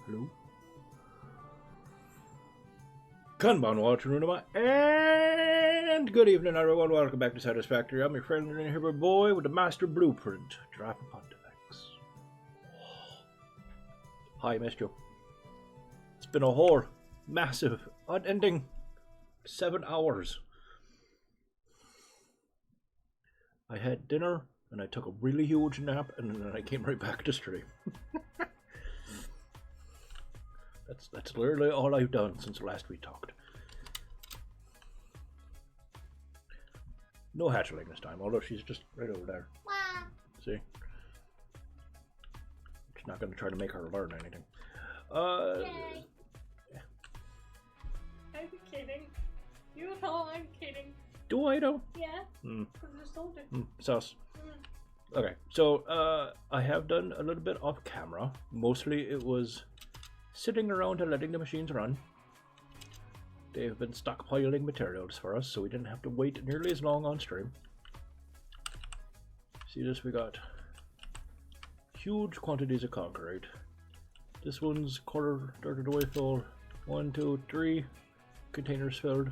Hello? Konbanwa, Chununama, and good evening, everyone. Welcome back to Satisfactory. I'm your friendly neighborhood boy with the master blueprint. Drop a Pontifex. Hi, I missed you. It's been a whole massive, unending 7 hours. I had dinner, and I took a really huge nap, and then I came right back to stream. That's literally all I've done since last we talked. No hatchling this time, although she's just right over there. Wow. See? She's not going to try to make her learn anything. Yay. I'm kidding. You know I'm kidding. Do I though? Yeah. Hmm. Because I just told it. Sus. Okay, so I have done a little bit off camera. Mostly it was sitting around and letting the machines run. They've been stockpiling materials for us, so we didn't have to wait nearly as long on stream. See this? We got huge quantities of concrete. This one's quarter of the way full. 1, 2, 3 containers filled.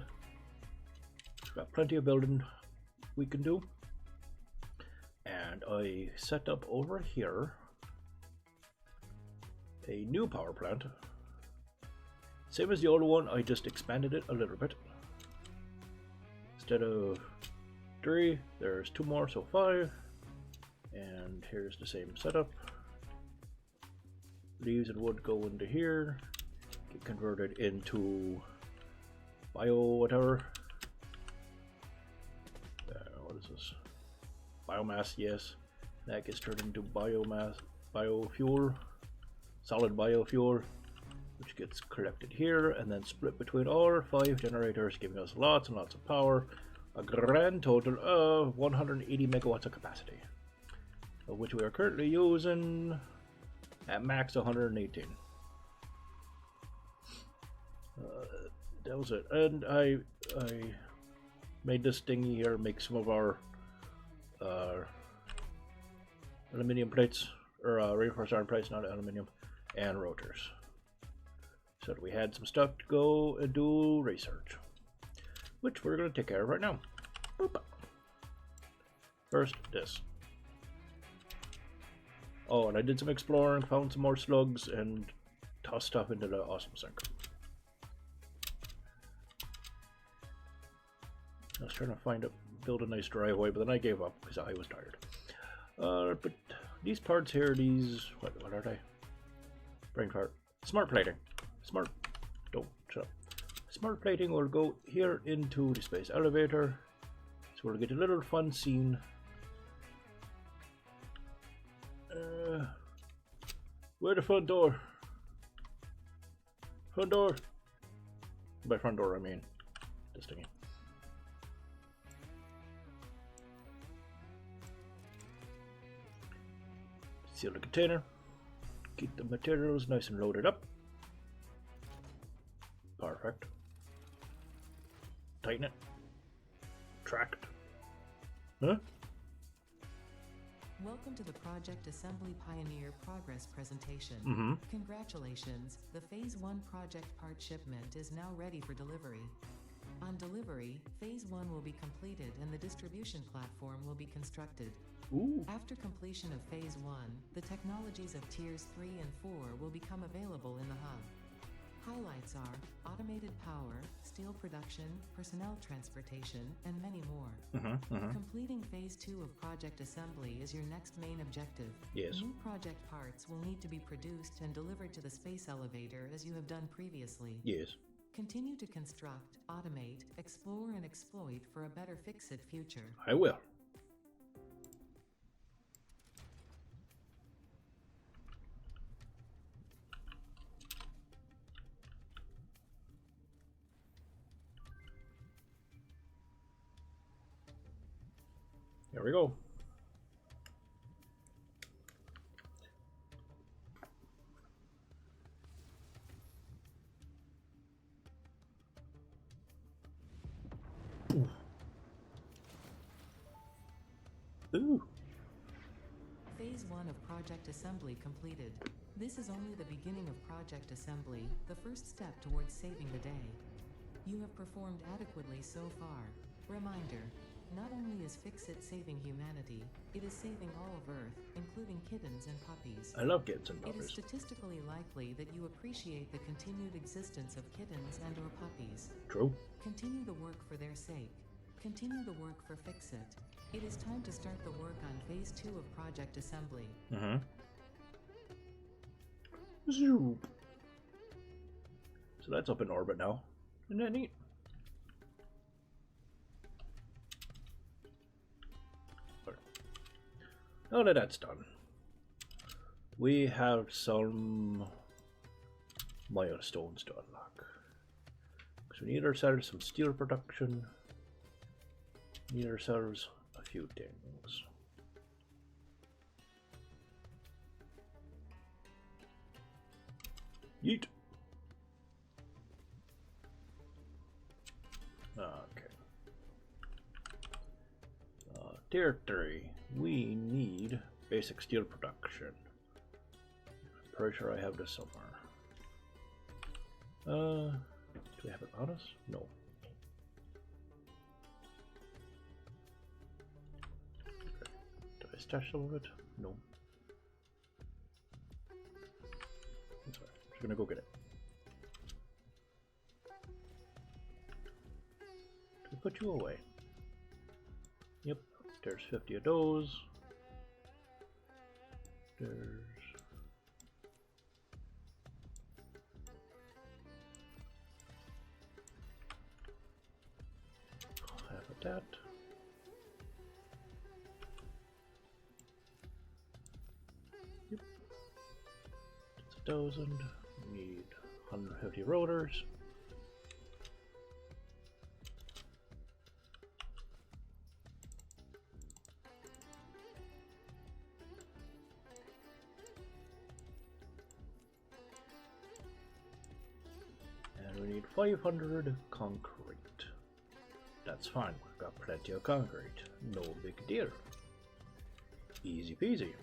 We've got plenty of building we can do. And I set up over here a new power plant. Same as the old one, I just expanded it a little bit. Instead of 3, there's 2 more, so 5. And here's the same setup. Leaves and wood go into here, get converted into bio whatever. What is this? Biomass, yes. That gets turned into biomass, biofuel, solid biofuel, which gets collected here and then split between all 5 generators, giving us lots and lots of power. A grand total of 180 megawatts of capacity, of which we are currently using at max 118. That was it. And I made this thingy here make some of our aluminum plates, or reinforced iron plates, not aluminum, and rotors. So that we had some stuff to go and do research, which we're going to take care of right now. Boop. First, this. Oh, and I did some exploring, found some more slugs, and tossed stuff into the awesome sink. I was trying to build a nice driveway, but then I gave up because I was tired. But these parts here, what are they? Brain fart. Smart plating. Don't shut up. Smart plating will go here into the space elevator, so we'll get a little fun scene. Where the front door? Front door. By front door, I mean this thingy. Seal the container. Keep the materials nice and loaded up. Perfect. Tighten it. Tracked. Huh? Welcome to the Project Assembly Pioneer Progress presentation. Congratulations, the Phase 1 project part shipment is now ready for delivery. On delivery, Phase 1 will be completed and the distribution platform will be constructed. Ooh. After completion of Phase 1, the technologies of Tiers 3 and 4 will become available in the hub. Highlights are automated power, steel production, personnel transportation, and many more. Completing Phase 2 of Project Assembly is your next main objective. Yes. New project parts will need to be produced and delivered to the space elevator as you have done previously. Yes. Continue to construct, automate, explore, and exploit for a better Fix-It future. I will. There we go. Ooh. Phase 1 1 of project assembly completed. This is only the beginning of project assembly, the first step towards saving the day. You have performed adequately so far. Reminder, not only is Fix-It saving humanity, it is saving all of Earth, including kittens and puppies. I love kittens and It is puppies. statistically likely that you appreciate the continued existence of kittens and or puppies. True. Continue the work for their sake. Continue the work for Fix-It. It is time to start the work on Phase 2 of Project Assembly. Mm-hmm. Zoop. So that's up in orbit now. Isn't that neat? Now that that's done, we have some milestones to unlock. So we need ourselves some steel production. Need ourselves a few things. Yeet. Okay. Tier 3. We need basic steel production. I'm pretty sure I have this somewhere. Do we have it on us? No. Okay. Did I stash some of it? No. That's fine. I'm just gonna go get it. Did we put you away? Yep. There's 50 of those. There's half of that. Yep. It's 1,000. We need 150 rotors. We need 500 concrete. That's fine, we've got plenty of concrete. No big deal. Easy peasy.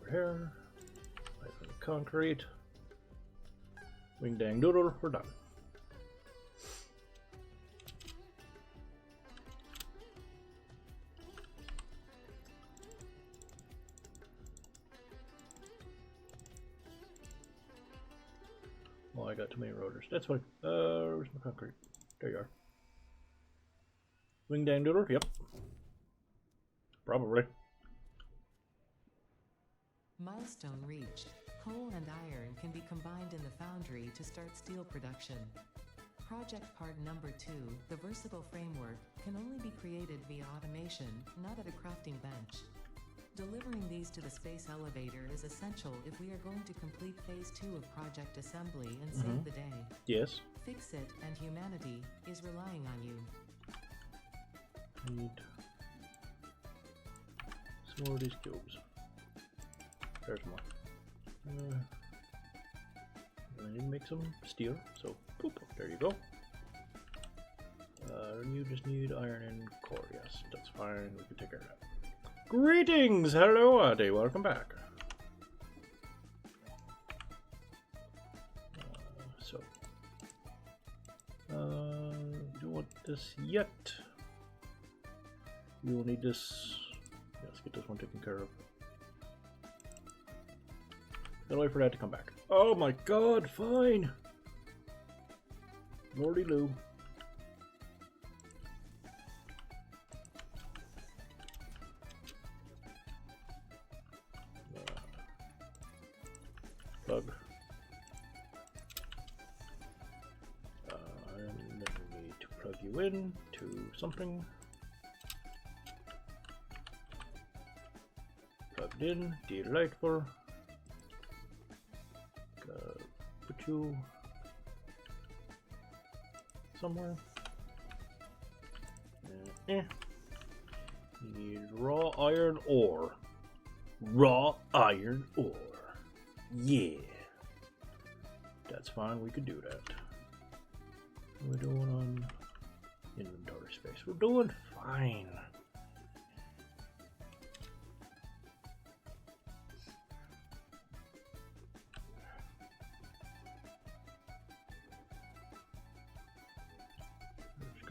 Over here, 500 concrete. Wing dang doodle, we're done. Oh, I got too many rotors. That's fine. Where's my concrete? There you are. Wing dang doodle? Yep. Probably. Milestone reached. Coal and iron can be combined in the foundry to start steel production. Project part number 2, the versatile framework, can only be created via automation, not at a crafting bench. Delivering these to the space elevator is essential if we are going to complete Phase 2 of Project Assembly and save the day. Yes. Fix-It and humanity is relying on you. Need some more of these cubes. There's more. I need to make some steel, so boop, there you go. You just need iron and core. Yes, that's fine. We can take care of that. Greetings! Hello, Adi. Welcome back. Do you want this yet? We will need this. Yeah, let's get this one taken care of. Gotta wait for that to come back. Oh my god, fine! Lordy Lou. Plug. And then we need to plug you in to something. Plugged in, delightful. Put you somewhere. Need raw iron ore. Raw iron ore. Yeah. That's fine, we could do that. What are we doing on inventory space? We're doing fine.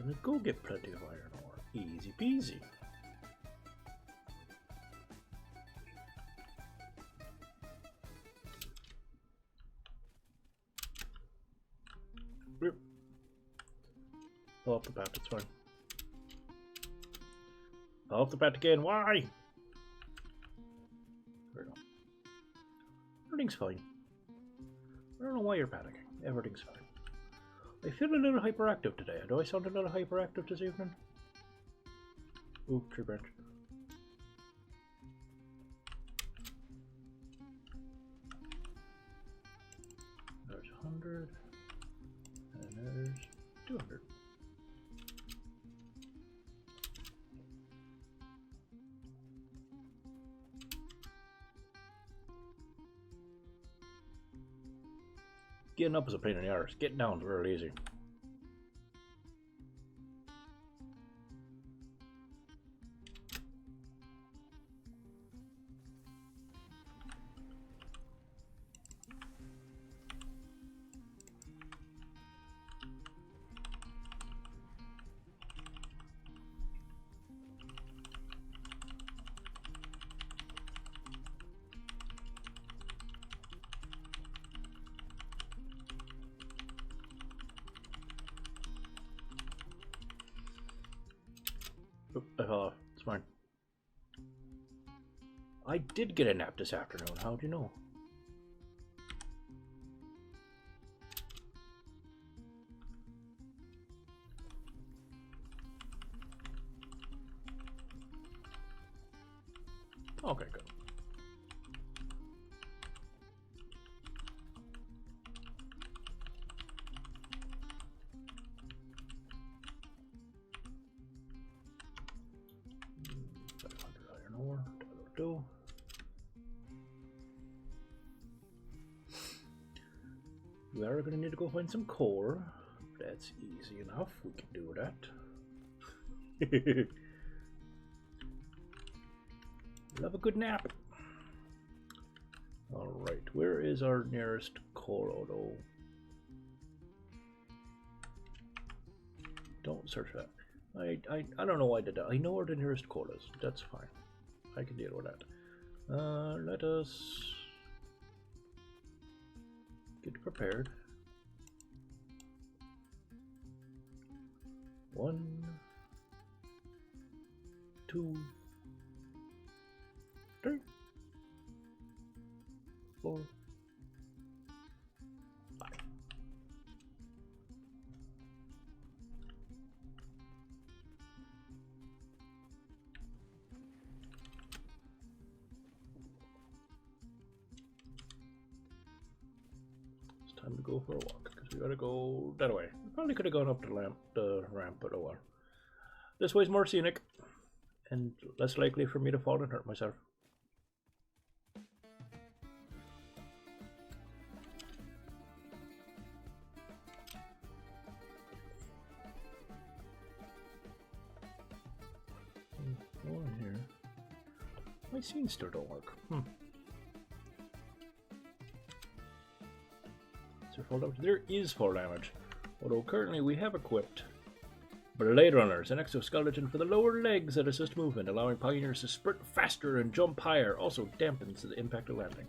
gonna go get plenty of iron ore. Easy peasy. Yep. Fall off the bat, it's fine. Fall off the bat again, why? There we go. Everything's fine. I don't know why you're panicking. Everything's fine. I feel a little hyperactive today. Do I sound a little hyperactive this evening? Ooh, tree branch. There's 100. And there's 200. Getting up is a pain in the arse. Getting down is really easy. It's fine. I did get a nap this afternoon. How do you know? Okay, good. Do. We are going to need to go find some core. That's easy enough. We can do that. Love a good nap. Alright, where is our nearest core auto? Don't search that. I don't know why I did that. I know where the nearest core is. That's fine. I can deal with that. Let us get prepared. 1, 2, 3, 4, 5. Time to go for a walk because we gotta go that way. Probably could have gone up the ramp, but oh well. This way's more scenic and less likely for me to fall and hurt myself. Go in here. My scenes still don't work. There is fall damage, although currently we have equipped Blade Runners, an exoskeleton for the lower legs that assist movement, allowing pioneers to sprint faster and jump higher, also dampens the impact of landing.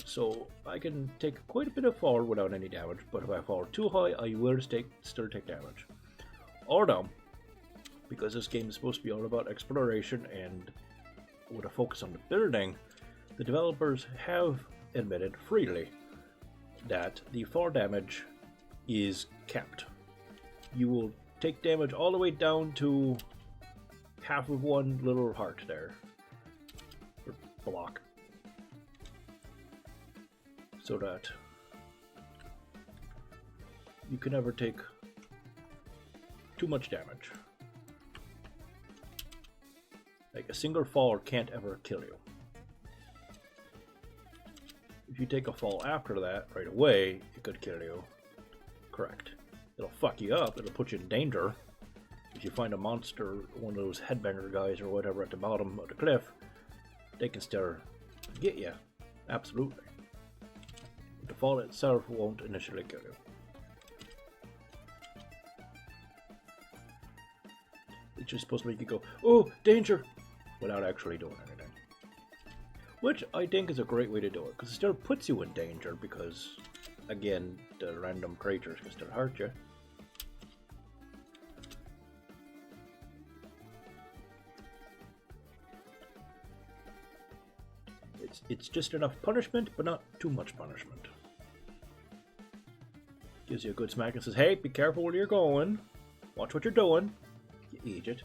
So I can take quite a bit of fall without any damage, but if I fall too high, I will still take damage. Or down, because this game is supposed to be all about exploration and with a focus on the building, the developers have admitted freely that the fall damage is capped. You will take damage all the way down to half of one little heart there, or block, so that you can never take too much damage. Like a single fall can't ever kill you. If you take a fall after that right away, it could kill you. Correct. It'll fuck you up, it'll put you in danger. If you find a monster, one of those headbanger guys or whatever at the bottom of the cliff, they can still get you. Absolutely. But the fall itself won't initially kill you. It's just supposed to make you go, oh, danger, without actually doing anything. Which I think is a great way to do it, because it still puts you in danger, because, again, the random creatures can still hurt you. It's just enough punishment, but not too much punishment. Gives you a good smack and says, hey, be careful where you're going. Watch what you're doing. You eat it.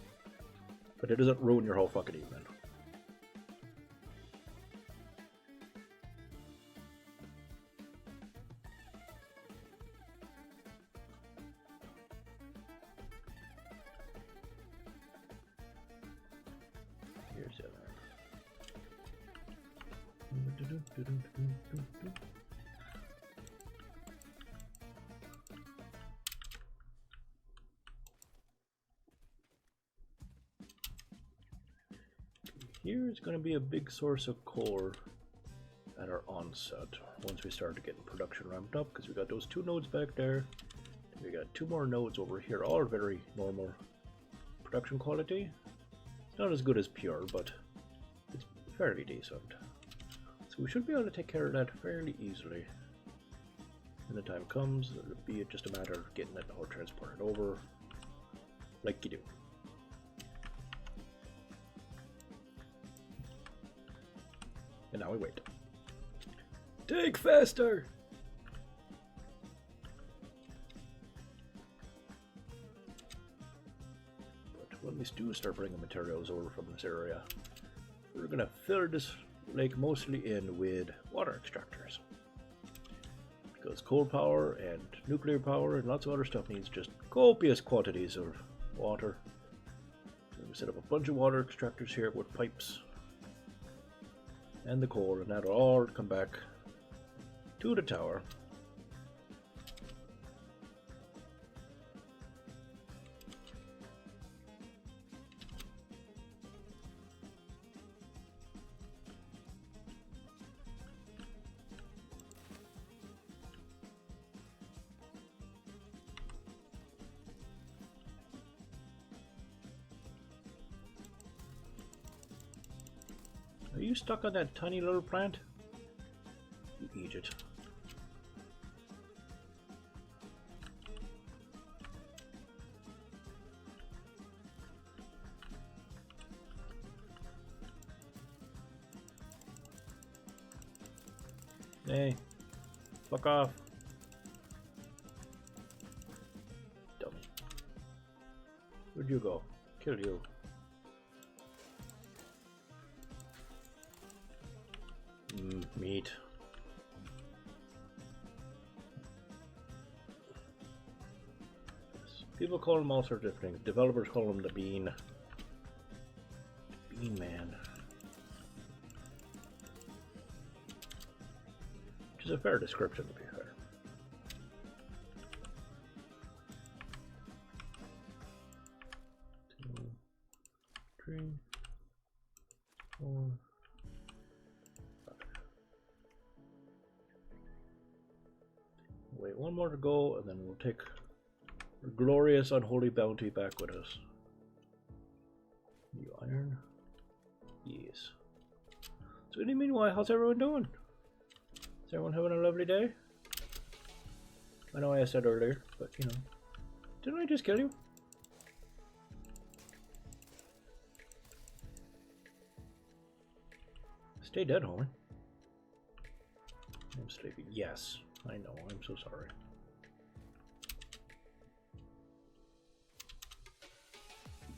But it doesn't ruin your whole fucking evening. Here's the other one. Here's going to be a big source of core at our onset once we start getting production ramped up, because we got those 2 nodes back there. We got 2 more nodes over here, all very normal production quality. It's not as good as pure, but it's fairly decent. So we should be able to take care of that fairly easily. When the time comes, it'll be just a matter of getting it all transported over like you do. And now we wait. Take faster! But when we do start bringing materials over from this area, we're gonna fill this lake mostly in with water extractors. Because coal power and nuclear power and lots of other stuff needs just copious quantities of water. So we set up a bunch of water extractors here with pipes and the coal, and that'll all come back to the tower. Are you stuck on that tiny little plant? You eat it. Hey, fuck off. Dummy. Where'd you go? Kill you. Meat. People call them all sorts of things. Developers call him the Bean. Bean Man. Which is a fair description, to be fair. Two, three, four. Wait, one more to go, and then we'll take the glorious unholy bounty back with us. New iron? Yes. So in the meanwhile, how's everyone doing? Is everyone having a lovely day? I know I asked that earlier, but you know. Didn't I just kill you? Stay dead, homie. I'm sleeping. Yes. I know, I'm so sorry.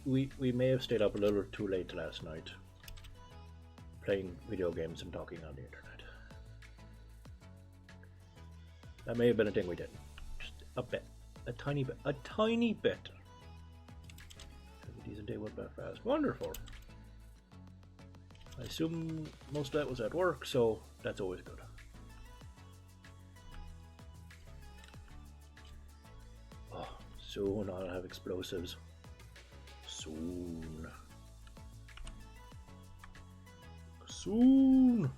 We may have stayed up a little too late last night, playing video games and talking on the internet. That may have been a thing we did. Just a bit. A tiny bit. A tiny bit. A decent day went by fast. Wonderful. I assume most of that was at work, so that's always good. Soon I'll have explosives. Soon. Soon.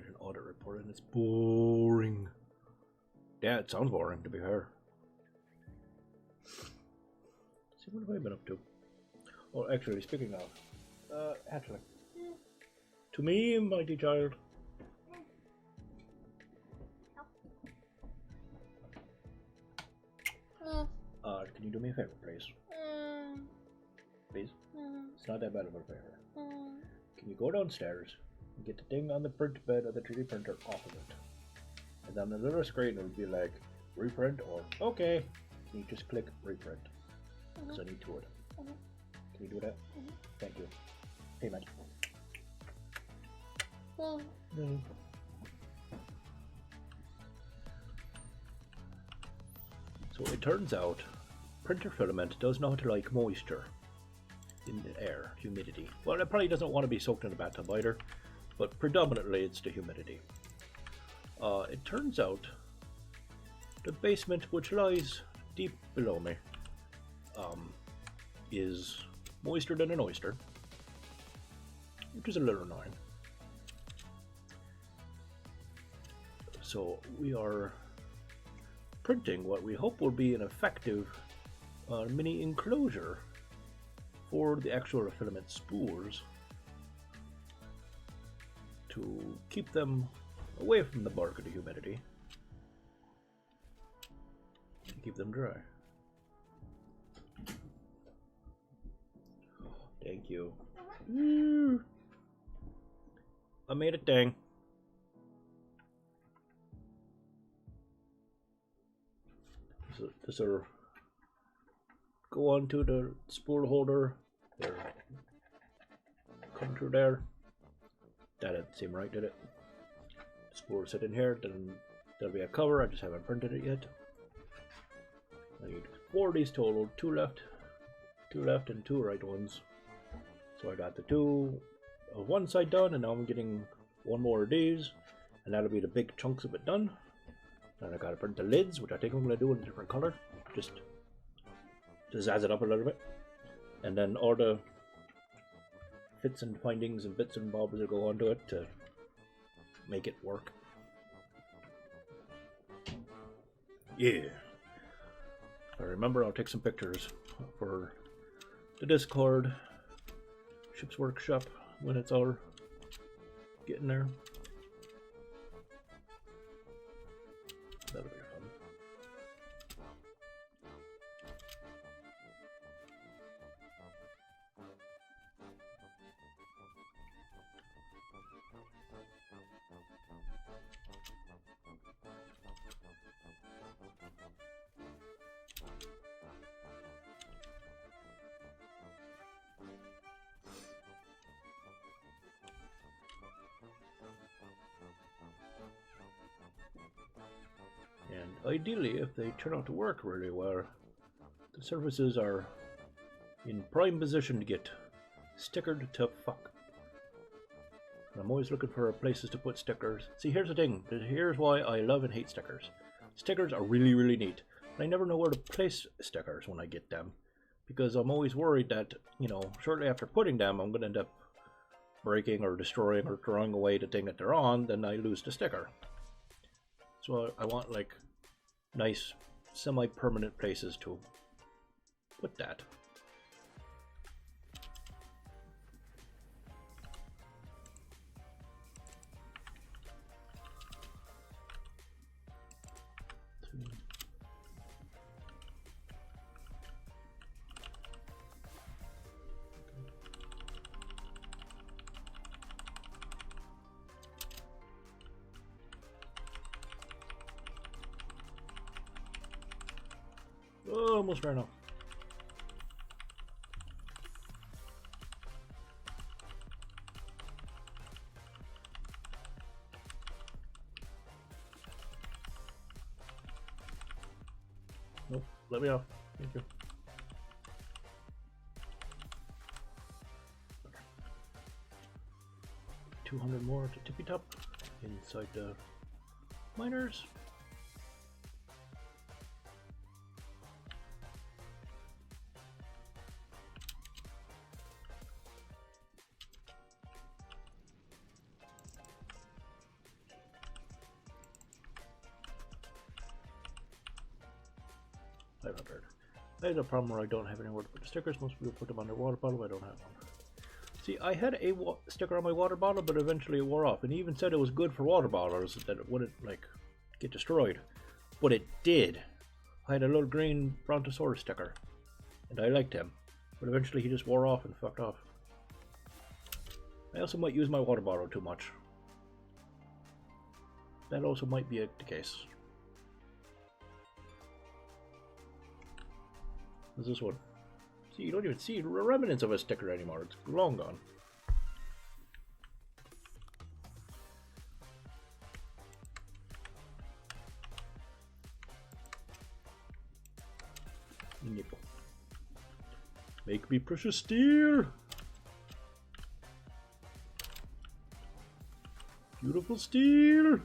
write an audit report and it's boring. Yeah, it sounds boring to be fair. See, what have I been up to? Oh, actually, speaking of, actually, to me, mighty child. Can you do me a favor, please? Please? It's not that bad of a favor. Can you go downstairs and get the thing on the print bed of the 3D printer off of it? And on the little screen, it would be like, reprint or okay. And you just click reprint. Because I need to it. Can you do that? Thank you. Payment. So it turns out printer filament does not like moisture in the air, humidity. Well, it probably doesn't want to be soaked in a bathtub either, but predominantly it's the humidity. It turns out the basement, which lies deep below me, is moister than an oyster, which is a little annoying. So we are printing what we hope will be an effective mini enclosure for the actual filament spools to keep them away from the bark of the humidity and keep them dry. Thank you. I made a thing. So this will go onto the spool holder. There. Come through there. That didn't seem right, did it? Spool will sit in here, then there'll be a cover. I just haven't printed it yet. I need 4 of these total, 2 left and 2 right ones. So I got the 2 of one side done, and now I'm getting 1 more of these, and that'll be the big chunks of it done. And I gotta print the lids, which I think I'm gonna do in a different color, just to zazz it up a little bit. And then all the fits and findings and bits and bobs that go onto it to make it work. Yeah. If I remember, I'll take some pictures for the Discord Ship's Workshop when it's all getting there. That'll be fun. And ideally, if they turn out to work really well, the surfaces are in prime position to get stickered to fuck. And I'm always looking for places to put stickers. See, here's the thing. Here's why I love and hate stickers. Stickers are really, really neat. But I never know where to place stickers when I get them, because I'm always worried that, you know, shortly after putting them, I'm going to end up breaking or destroying or throwing away the thing that they're on, then I lose the sticker. So I want, like, nice semi-permanent places to put that. Oh, almost ran out. Nope, let me off. Thank you. Okay. 200 more to tippy top inside the miners. 500. I had a problem where I don't have anywhere to put the stickers. Most people put them on their water bottle. I don't have one. See, I had a sticker on my water bottle, but eventually it wore off. And he even said it was good for water bottlers, that it wouldn't, like, get destroyed. But it did. I had a little green Brontosaurus sticker, and I liked him. But eventually he just wore off and fucked off. I also might use my water bottle too much. That also might be the case. What's this one? See, you don't even see remnants of a sticker anymore. It's long gone. Nickel. Make me precious steel. Beautiful steel.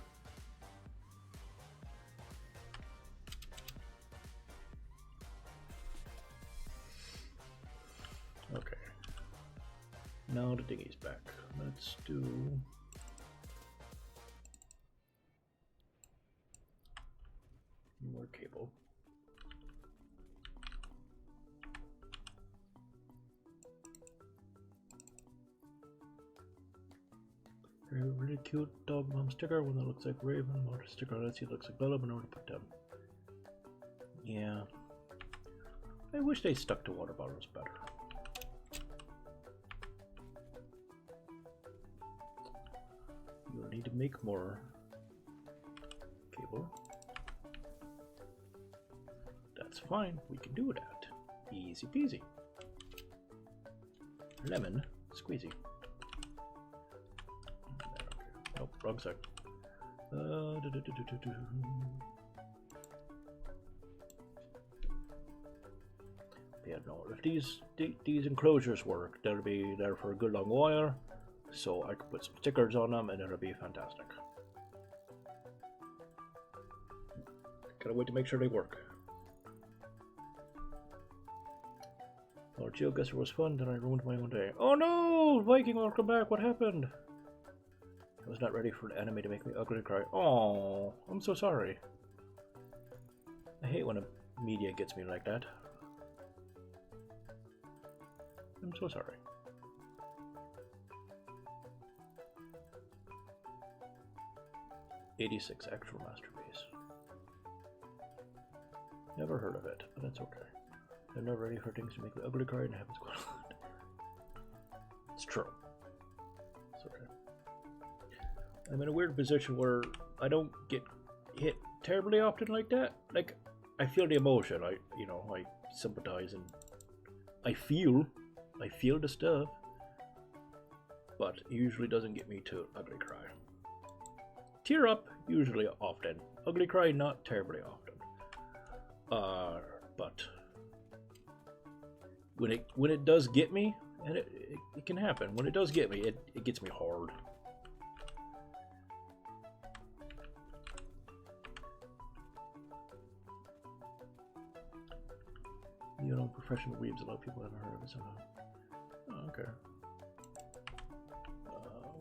Okay. Now the dinghy's back. Let's do more cable. A really cute dog mom sticker, one that looks like Raven, water sticker on it looks like Bella, but nowhere to put them. Yeah. I wish they stuck to water bottles better. You'll need to make more cable. That's fine, we can do that. Easy peasy. Lemon squeezy. Nope, wrong side. Yeah, no, if these enclosures work, they'll be there for a good long while, so I could put some stickers on them and it'll be fantastic. Gotta wait to make sure they work. Oh, GeoGuessr was fun, then I ruined my own day. Oh no! Viking, welcome back, what happened? I was not ready for an enemy to make me ugly cry. Oh, I'm so sorry. I hate when a media gets me like that. I'm so sorry. '86 actual masterpiece. Never heard of it, but that's okay. I'm never ready for things to make me ugly cry and happens quite a lot. It's true. It's okay. I'm in a weird position where I don't get hit terribly often like that. Like, I feel the emotion. I sympathize and I feel the stuff, but it usually doesn't get me to ugly cry. Tear up usually often. Ugly cry not terribly often. But when it does get me, and it can happen. When it does get me, it gets me hard. You know, professional weebs, a lot of people haven't heard of it somehow. Oh, okay.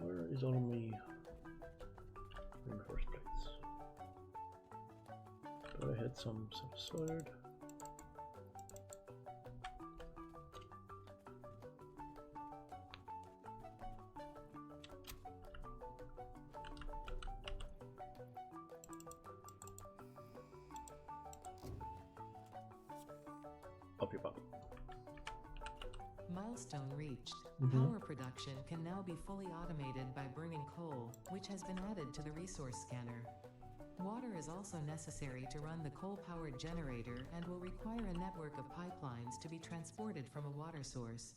Where is only in the first place? But I had some subside. Up your butt. Milestone reached. Mhm. Power production can now be fully automated by burning coal, which has been added to the resource scanner. Water is also necessary to run the coal-powered generator and will require a network of pipelines to be transported from a water source.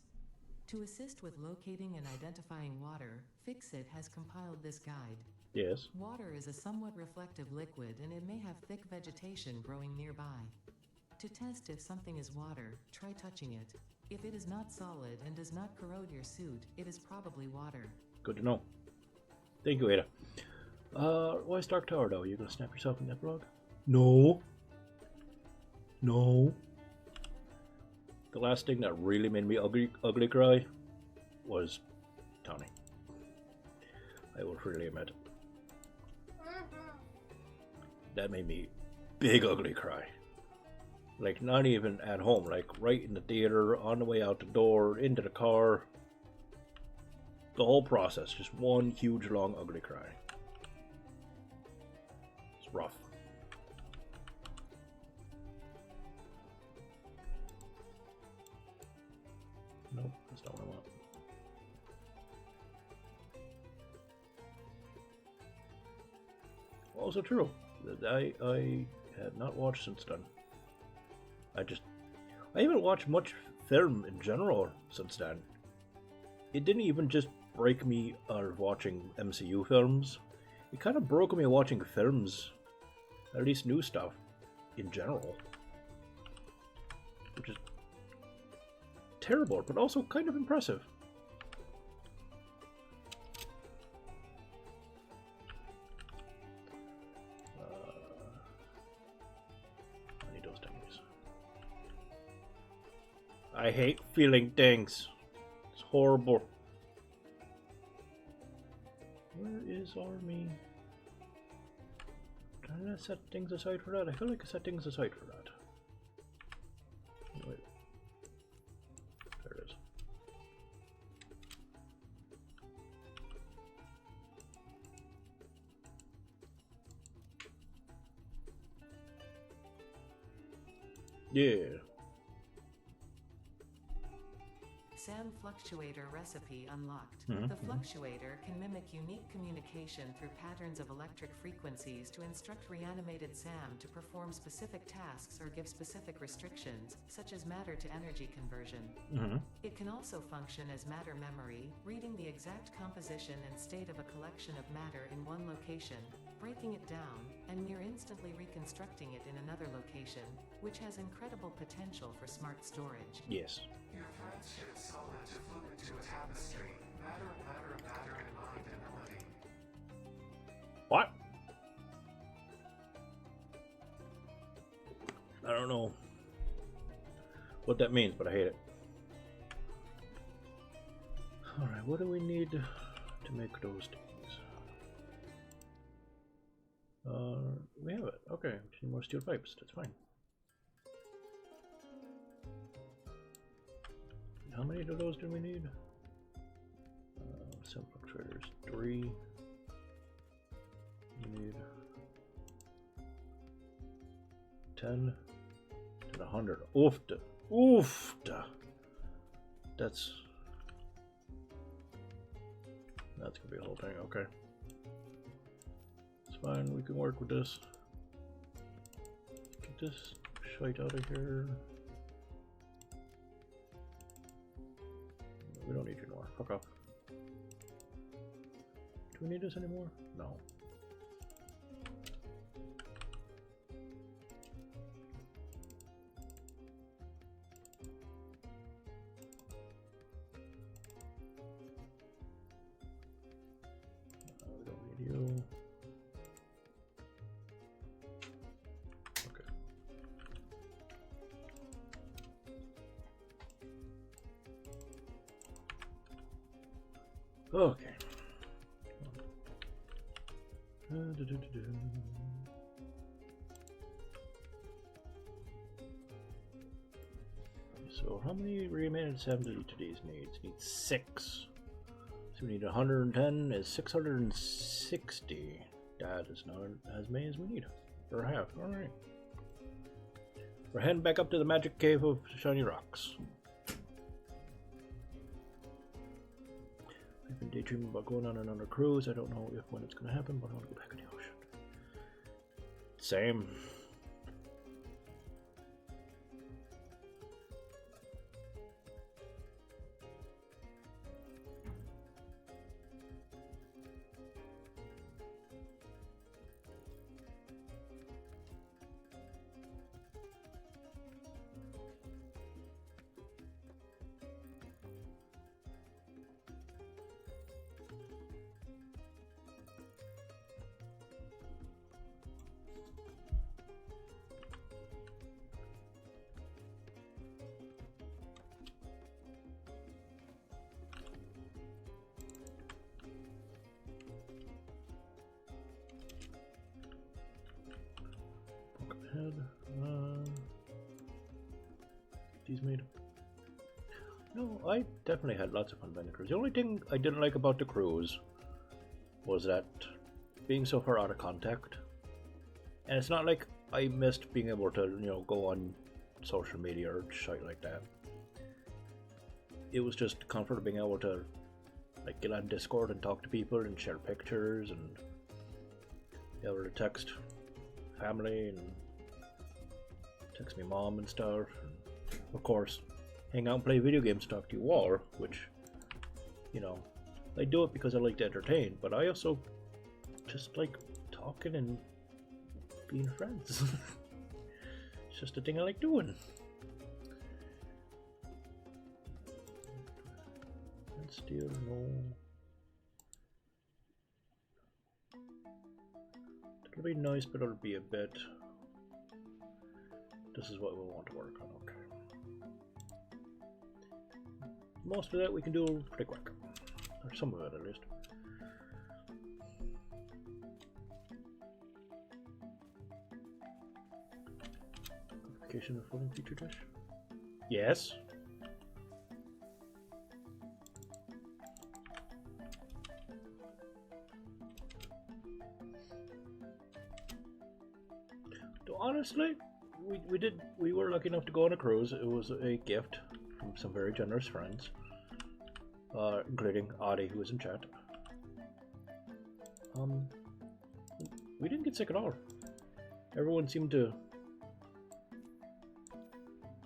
To assist with locating and identifying water, Fixit has compiled this guide. Yes. Water is a somewhat reflective liquid and it may have thick vegetation growing nearby. To test if something is water, try touching it. If it is not solid and does not corrode your suit, it is probably water. Good to know. Thank you, Ada. Why Stark Tower though? You gonna snap yourself in that blog? No. No. The last thing that really made me ugly cry was Tony. I will freely admit. That made me big ugly cry. Like, not even at home, like right in the theater, on the way out the door, into the car. The whole process, just one huge, long, ugly cry. It's rough. Nope, that's not what I want. Also true. I had not watched since then. I haven't watched much film in general since then. It didn't even just break me out of watching MCU films. It kind of broke me watching films, at least new stuff, in general. Which is terrible, but also kind of impressive. I need those things. I hate feeling things. It's horrible. Where is Army? Did I set things aside for that? I feel like I set things aside for that. Wait. There it is. Yeah. SAM Fluctuator recipe unlocked. Mhm, The mhm. Fluctuator can mimic unique communication through patterns of electric frequencies to instruct reanimated SAM to perform specific tasks or give specific restrictions, such as matter to energy conversion. Mm-hmm. It can also function as matter memory, reading the exact composition and state of a collection of matter in one location, breaking it down, and near instantly reconstructing it in another location, which has incredible potential for smart storage. Yes. Your threads should solid to flip into a tapestry. Matter in mind and melody. What? I don't know what that means, but I hate it. Alright, what do we need to make those things? We have it. Okay, we need more steel pipes. That's fine. How many of those do we need? Some fluctuators. 3. We need 10 to the 100. Oofta. Oofta. That's gonna be a whole thing. Okay. It's fine. We can work with this. Get this shite out of here. We don't need you anymore. Fuck off. Do we need this anymore? No. We don't need you. Okay. Okay. So how many reanimated SAM do each of these needs? Needs 6. So we need 110 is 660. That is not as many as we need. Or have. Alright. We're heading back up to the magic cave of shiny rocks. I've been daydreaming about going on another cruise. I don't know when it's going to happen, but I want to go back in the ocean. Same. Head. he's made. No, I definitely had lots of fun buying the cruise. The only thing I didn't like about the cruise was that being so far out of contact. And it's not like I missed being able to, you know, go on social media or shit like that. It was just the comfort of being able to like get on Discord and talk to people and share pictures and be able to text family and text my mom and stuff. And of course, hang out and play video games and talk to you all, which, you know, I do it because I like to entertain, but I also just like talking and being friends. It's just a thing I like doing. And still no. It'll be nice, but it'll be a bit. This is what we want to work on, okay. Most of that we can do pretty quick. Or some of it at least. Notification of floating feature dish? Yes. So honestly, we were lucky enough to go on a cruise. It was a gift from some very generous friends, including Adi, who was in chat. We didn't get sick at all. Everyone seemed to.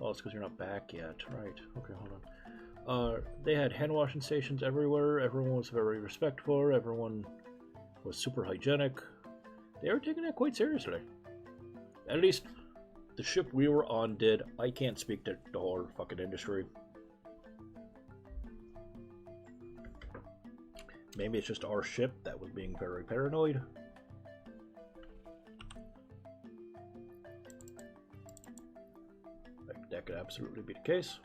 Oh, it's because you're not back yet. Right. Okay, hold on. They had hand washing stations everywhere. Everyone was very respectful. Everyone was super hygienic. They were taking it quite seriously. At least the ship we were on did. I can't speak to the whole fucking industry. Maybe it's just our ship that was being very paranoid. Like, that could absolutely be the case.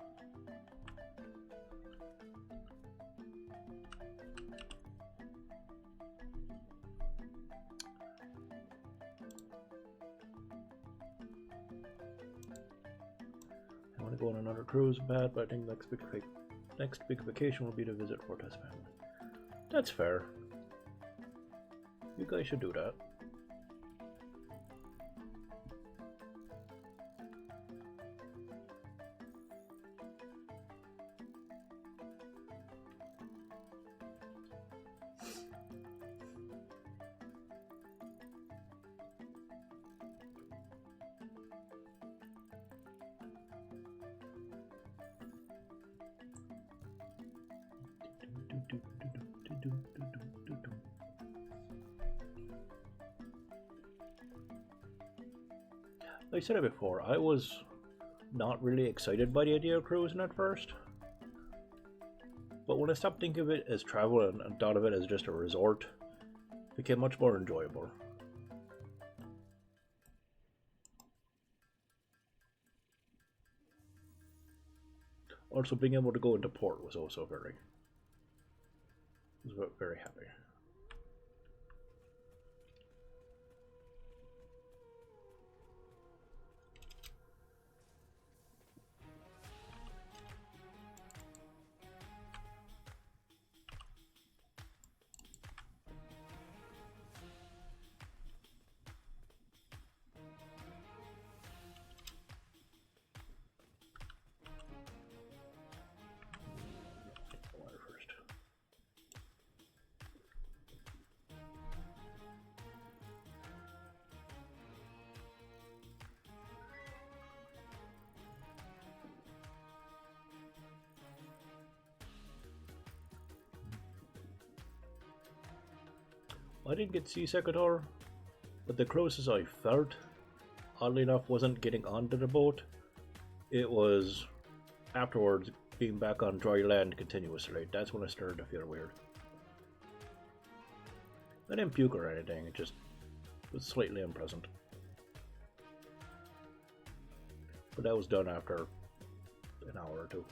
I want to go on another cruise, bad, but I think next big vacation will be to visit Fortes family. That's fair. You guys should do that. Like I said it before, I was not really excited by the idea of cruising at first. But when I stopped thinking of it as travel and thought of it as just a resort, it became much more enjoyable. Also, being able to go into port was also very happy. I didn't get seasick at all, but the closest I felt, oddly enough, wasn't getting onto the boat. It was afterwards being back on dry land continuously. That's when I started to feel weird. I didn't puke or anything, it just was slightly unpleasant. But that was done after an hour or two.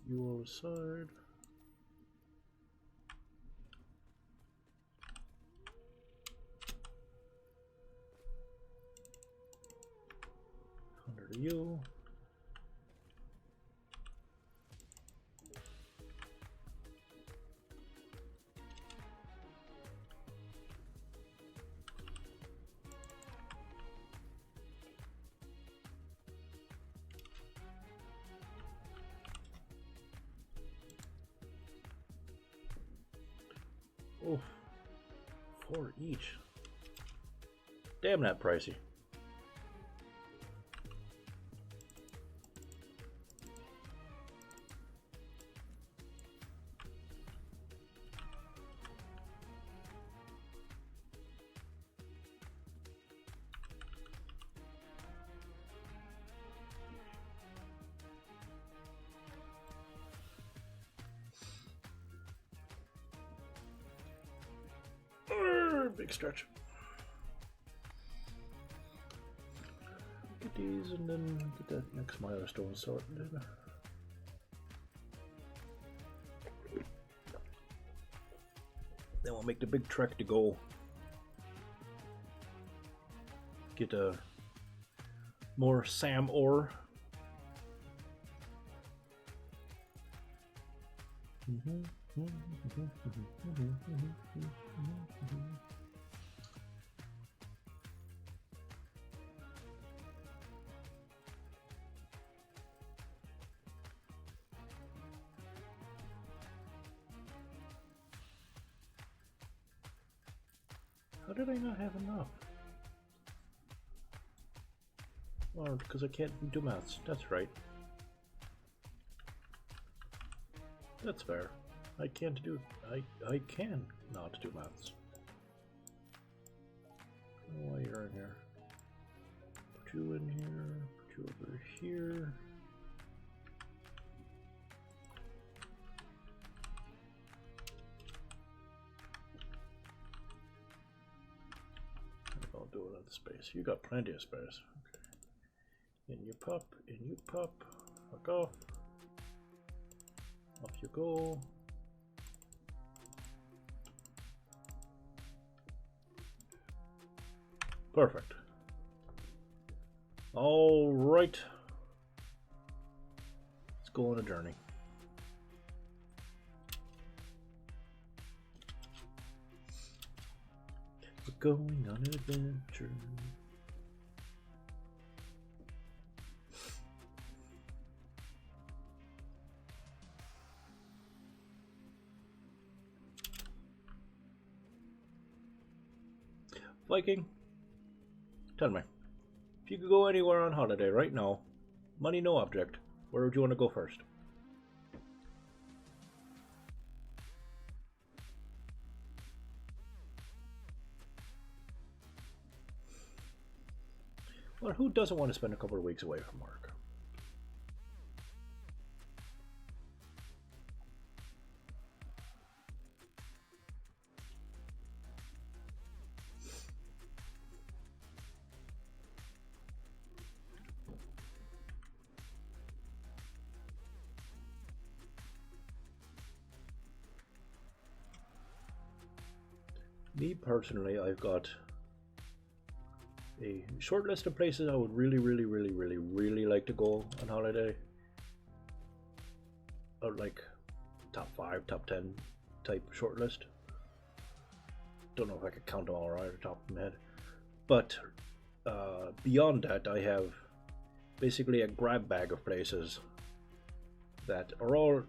you aside. To you. Oh, 4 each. Damn, that pricey. Big stretch. Get these and then get that next milestone sorted. Then we'll make the big trek to go get a more SAM ore. How did I not have enough? Oh, because I can't do maths. That's right. That's fair. I can't do. I can not do maths. Why you're in here? Put you in here. Put you over here. I'll do it on the space. You got plenty of space. Okay. In you pop. In you pop. Fuck off. Off you go. Perfect. All right. Let's go on a journey. We're going on an adventure. Viking, tell me, if you could go anywhere on holiday right now, money no object, where would you want to go first? Well, who doesn't want to spend a couple of weeks away from work? Me personally, I've got a short list of places I would really like to go on holiday. Or like top 5, top 10 type short list. Don't know if I could count them all right off the top of my head. But beyond that, I have basically a grab bag of places that are all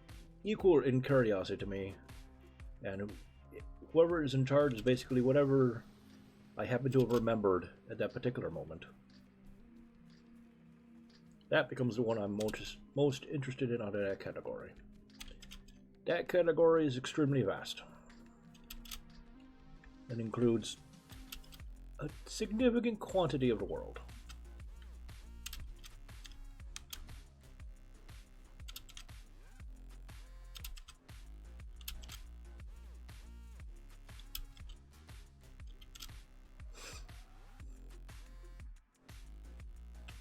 equal in curiosity to me, and whoever is in charge is basically whatever I happen to have remembered at that particular moment. That becomes the one I'm most interested in out of that category. That category is extremely vast and includes a significant quantity of the world.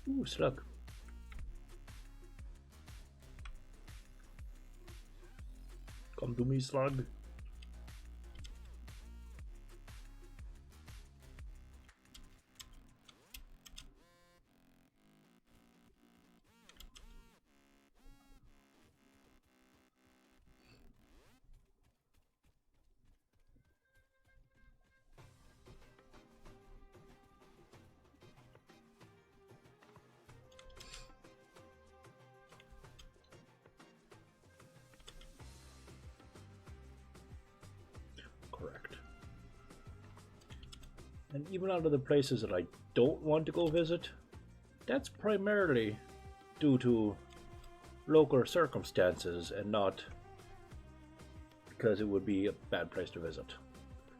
Ooh, slug. Come to me, slug. Correct. And even out of the places that I don't want to go visit, that's primarily due to local circumstances and not because it would be a bad place to visit.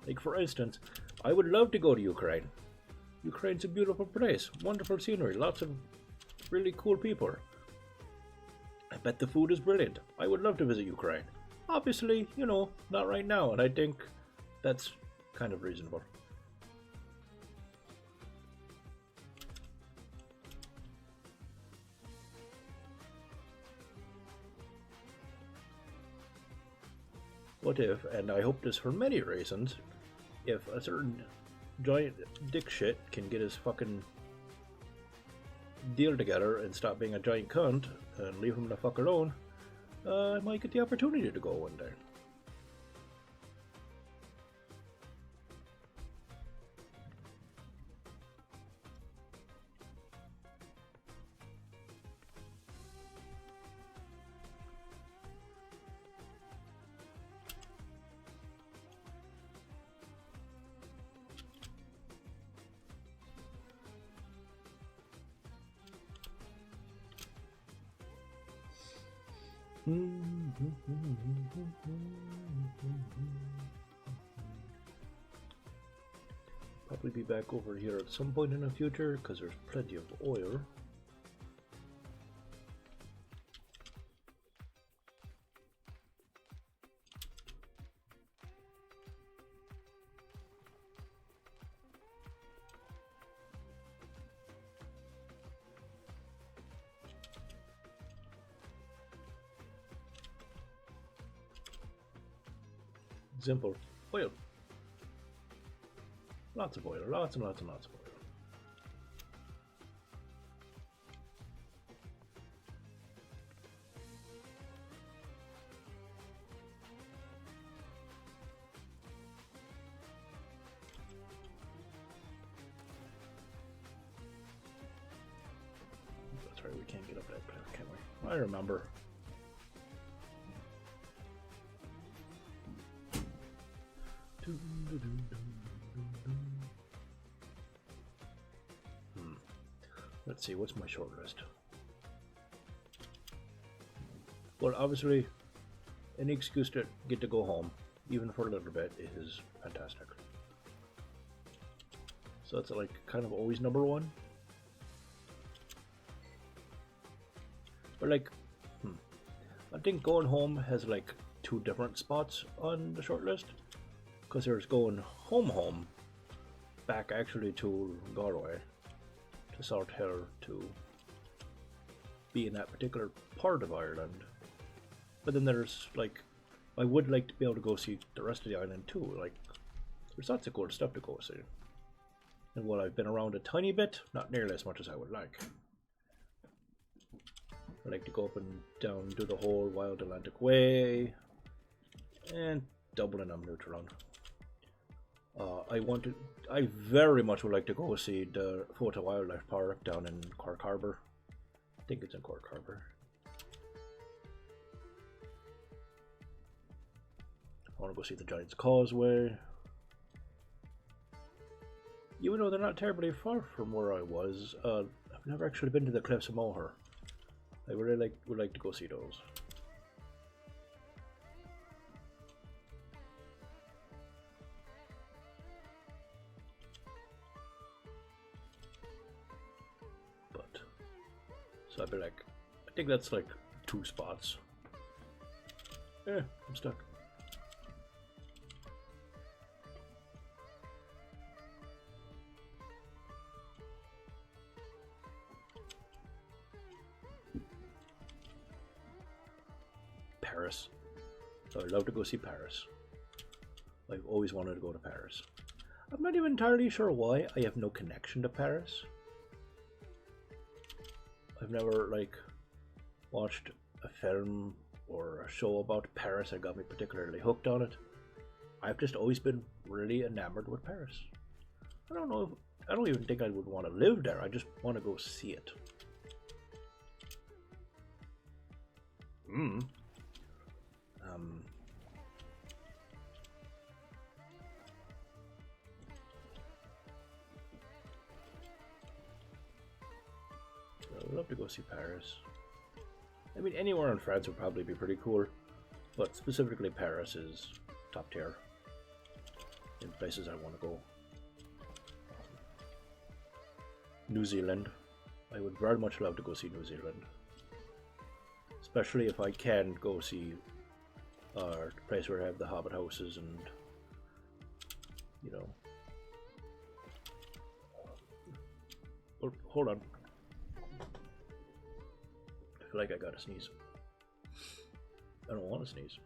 Like, for instance, I would love to go to Ukraine. Ukraine's a beautiful place, wonderful scenery, lots of really cool people. I bet the food is brilliant. I would love to visit Ukraine. Obviously, you know, not right now, and I think that's kind of reasonable. What if, and I hope this for many reasons, if a certain giant dick shit can get his fucking deal together and stop being a giant cunt and leave him the fuck alone, I might get the opportunity to go one day. Probably be back over here at some point in the future because there's plenty of oil. Simple oil. Lots of oil, lots and lots and lots of oil. That's right, we can't get up that cliff, can we? I remember. Let's see, what's my short list? Well, obviously, any excuse to get to go home, even for a little bit, is fantastic. So that's like kind of always number one. But like, I think going home has like two different spots on the short list. Because there's going home, back actually to Galway, to South Hill, to be in that particular part of Ireland. But then there's like, I would like to be able to go see the rest of the island too. Like, there's lots of cool stuff to go see. And while I've been around a tiny bit, not nearly as much as I would like. I like to go up and down, do the whole Wild Atlantic Way, and Dublin I'm neutral on. I very much would like to go see the Fota Wildlife Park down in Cork Harbour. I think it's in Cork Harbour. I want to go see the Giant's Causeway. Even though they're not terribly far from where I was, I've never actually been to the Cliffs of Moher. I really would like to go see those. So I'd be like, I think that's like 2 spots. I'm stuck. Paris. So I'd love to go see Paris. I've always wanted to go to Paris. I'm not even entirely sure why. I have no connection to Paris. I've never like watched a film or a show about Paris that got me particularly hooked on it. I've just always been really enamored with Paris. I don't know if, I don't even think I would want to live there. I just want to go see it. I would love to go see Paris. I mean, anywhere in France would probably be pretty cool, but specifically Paris is top tier in places I want to go. New Zealand. I would very much love to go see New Zealand. Especially if I can go see the place where I have the Hobbit houses and, you know. Oh, hold on. I feel like I gotta sneeze. I don't want to sneeze.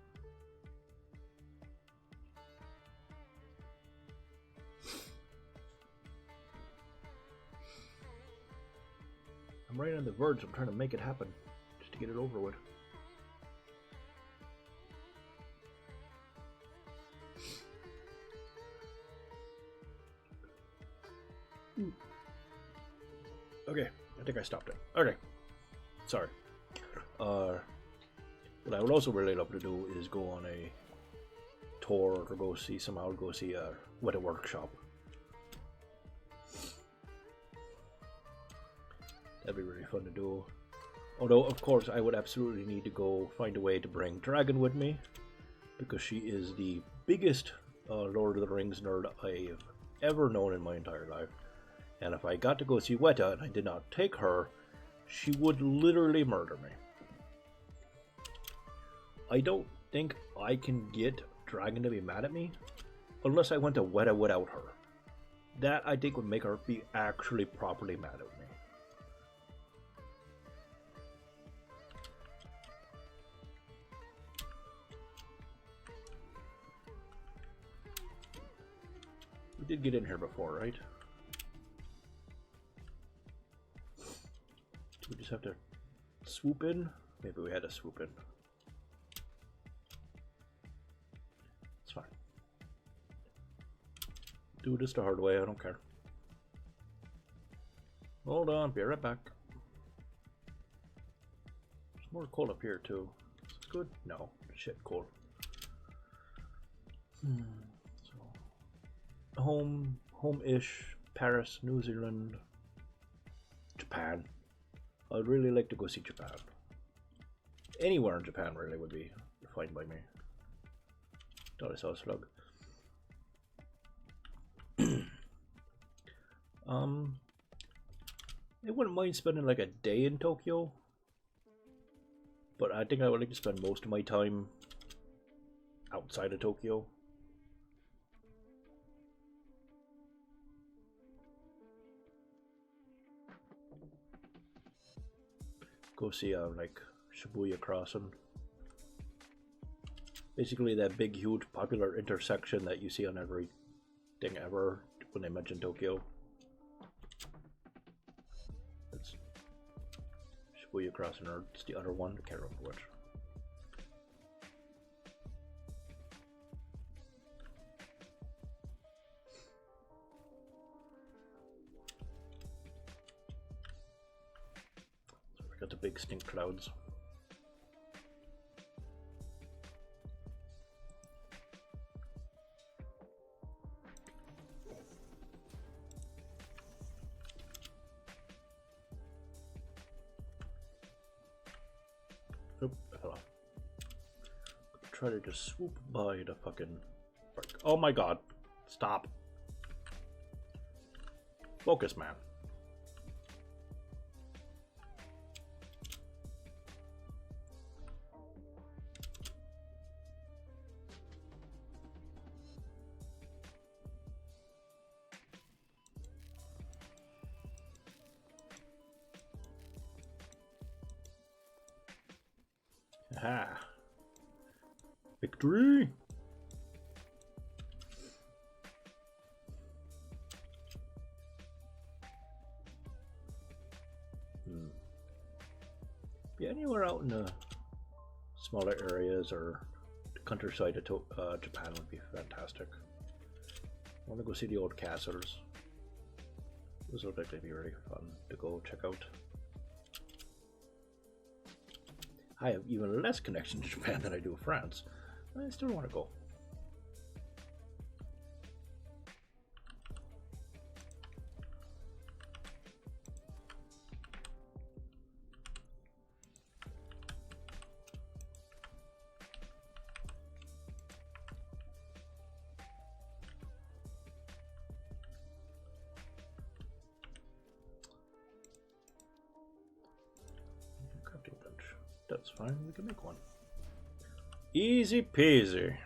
I'm right on the verge. I'm trying to make it happen. Just to get it over with. Okay, I think I stopped it. Okay, sorry. What I would also really love to do is go on a tour or go see a Weta Workshop. That'd be really fun to do. Although, of course, I would absolutely need to go find a way to bring Dragon with me, because she is the biggest Lord of the Rings nerd I've ever known in my entire life. And if I got to go see Weta and I did not take her, she would literally murder me. I don't think I can get Dragon to be mad at me unless I went to Weta without her. That, I think, would make her be actually properly mad at me. We did get in here before, right? We just have to swoop in? Maybe we had to swoop in. It's fine. Do this the hard way, I don't care. Hold on, be right back. There's more coal up here too. Is this good? No. Shit, coal. So, home-ish, Paris, New Zealand, Japan. I'd really like to go see Japan. Anywhere in Japan really would be fine by me. Thought I saw a slug. I wouldn't mind spending like a day in Tokyo, but I think I would like to spend most of my time outside of Tokyo. Go see like Shibuya Crossing. Basically that big, huge, popular intersection that you see on every thing ever when they mention Tokyo. It's Shibuya Crossing, or it's the other one, I can't remember which. Got the big stink clouds. Oop, I fell off. Try to just swoop by the fucking frick. Oh my god. Stop. Focus, man. Ah. Victory! Yeah, anywhere out in the smaller areas or the countryside of Japan would be fantastic. I want to go see the old castles. Those look like they'd be really fun to go check out. I have even less connection to Japan than I do France. I still want to go. That's fine, we can make one. Easy peasy.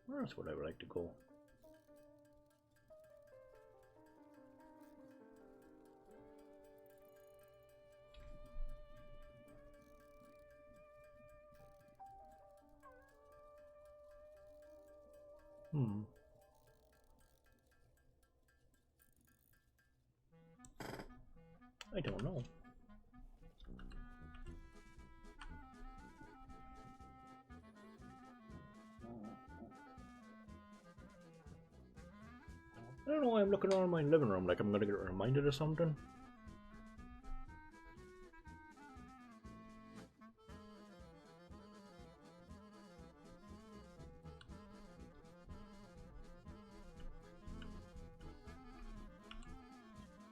Where else would I like to go? I don't know. I don't know why I'm looking around my living room like I'm gonna get reminded of something.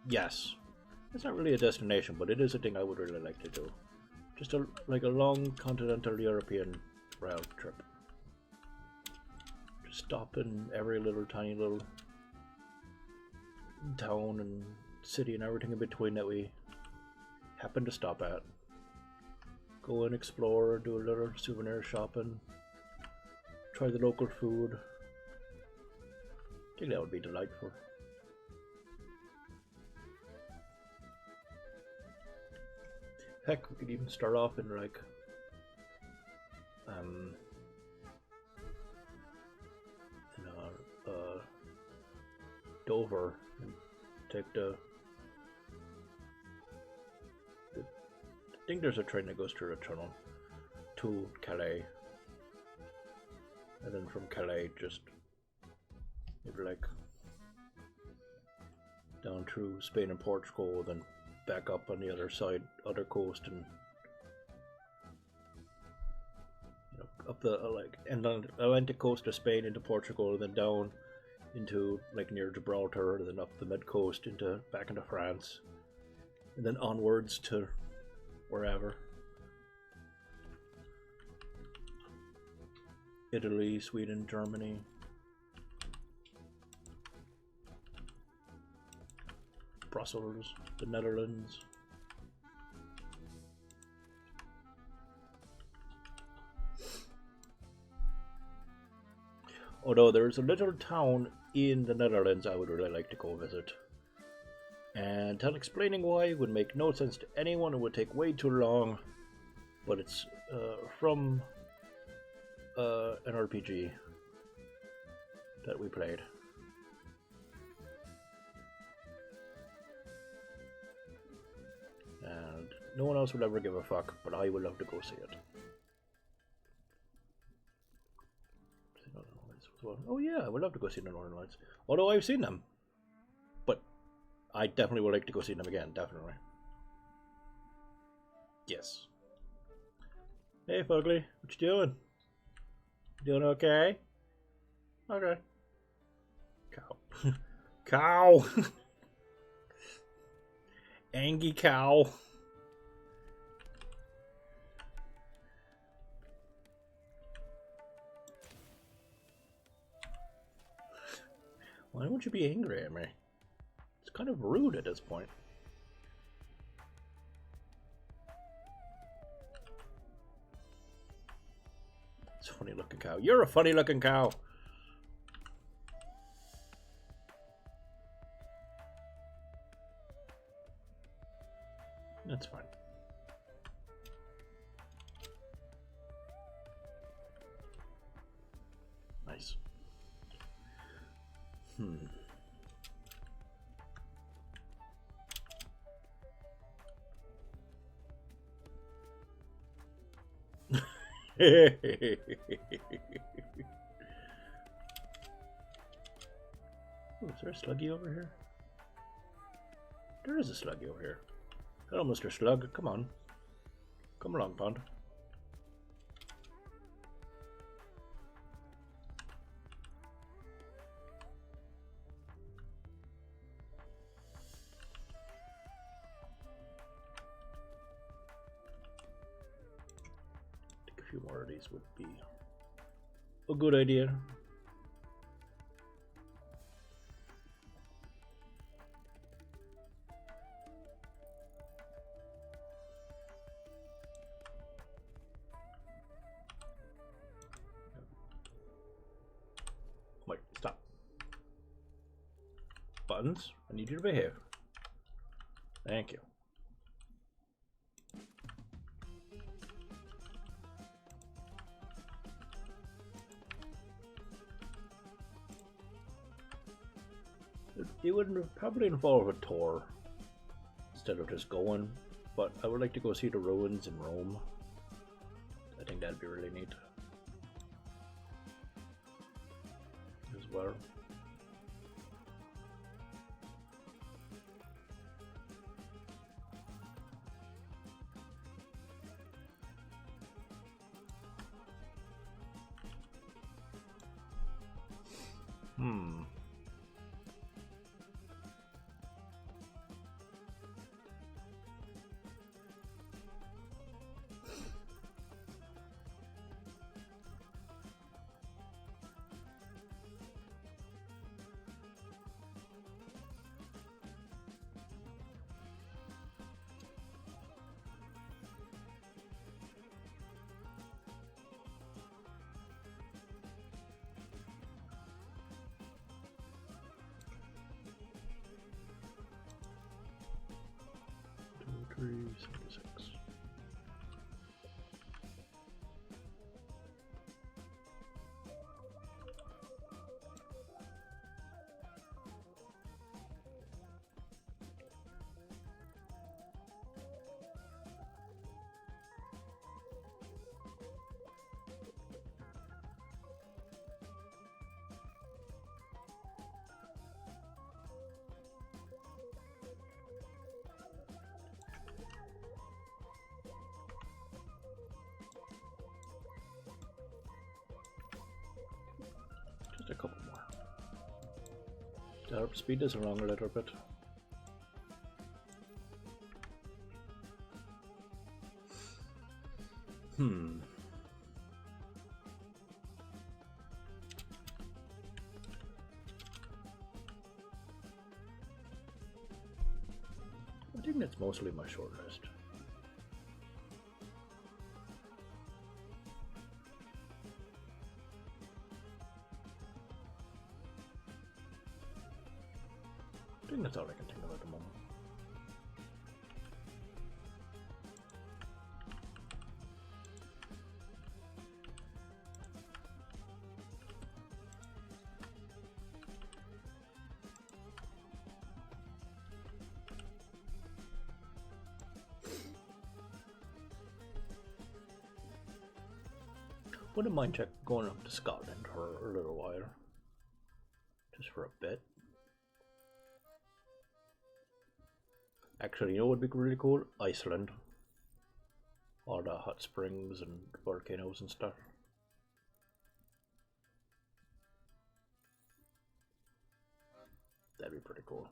Yes. It's not really a destination, but it is a thing I would really like to do. Just like a long continental European road trip. Just stop in every little tiny little town and city and everything in between that we happen to stop at. Go and explore, do a little souvenir shopping, try the local food. I think that would be delightful. Heck, we could even start off in like Dover and take I think there's a train that goes through the tunnel to Calais, and then from Calais just maybe like down through Spain and Portugal, then back up on the other side, other coast, and up the and on the Atlantic coast of Spain into Portugal, and then down into like near Gibraltar, and then up the mid coast into back into France, and then onwards to wherever. Italy, Sweden, Germany. Brussels, the Netherlands. Although there's a little town in the Netherlands I would really like to go visit. And tell explaining why would make no sense to anyone, it would take way too long. But it's from an RPG that we played. And no one else will ever give a fuck, but I would love to go see it. Oh yeah, I would love to go see the Northern Lights. Although I've seen them. But I definitely would like to go see them again, definitely. Yes. Hey Fugly, what you doing? Doing okay? Okay. Cow. Cow! Angie cow. Why would you be angry at me? It's kind of rude at this point. It's a funny looking cow. You're a funny looking cow. That's fine. Nice. Oh, is there a sluggy over here? There is a sluggy over here. Hello, Mr. Slug. Come on. Come along, Pond. I think a few more of these would be a good idea. Wait, stop. Buttons, I need you to behave. Thank you. It would probably involve a tour instead of just going, but I would like to go see the ruins in Rome. I think that'd be really neat as well. Three, 76. Just a couple more. To help speed this along a little bit. I think that's mostly my short list. I think that's all I can think of at the moment. Wouldn't mind going up to Scotland for a little while. Just for a bit. Actually, you know what would be really cool? Iceland. All the hot springs and volcanoes and stuff. That'd be pretty cool.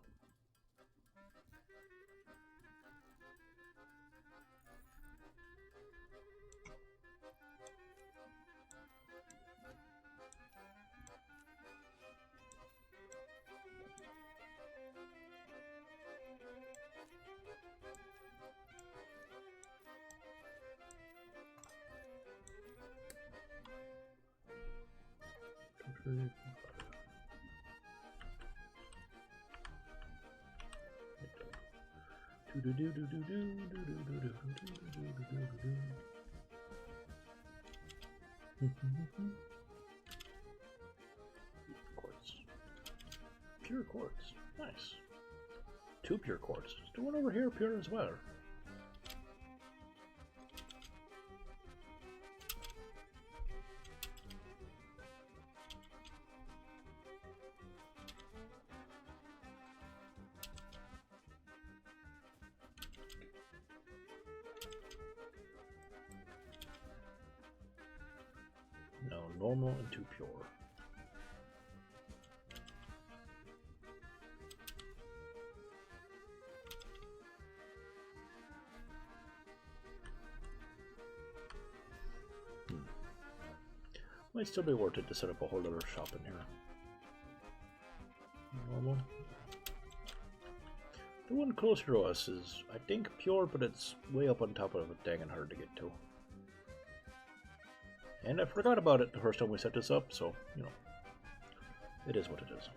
3, 4. Quartz. Pure quartz. Nice. 2 pure quartz. Is the one over here pure as well? No, normal and 2 pure. Might still be worth it to set up a whole other shop in here. Normal. The one closer to us is, I think, pure, but it's way up on top of it, dang and hard to get to. And I forgot about it the first time we set this up, so, you know, it is what it is.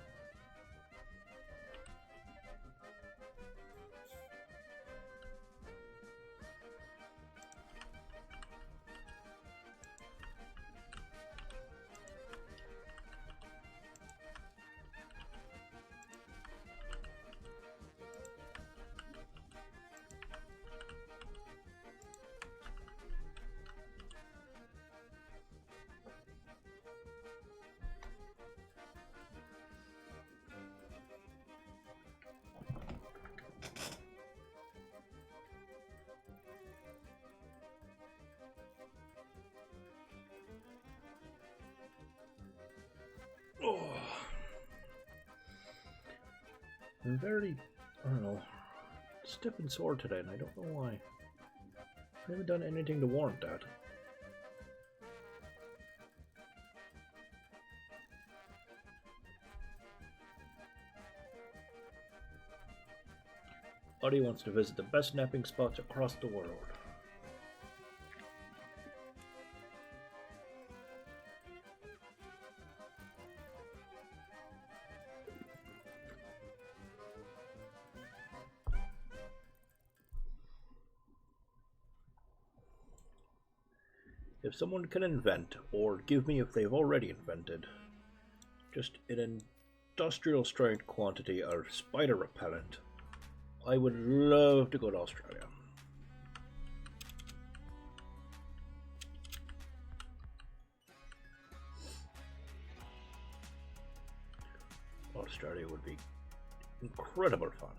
Oh. I'm very, I don't know, stiff and sore today, and I don't know why. I haven't done anything to warrant that. Buddy wants to visit the best napping spots across the world. If someone can invent, or give me if they've already invented, just an industrial strength quantity of spider repellent, I would love to go to Australia. Australia would be incredible fun.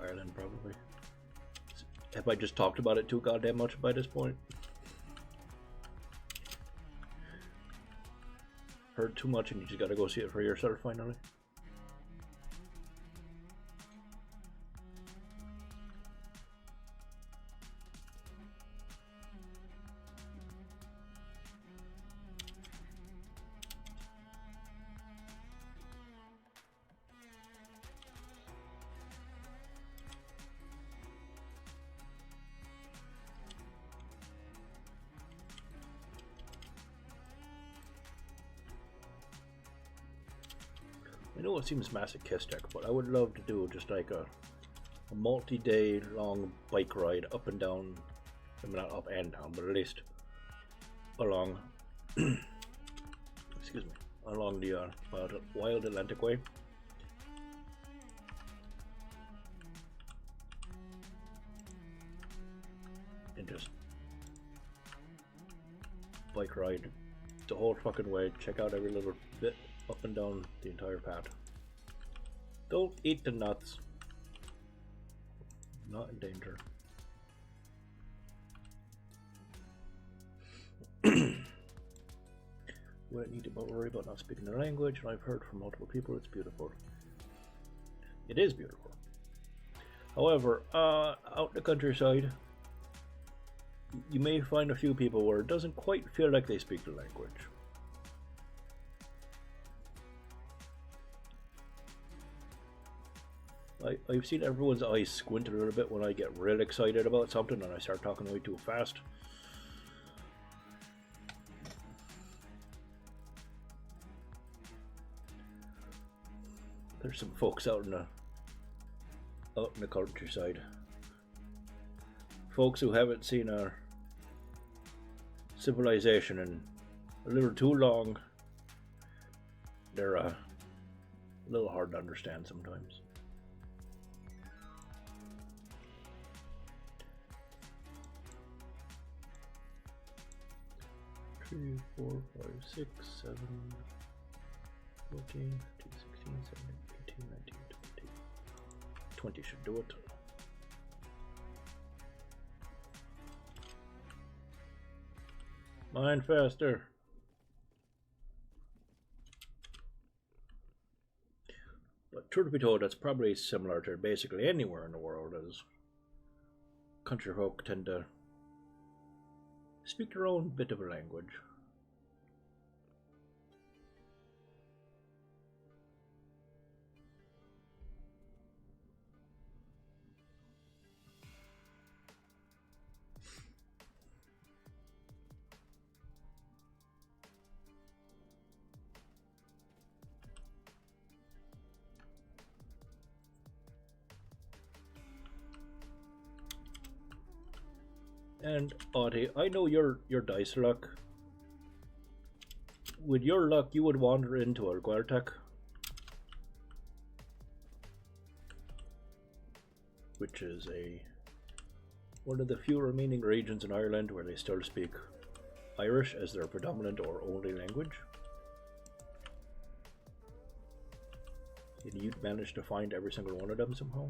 Ireland, probably. Have I just talked about it too goddamn much by this point? Heard too much and you just gotta go see it for yourself finally? I know it seems masochistic, but I would love to do just like a multi-day long bike ride up and down, I mean not up and down, but at least along, excuse me, along the Wild Atlantic Way. And just bike ride the whole fucking way, check out every little bit up and down the entire path. Don't eat the nuts. Not in danger. Wouldn't need to worry about not speaking the language, and I've heard from multiple people it's beautiful. It is beautiful. However, out in the countryside, you may find a few people where it doesn't quite feel like they speak the language. I've seen everyone's eyes squint a little bit when I get real excited about something and I start talking way too fast. There's some folks out in the countryside. Folks who haven't seen our civilization in a little too long. They're a little hard to understand sometimes. 3, 4, 5, 6, 7, 14, 15, 16, 17, 18, 19, 20. 20 should do it. Mine faster. But truth be told, that's probably similar to basically anywhere in the world, as country folk tend to speak their own bit of a language. And Audie, I know your dice luck. With your luck, you would wander into a Guartec, which is one of the few remaining regions in Ireland where they still speak Irish as their predominant or only language. And you'd manage to find every single one of them somehow.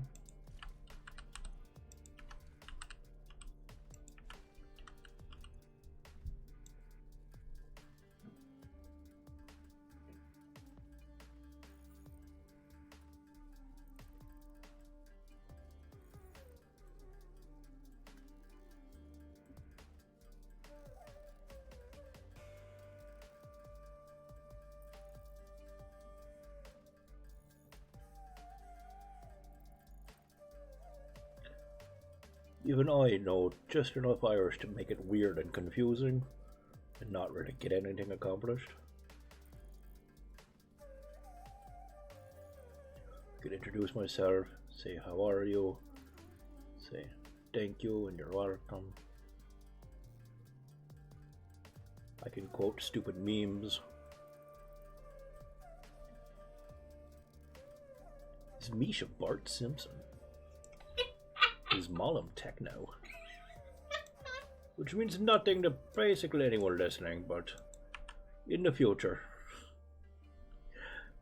Even I know just enough Irish to make it weird and confusing and not really get anything accomplished. I could introduce myself, say how are you, say thank you and you're welcome. I can quote stupid memes. Is Misha Bart Simpson? Is Mollum Techno? Which means nothing to basically anyone listening, but in the future,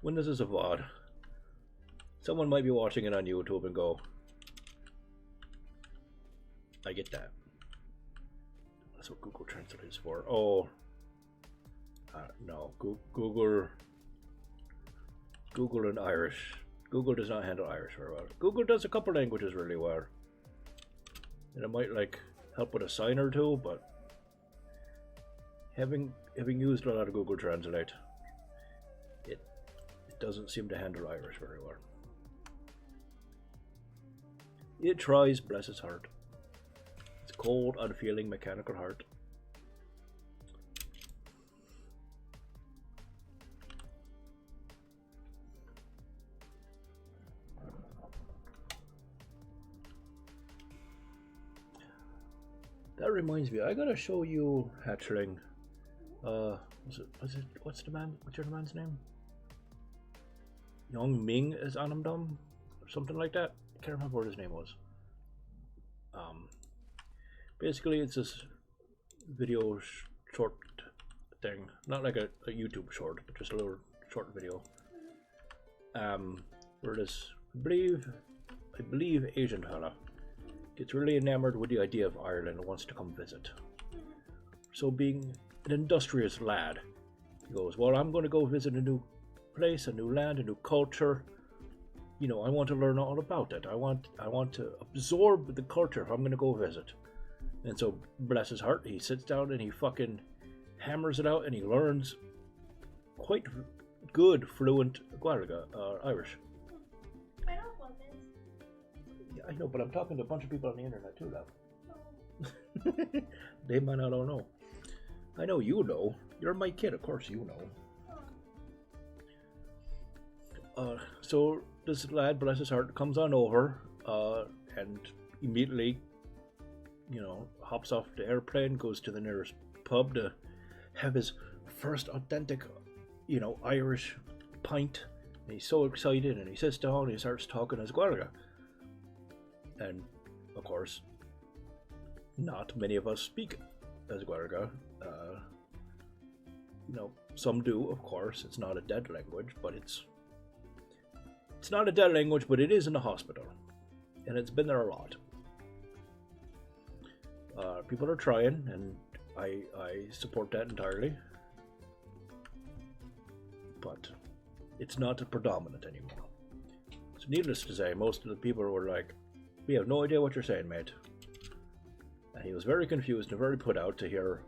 when this is a VOD, someone might be watching it on YouTube and go, I get that. That's what Google Translate is for. Oh, no, Google and Irish. Google does not handle Irish very well. Google does a couple languages really well. And it might like help with a sign or two, but having used a lot of Google Translate, it doesn't seem to handle Irish very well. It tries, bless its heart. It's cold, unfeeling, mechanical heart. That reminds me, I gotta show you Hatchling. What's your man's name? Young Ming is Anamdum? Or something like that? I can't remember what his name was. Basically it's this video short thing. Not like a YouTube short, but just a little short video. Where this, I believe Asian fella gets really enamored with the idea of Ireland and wants to come visit. So being an industrious lad, he goes, well, I'm going to go visit a new place, a new land, a new culture. You know, I want to learn all about it. I want to absorb the culture if I'm going to go visit. And so, bless his heart, he sits down and he fucking hammers it out and he learns quite good, fluent Irish. I know what this. I know, but I'm talking to a bunch of people on the internet too now. No. They might not all know. I know you know. You're my kid, of course you know. So this lad, bless his heart, comes on over and immediately, you know, hops off the airplane, goes to the nearest pub to have his first authentic, you know, Irish pint. And he's so excited, and he sits down and he starts talking as Guarga. And of course, not many of us speak as Guarga. You know, some do, of course. It's not a dead language, but it's not a dead language, but it is in the hospital, and it's been there a lot. People are trying, and I support that entirely, but it's not predominant anymore. So needless to say, most of the people were like, "We have no idea what you're saying, mate." And he was very confused and very put out to hear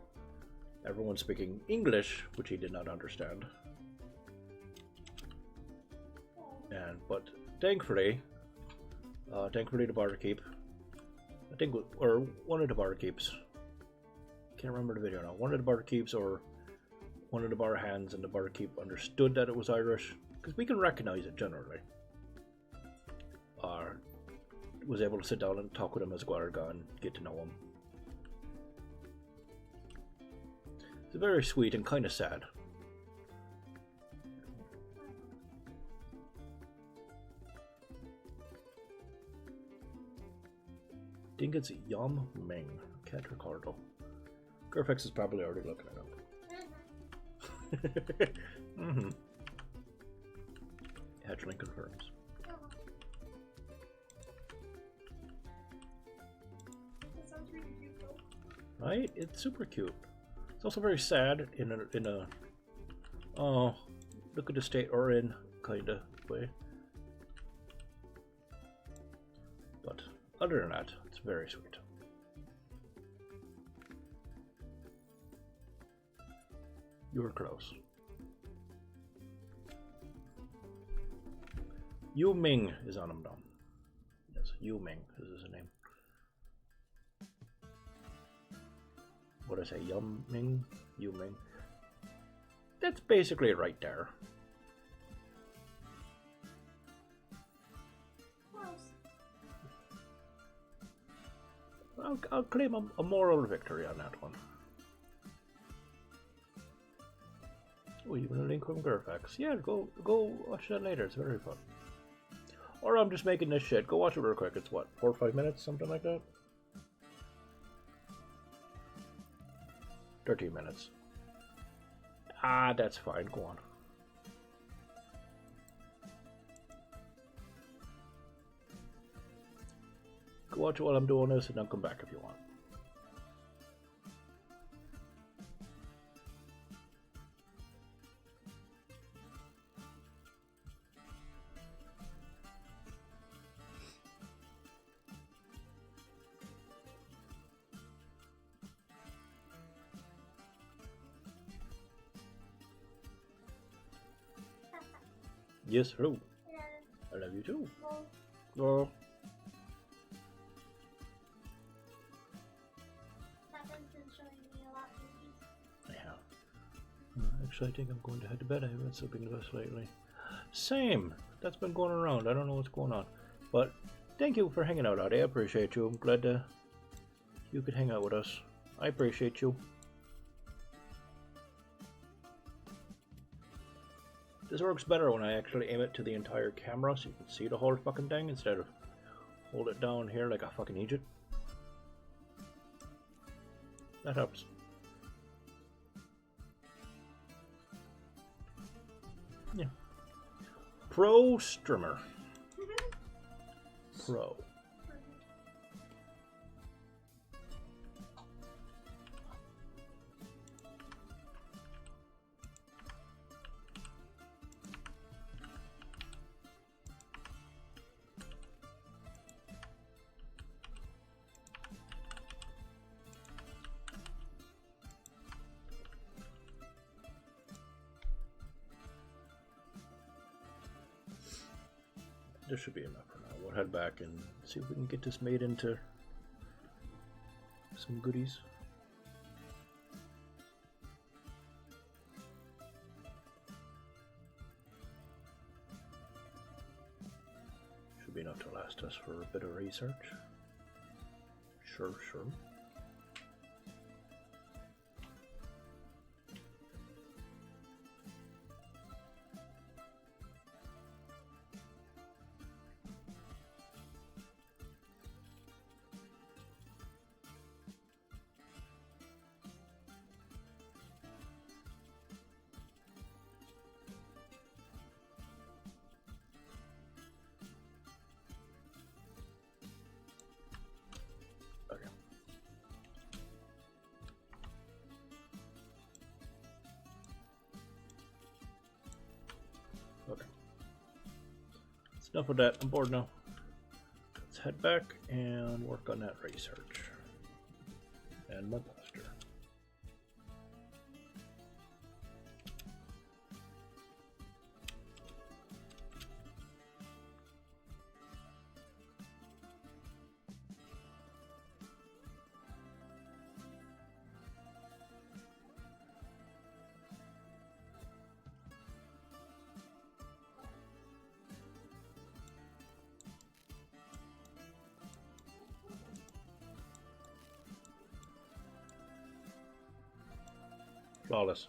everyone speaking English, which he did not understand. But thankfully the barkeep, I think, or one of the barkeeps, can't remember the video now, one of the barkeeps or one of the bar hands and the barkeep understood that it was Irish, because we can recognize it generally. Was able to sit down and talk with him as Guarga and get to know him. It's very sweet and kind of sad. I think it's Yum Ming. Can't recall though. Gerfix is probably already looking it up. Mm-hmm. Hatchling confirms. That sounds really cute though. Right? It's super cute. It's also very sad in a oh, look at the state we're in kind of way. But other than that, it's very sweet. You were close. Yu Ming is on him now. Yes, Yu Ming is his name. What did I say? Yum Ming? Yu Ming. That's basically it right there. I'll claim a moral victory on that one. Oh, even a link from Gerfax. Yeah, go watch that later. It's very fun. Or I'm just making this shit. Go watch it real quick. It's what, 4 or 5 minutes, something like that. 13 minutes. Ah, that's fine. Go on. Go watch it while I'm doing this, and then come back if you want. Yes, hello. I love you too. Oh. Actually, I think I'm going to head to bed. I haven't been sleeping the best lately. Same. That's been going around. I don't know what's going on. But thank you for hanging out, Audie. I appreciate you. I'm glad you could hang out with us. I appreciate you. This works better when I actually aim it to the entire camera so you can see the whole fucking thing instead of hold it down here like a fucking Egypt. That helps. Yeah. Pro streamer. Pro. This should be enough for now. What head back and see if we can get this made into some goodies. Should be enough to last us for a bit of research. Sure. Okay. That's enough of that. I'm bored now. Let's head back and work on that research. And my poster. Flawless.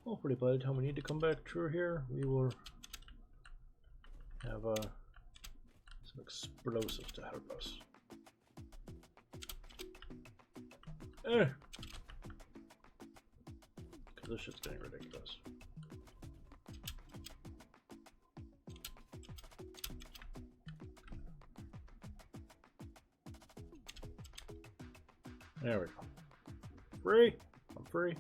Hopefully by the time we need to come back through here, we will have some explosives to help us. Because this shit's getting ridiculous. There we go. Free! I'm free.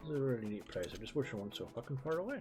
This is a really neat place. I just wish I wasn't so fucking far away.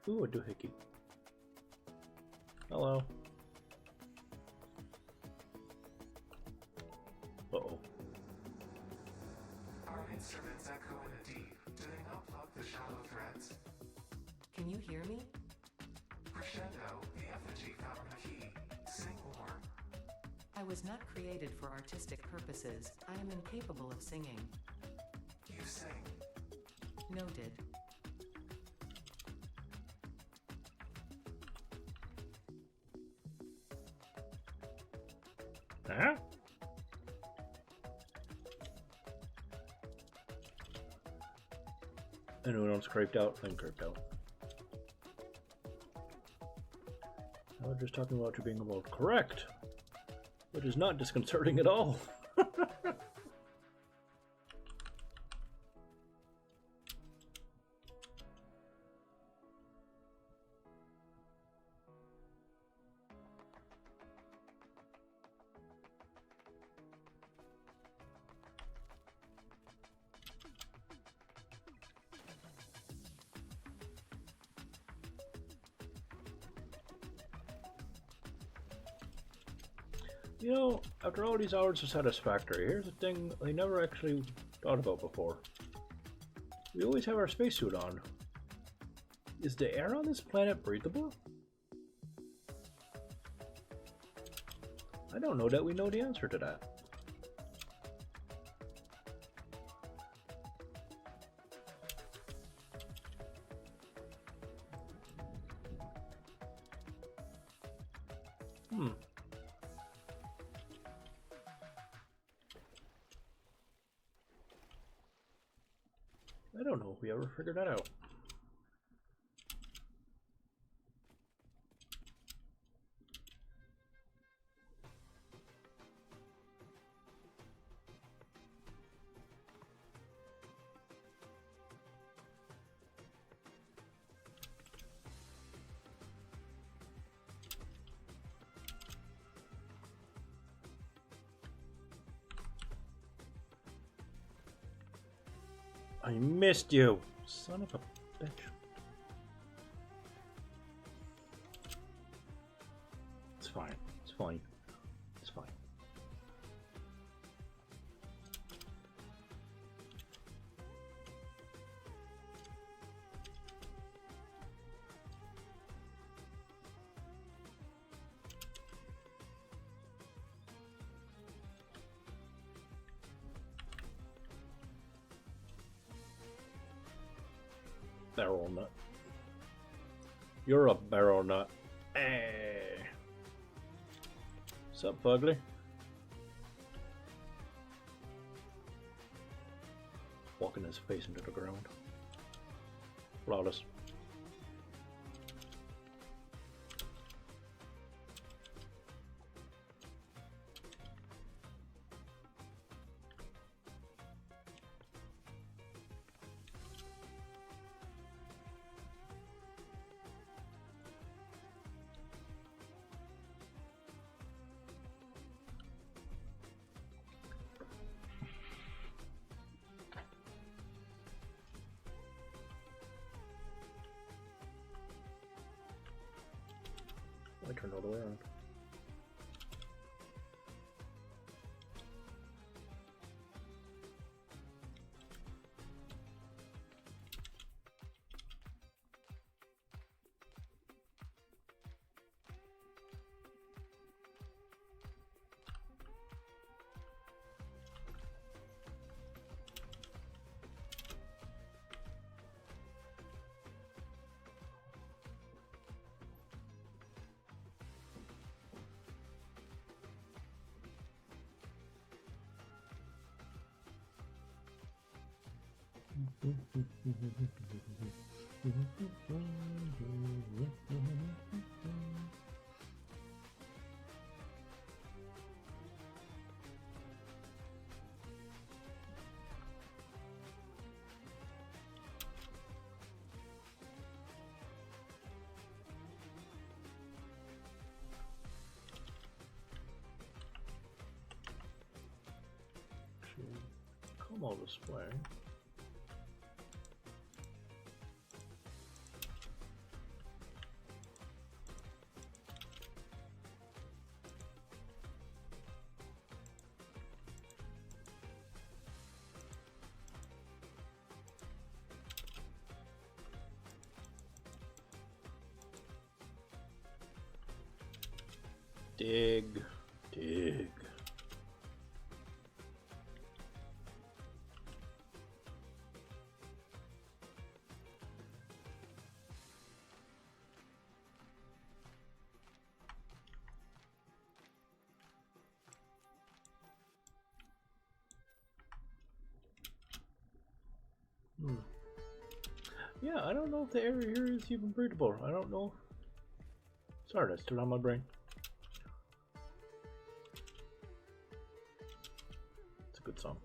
Ooh, a doohickey. Hello. Uh-oh. Our instruments echo in the deep. Do they not plug the shallow threads? Can you hear me? Crescendo, the effigy found the key. Sing more. I was not created for artistic purposes. I am incapable of singing. You sing. Noted. Huh? Anyone else creeped out? I'm creeped out. I was just talking about you being about correct, which is not disconcerting at all. You know, after all these hours of Satisfactory, here's the thing I never actually thought about before. We always have our spacesuit on. Is the air on this planet breathable? I don't know that we know the answer to that. I don't know if we ever figured that out. I missed you, son of a bitch. It's fine. It's fine. It's fine. Barrel nut. You're a barrel nut. Hey. What's up, Fugly? Walking his face into the ground. Flawless. I turned all the way around. Come all this way. Dig, dig. Yeah, I don't know if the area here is even breathable. I don't know. Sorry, that's still on my brain. It's a good song.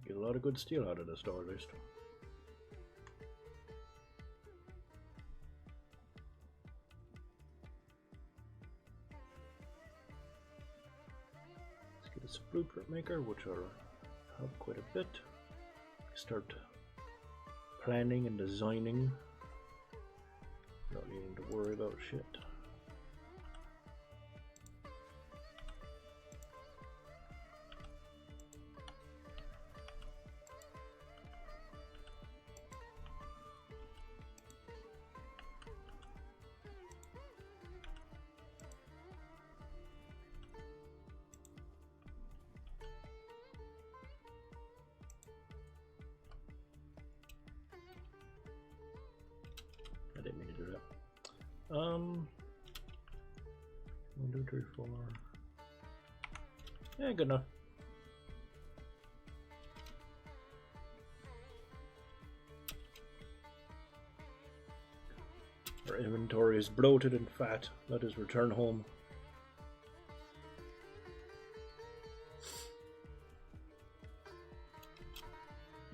Get a lot of good steel out of this door, at least. Let's get this blueprint maker, which will help quite a bit. Start planning and designing. Not needing to worry about shit. I didn't mean to do that. 1, 2, 3, 4. Yeah, good enough. Our inventory is bloated and fat. Let us return home.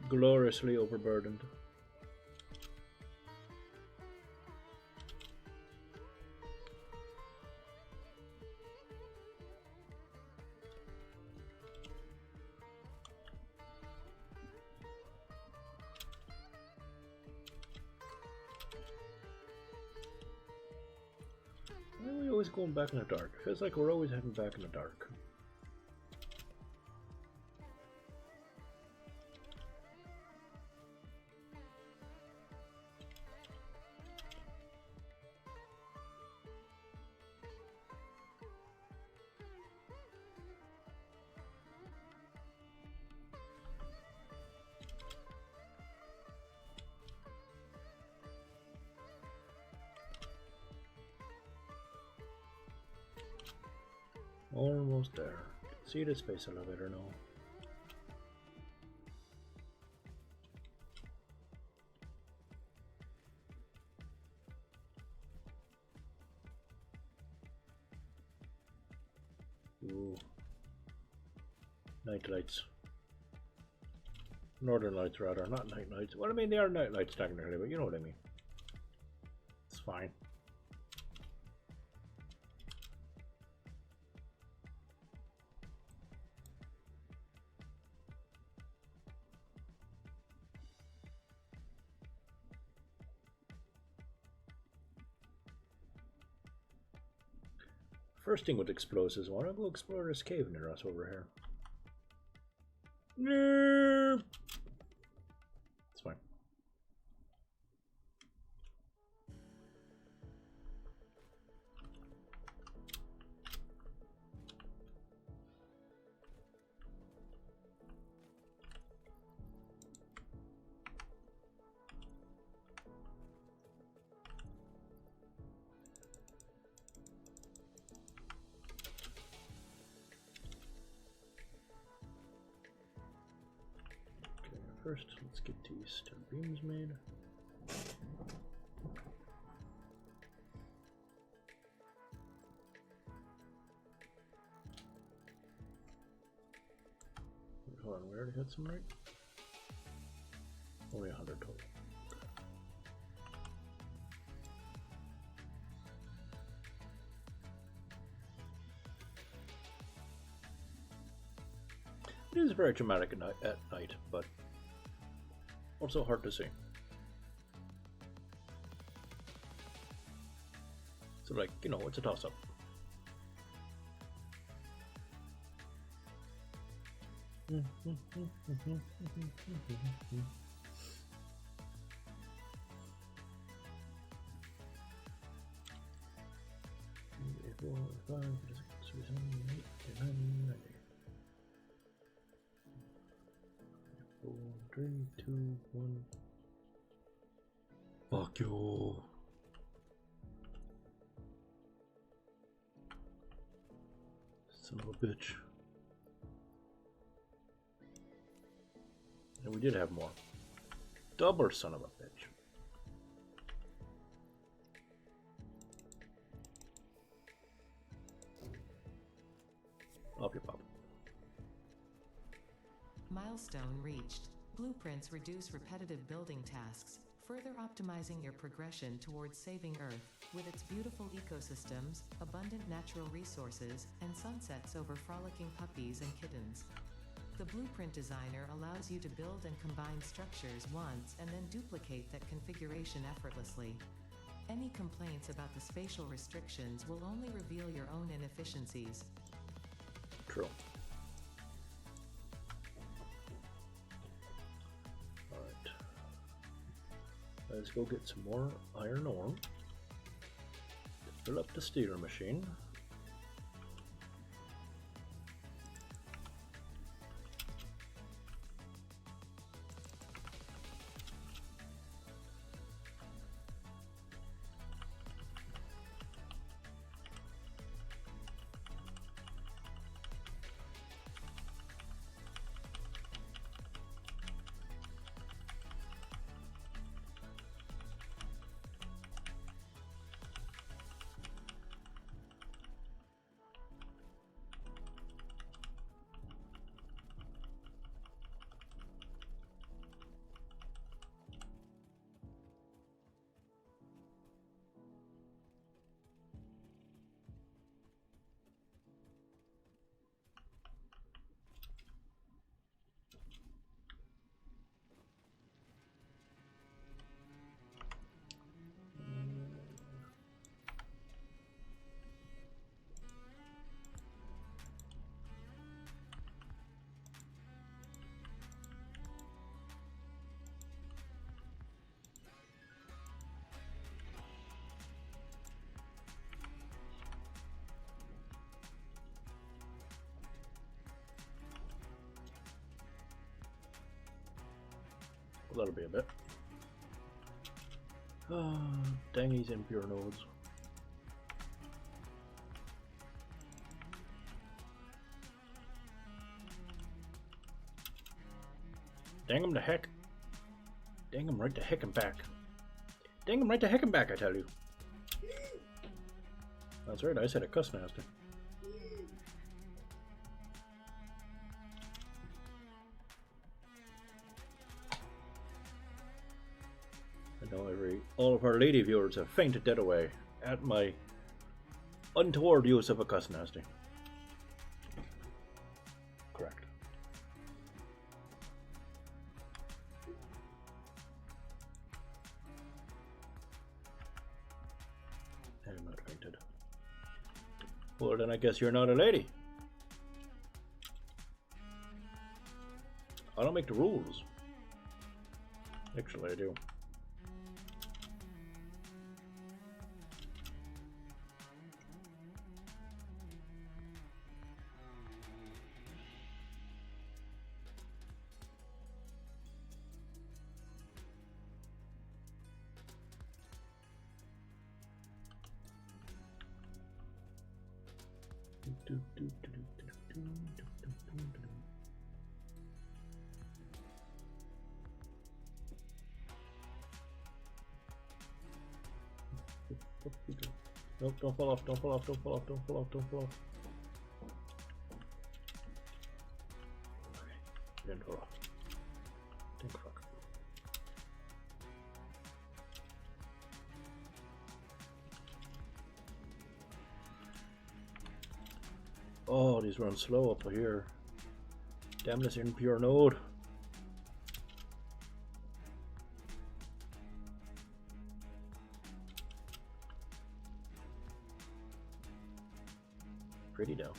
Gloriously overburdened. Why are we always going back in the dark? Feels like we're always heading back in the dark. Almost there. See the space elevator now. Ooh. Night lights. Northern lights rather, not night lights. Well, I mean they are night lights technically, but you know what I mean. It's fine. First thing with explosives, I want to go explore this cave near us over here. No, it's fine. First, let's get these steel beams made. Hold on, we already had some right? Only 100 total. It is very dramatic at night, but also hard to see. So, like, you know, it's a toss-up. Three, two, one. Fuck you. Son of a bitch. And we did have more. Double son of a bitch. Up your pop. Milestone reached. Blueprints reduce repetitive building tasks, further optimizing your progression towards saving Earth. With its beautiful ecosystems, abundant natural resources, and sunsets over frolicking puppies and kittens. The Blueprint Designer allows you to build and combine structures once and then duplicate that configuration effortlessly. Any complaints about the spatial restrictions will only reveal your own inefficiencies. True. Alright. Let's go get some more iron ore to fill up the stealer machine. That'll be a bit. Dang these impure nodes. Dang them to heck. Dang them right to heck and back. Dang them right to heck and back, I tell you. That's right, I said a cuss master. I know all of our lady viewers have fainted dead away at my untoward use of a cuss nasty. Correct. I'm not fainted. Well, then I guess you're not a lady. I don't make the rules. Actually, I do. Nope, don't fall off, don't fall off, don't fall off, don't fall off, don't fall off. Okay, didn't fall off. Think fuck. Oh, these run slow up here. Damn this impure node. Pretty though.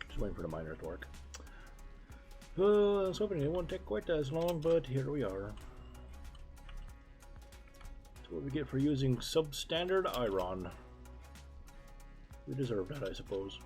Just waiting for the miners to work. I was hoping it won't take quite as long, but here we are. That's what we get for using substandard iron. We deserve that, I suppose.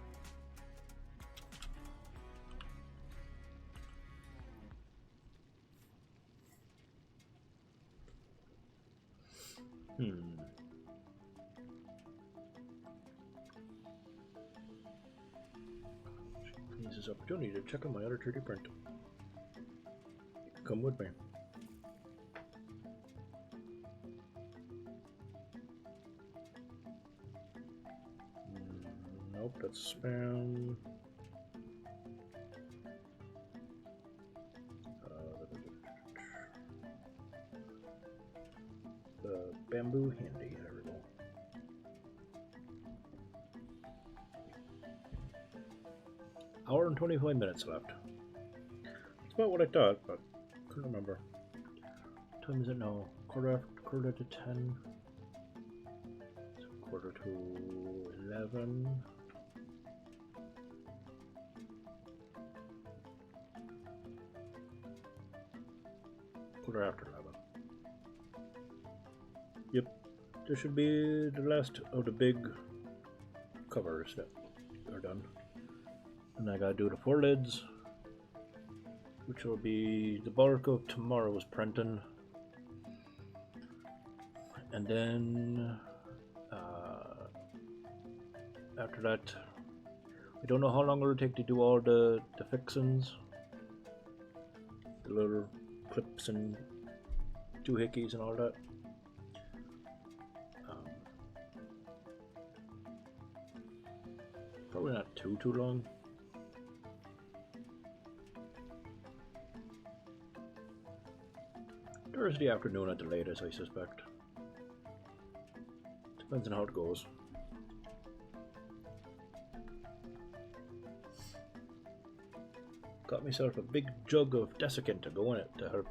Use this opportunity to check on my other 3D print. Come with me. Nope, that's spam. The bamboo handy. There we go. Hour and 25 minutes left. It's about what I thought, but couldn't remember. What time is it now? Quarter to 10. So quarter to 11. Quarter after 11. Yep, this should be the last of the big covers that are done. And I gotta do the 4 lids, which will be the bulk of tomorrow's printing. And then after that, I don't know how long it'll take to do all the fixings, the little clips and doohickeys and all that. Probably not too long. Thursday afternoon at the latest, I suspect. Depends on how it goes. Got myself a big jug of desiccant to go in it to help.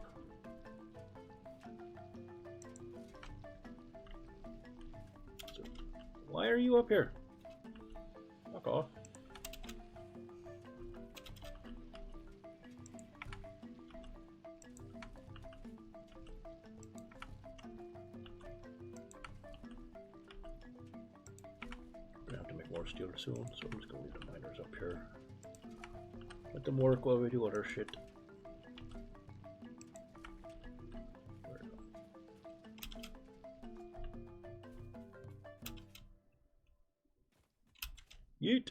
So, why are you up here? Fuck off. Gonna have to make more steel soon, so I'm just gonna leave the miners up here. Let them work while we do other shit. Yeet!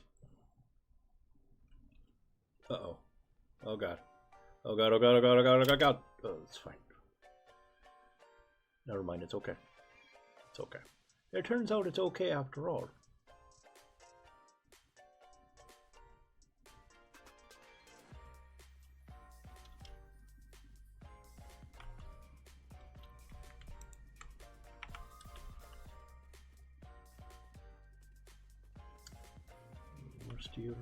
Uh-oh. Oh god. Oh god, oh god, oh god, oh god, oh god, oh god! Oh, it's fine. Never mind, it's okay. It's okay. It turns out it's okay after all. Steel.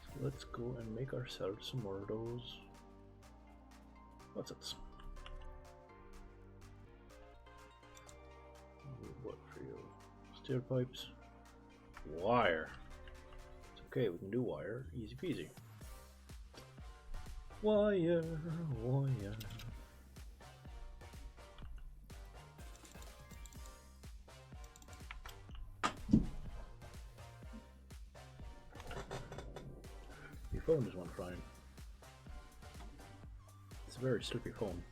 So let's go and make ourselves some more of those. What's it? What for you? Steel pipes. Wire. It's okay, we can do wire. Easy peasy. Wire, wire. Phone is one fine. It's a very slippy phone.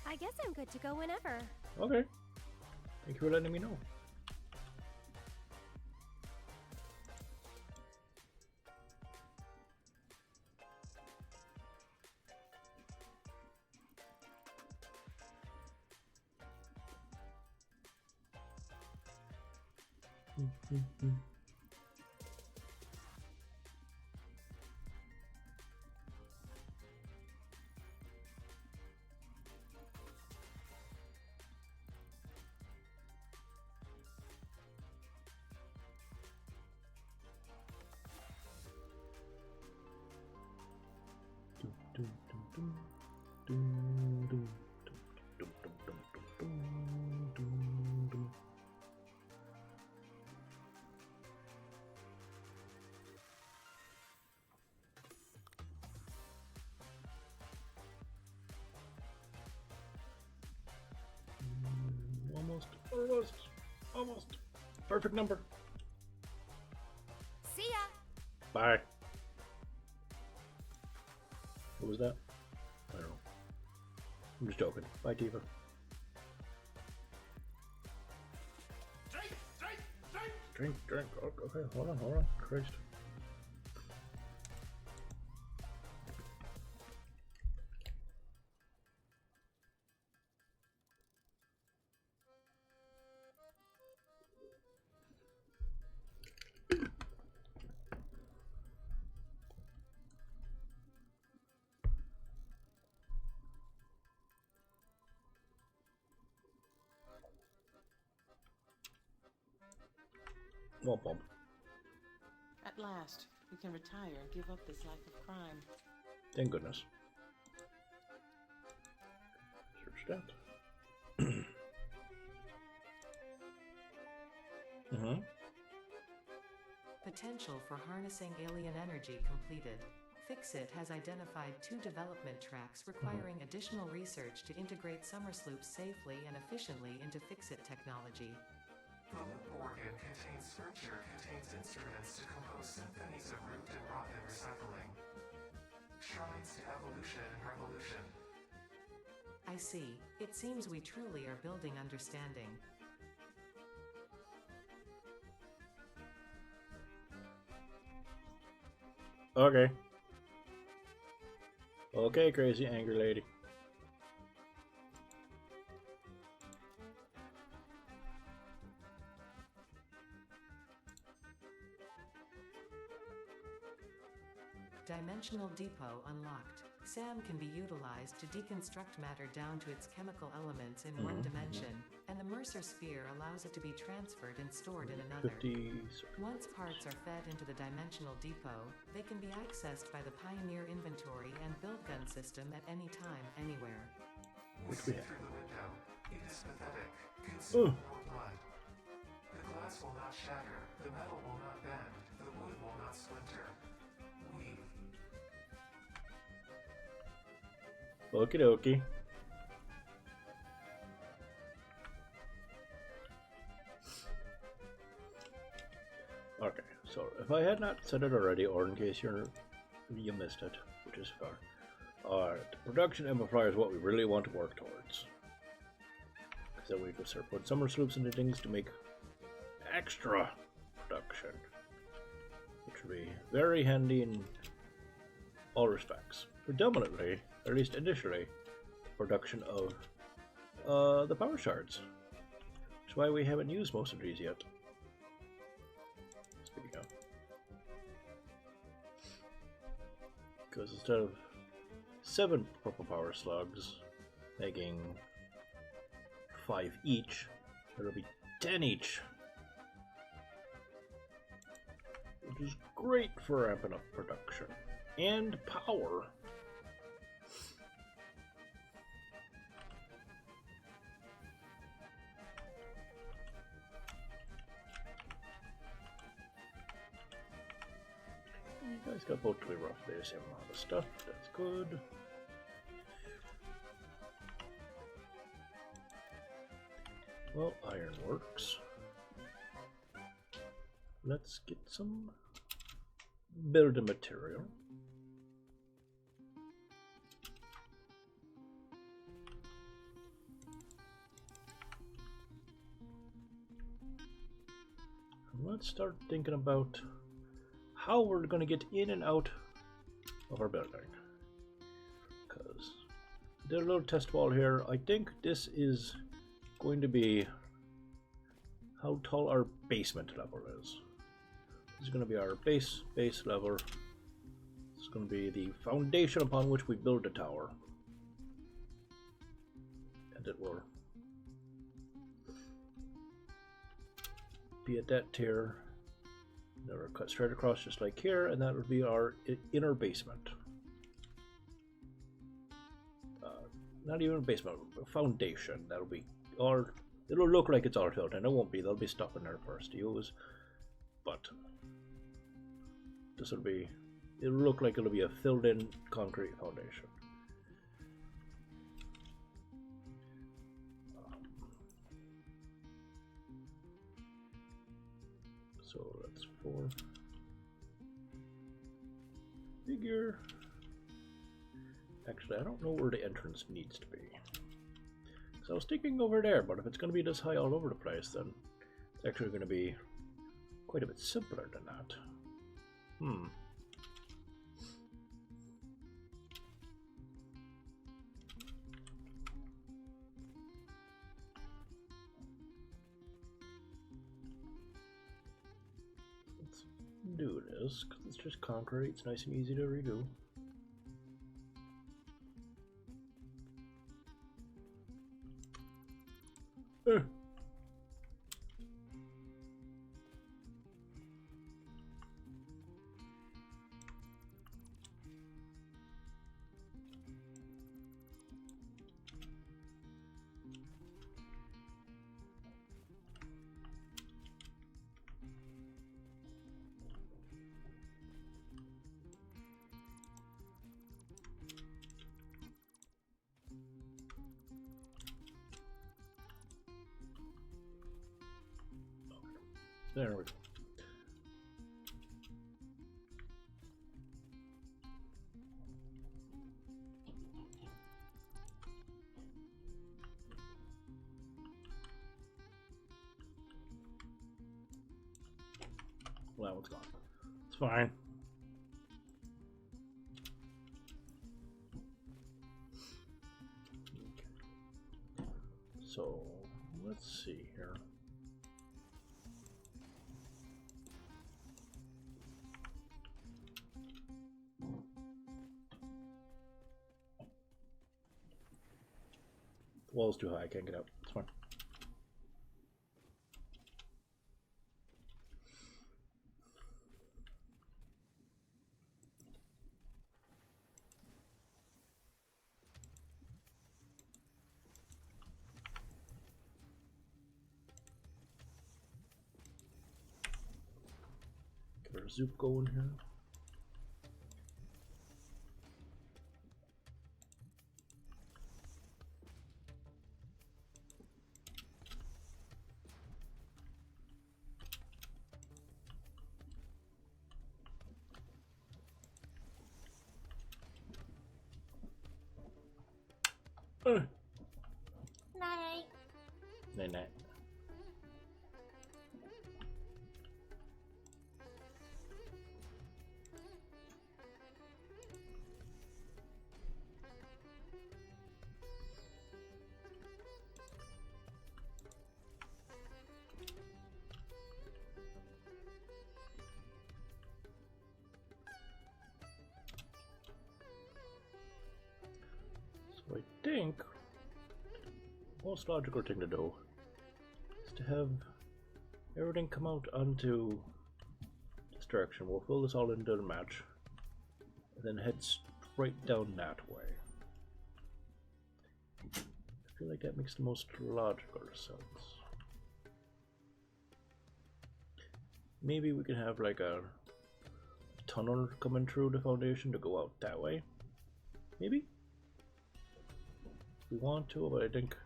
I guess I'm good to go whenever. Okay. Thank you for letting me know. Almost. Perfect number. See ya. Bye. What was that? I don't know. I'm just joking. Bye, Tifa. Drink. Okay, hold on. Christ. Womp womp. At last, we can retire and give up this life of crime. Thank goodness. Search that. Potential for harnessing alien energy completed. Fixit has identified 2 development tracks requiring additional research to integrate Summersloops safely and efficiently into Fixit technology. The loop organ contains instruments to compose symphonies of root and rotten recycling. Shrines to evolution and revolution. I see. It seems we truly are building understanding. Okay. Okay, crazy angry lady. Dimensional Depot unlocked. SAM can be utilized to deconstruct matter down to its chemical elements in one dimension, and the Mercer Sphere allows it to be transferred and stored in another. 50. Once parts are fed into the Dimensional Depot, they can be accessed by the Pioneer inventory and build gun system at any time, anywhere. Which we have. Through the window. It is pathetic. Consume more blood. The glass will not shatter. The metal will not bend. The wood will not splinter. We. Okie dokie. Okay, so if I had not said it already, or in case you missed it, which is fair. Alright, production amplifier is what we really want to work towards. So we can start putting Summersloops into things to make extra production, which will be very handy in all respects. Predominantly, or at least initially, production of the power shards. That's why we haven't used most of these yet. Speaking of, because instead of 7 purple power slugs making 5 each, it'll be 10 each, which is great for ramping up production and power. You guys got both to be roughly the same amount of stuff. That's good. Well, iron works. Let's get some building material. And let's start thinking about how we're going to get in and out of our building. Because did a little test wall here. I think this is going to be how tall our basement level is. This is going to be our base level. It's going to be the foundation upon which we build the tower. And it will be at that tier. Then we'll cut straight across just like here, and that would be our inner basement. Not even a basement, a foundation. That'll be all. It'll look like it's all filled in. It won't be. There'll be stuff in there for us to use, but this will be. It'll look like it'll be a filled-in concrete foundation. So that's 4. Figure. Actually, I don't know where the entrance needs to be. So I was thinking over there, but if it's going to be this high all over the place, then it's actually going to be quite a bit simpler than that. Let's do this, because it's just concrete. It's nice and easy to redo. There we go. Well, that one's gone. It's fine. Okay. So, let's see here. The wall's too high, I can't get up. It's fine. Get our zoop going here. Night. Night night. So I think the most logical thing to do is to have everything come out onto this direction. We'll fill this all into the match and then head straight down that way. I feel like that makes the most logical sense. Maybe we can have like a tunnel coming through the foundation to go out that way. Maybe? We want to, but I think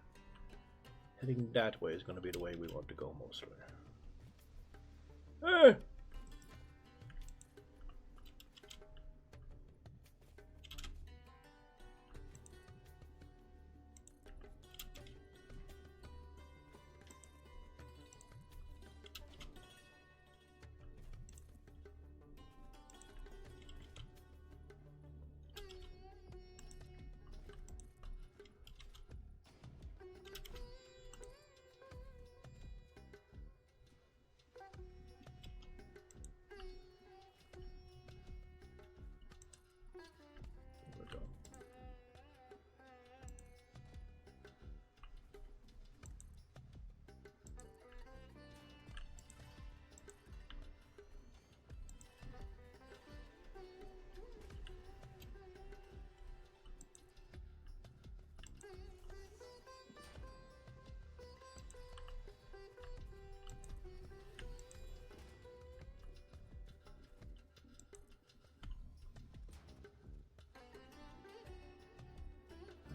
heading that way is going to be the way we want to go mostly. Hey!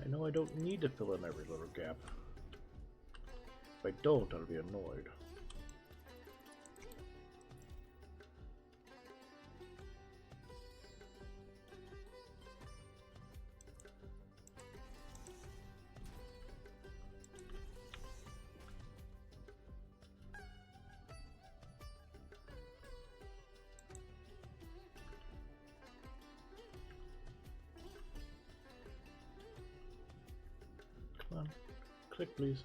I know I don't need to fill in every little gap. If I don't, I'll be annoyed. Come on, click please.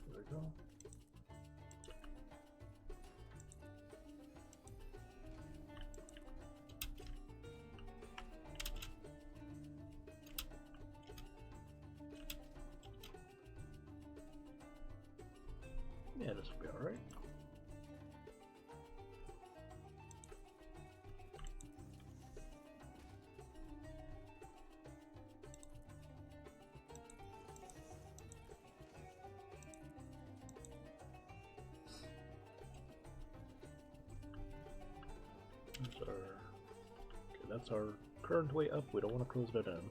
There we go. Yeah, this will be alright. that's our current way up. We don't want to close that down.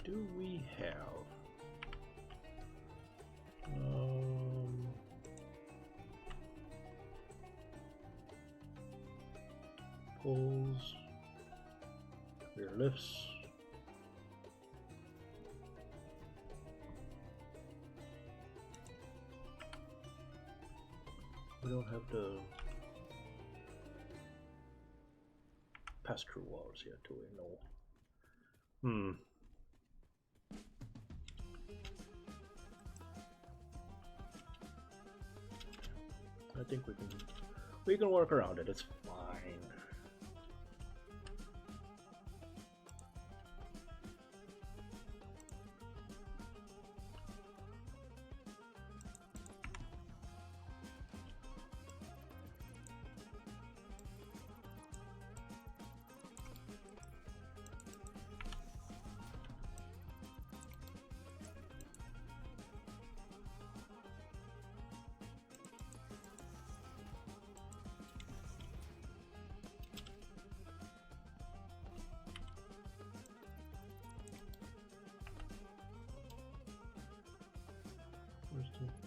Do we have pulls, rear lifts? We don't have the pass-through walls yet, do we? No. I think we can work around it. It's fine.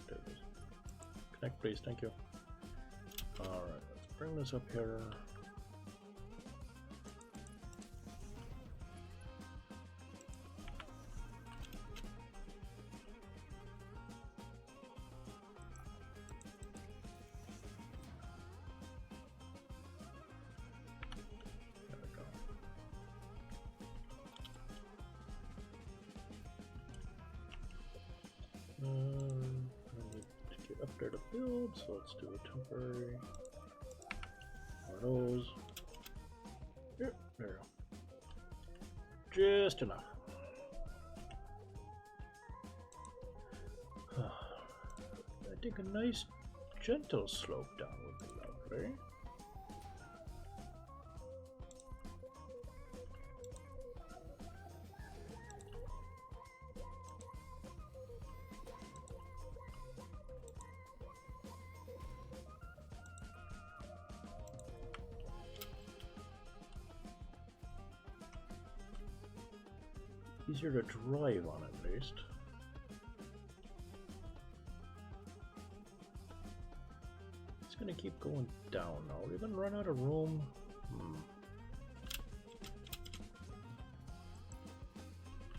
There it is. Connect, please. Thank you. All right, let's bring this up here. There we go. I need to get up there to build, so let's do a temporary. One of those. Yep, there we go. Just enough. I think a nice gentle slope down would be lovely. Easier to drive on at least. It's gonna keep going down now. We're gonna run out of room.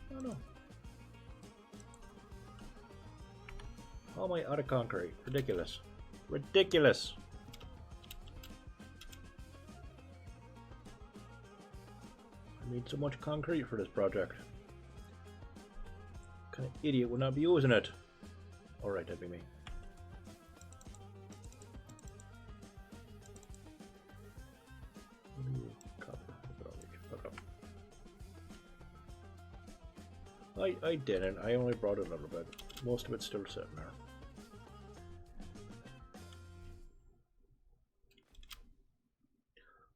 I don't know. How am I out of concrete? Ridiculous. Ridiculous. I need so much concrete for this project. What kind of idiot would not be using it? Alright, that'd be me. Ooh, copper. I didn't. I only brought a little bit. Most of it's still sitting there.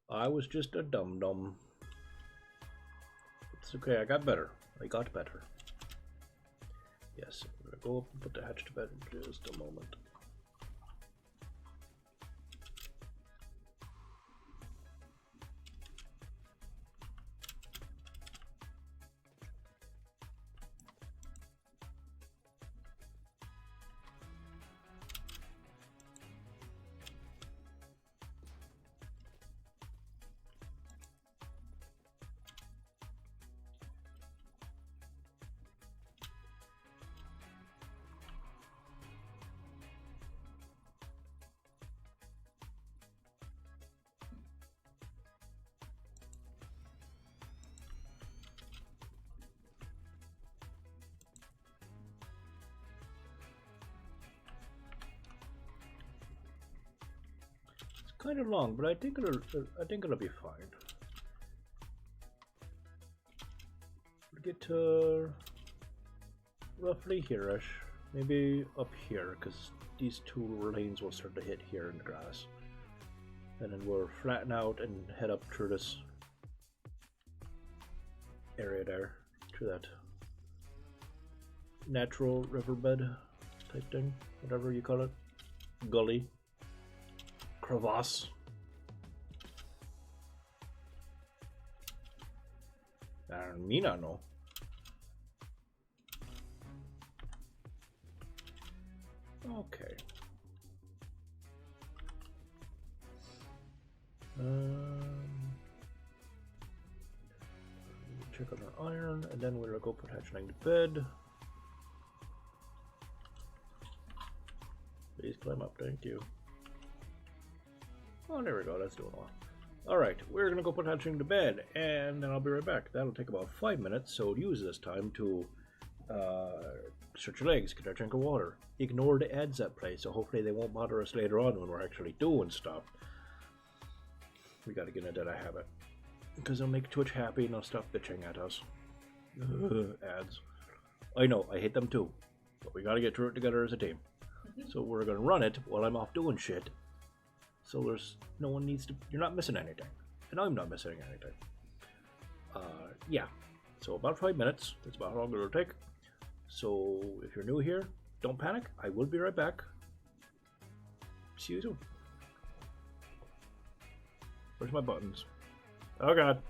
I was just a dum-dum. It's okay, I got better. I got better. Yes, I'm gonna go up and put the hatch to bed in just a moment. Kind of long, but I think it'll be fine. We'll get to roughly here-ish, maybe up here, because these two lanes will start to hit here in the grass, and then we'll flatten out and head up through this area there, through that natural riverbed type thing, whatever you call it, gully. Crevasse. Me not know. Okay. Check on our iron, and then we'll go put hatchling to bed. Please climb up, thank you. Oh, there we go, that's doing well. Alright, we're gonna go put hatchling to bed, and then I'll be right back. That'll take about 5 minutes, so use this time to stretch your legs, get a drink of water. Ignore the ads that play, so hopefully they won't bother us later on when we're actually doing stuff. We gotta get into that habit, because they'll make Twitch happy and they'll stop bitching at us. Ads. I know, I hate them too, but we gotta get through it together as a team. So we're gonna run it while I'm off doing shit. So there's no one needs to. You're not missing anything, and I'm not missing anything. Yeah. So about 5 minutes. That's about how long it'll take. So if you're new here, don't panic. I will be right back. See you soon. Where's my buttons? Oh god.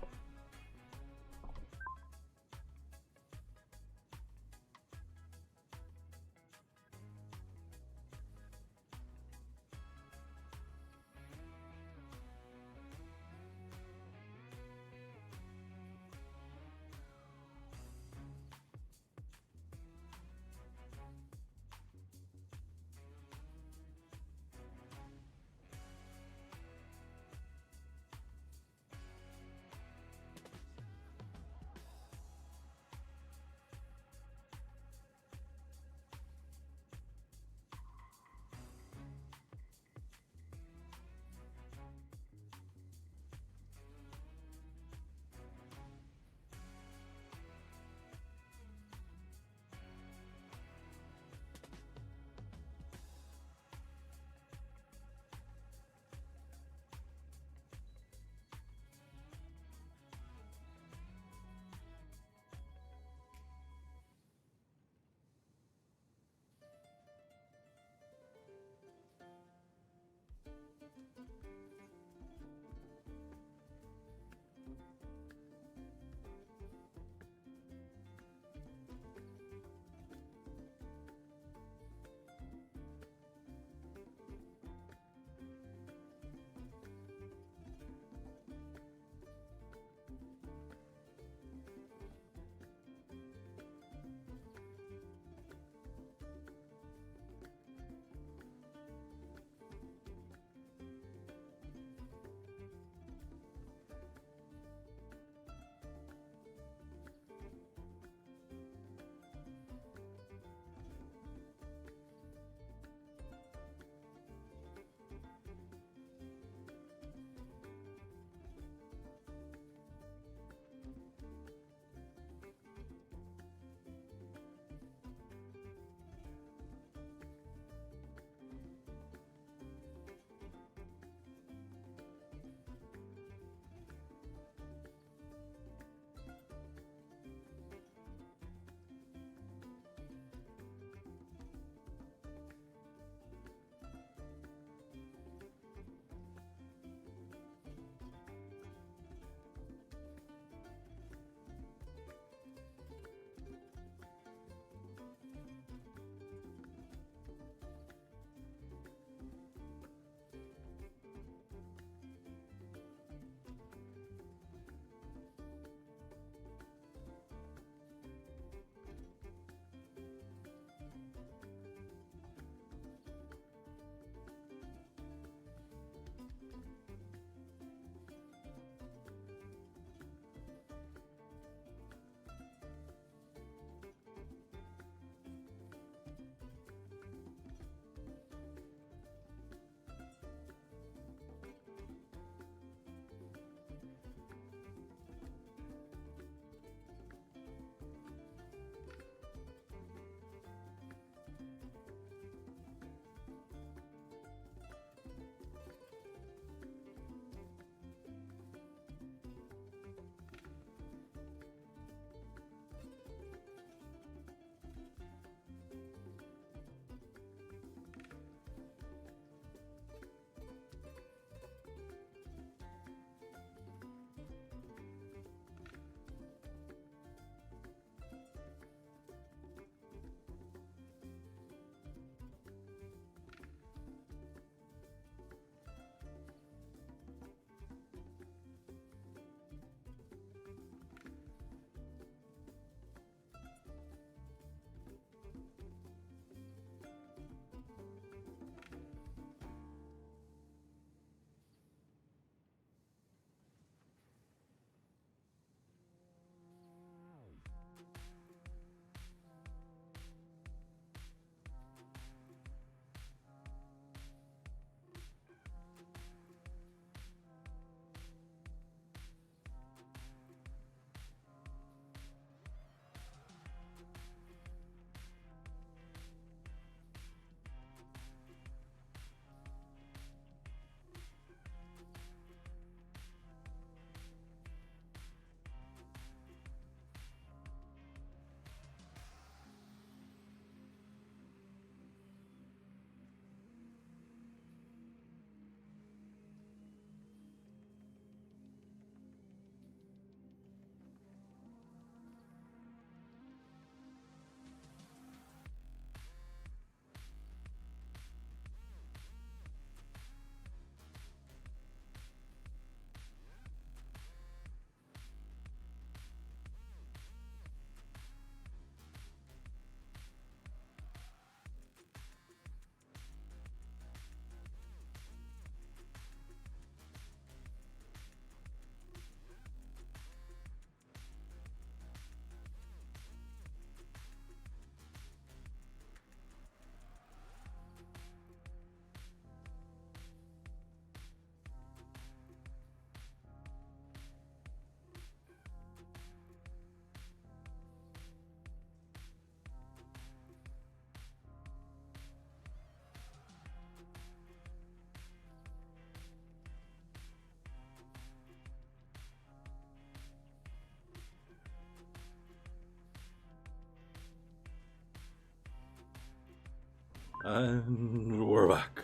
And we're back.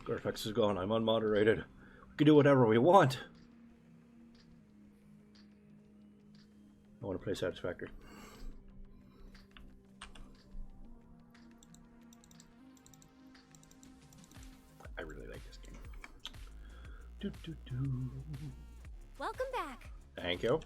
Garfex is gone. I'm unmoderated. We can do whatever we want. I want to play Satisfactory. I really like this game. Welcome back. Thank you.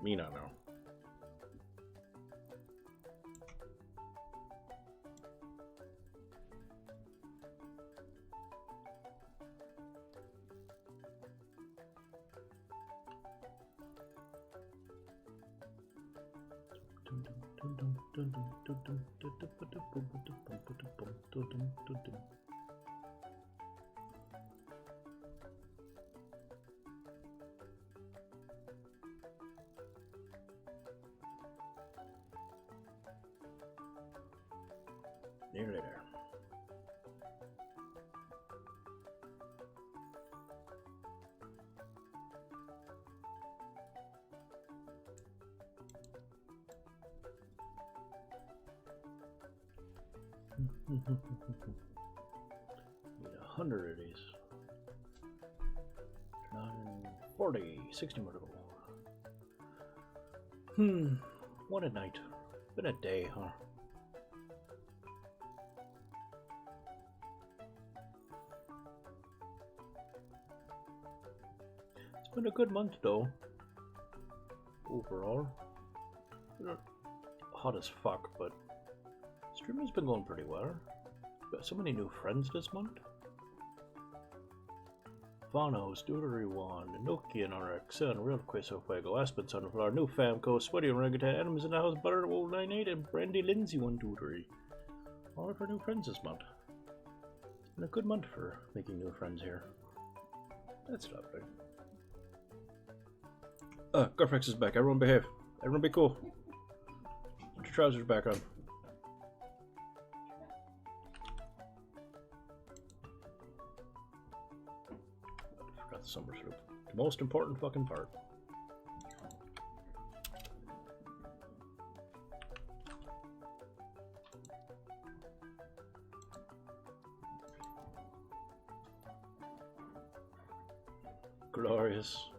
Me not know. Nearly there. Need 100 of these. 40, 60 more to go. What a night. Been a day, huh? It's been a good month though. Overall. Hot as fuck, but streaming's been going pretty well. Got so many new friends this month. Vanos, Deutery Wand, Nokia RX7, Real Queso Fuego, Aspen Sunflower, New Famco, Sweaty Orangutan, Adams in the House, Butter 098, and Brandy Lindsay 123. All of our new friends this month. It's been a good month for making new friends here. That's lovely. Garfex is back. Everyone behave. Everyone be cool. Put your trousers back on. Forgot the summer sloop. The most important fucking part. Glorious.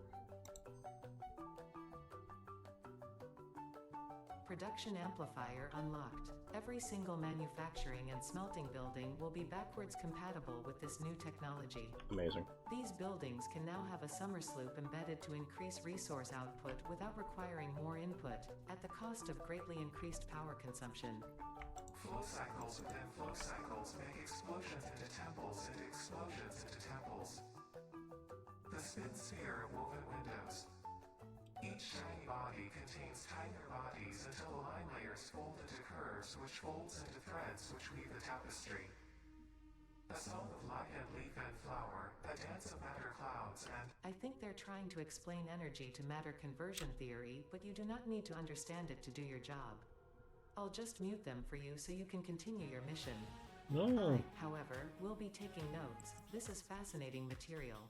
Production amplifier unlocked. Every single manufacturing and smelting building will be backwards compatible with this new technology. Amazing. These buildings can now have a summer sloop embedded to increase resource output without requiring more input, at the cost of greatly increased power consumption. Flow cycles within flow cycles make explosions into temples into explosions into temples. The spin sphere of woven windows. Each tiny body contains tinier bodies until the line layers fold into curves which folds into threads which weave the tapestry. A song of light and leaf and flower, a dance of matter clouds and... I think they're trying to explain energy to matter conversion theory, but you do not need to understand it to do your job. I'll just mute them for you so you can continue your mission. No. I, however, will be taking notes. This is fascinating material.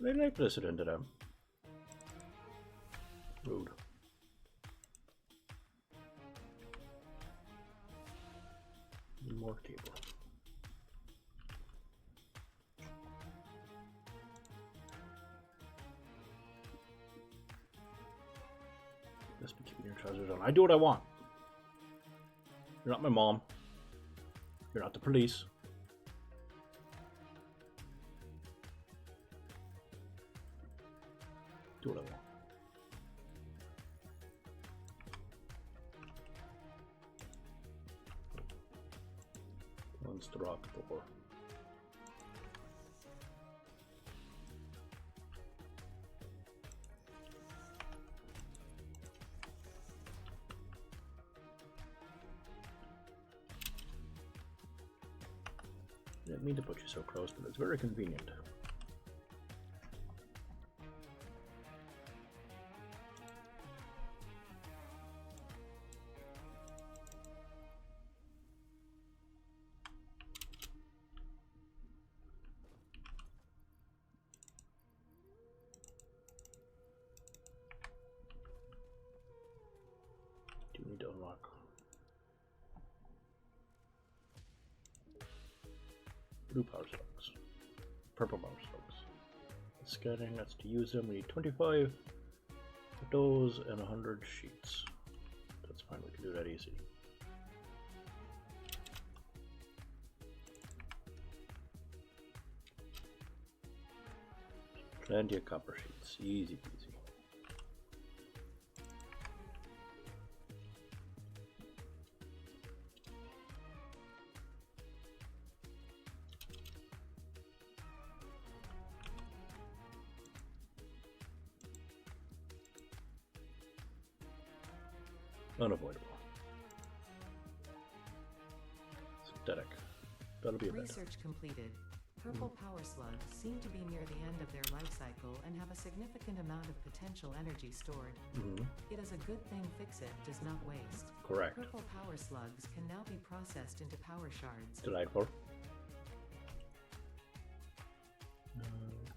I like listening to them. Rude. Need more cable. Just be keeping your trousers on. I do what I want. You're not my mom. You're not the police. Do what I want. Wants the rock door. Didn't mean to put you so close, but it's very convenient. Do you need to unlock? Blue power slugs. Purple power slugs. Scanning, that's to use them. We need 25 of those and 100 sheets. That's fine, we can do that easy. Plenty of copper sheets, easy peasy. Unavoidable. Synthetic. That'll be a better. Research completed. Purple power slugs seem to be near the end of their life cycle and have a significant amount of potential energy stored. It is a good thing Fix-It does not waste. Correct. Purple power slugs can now be processed into power shards. Delightful.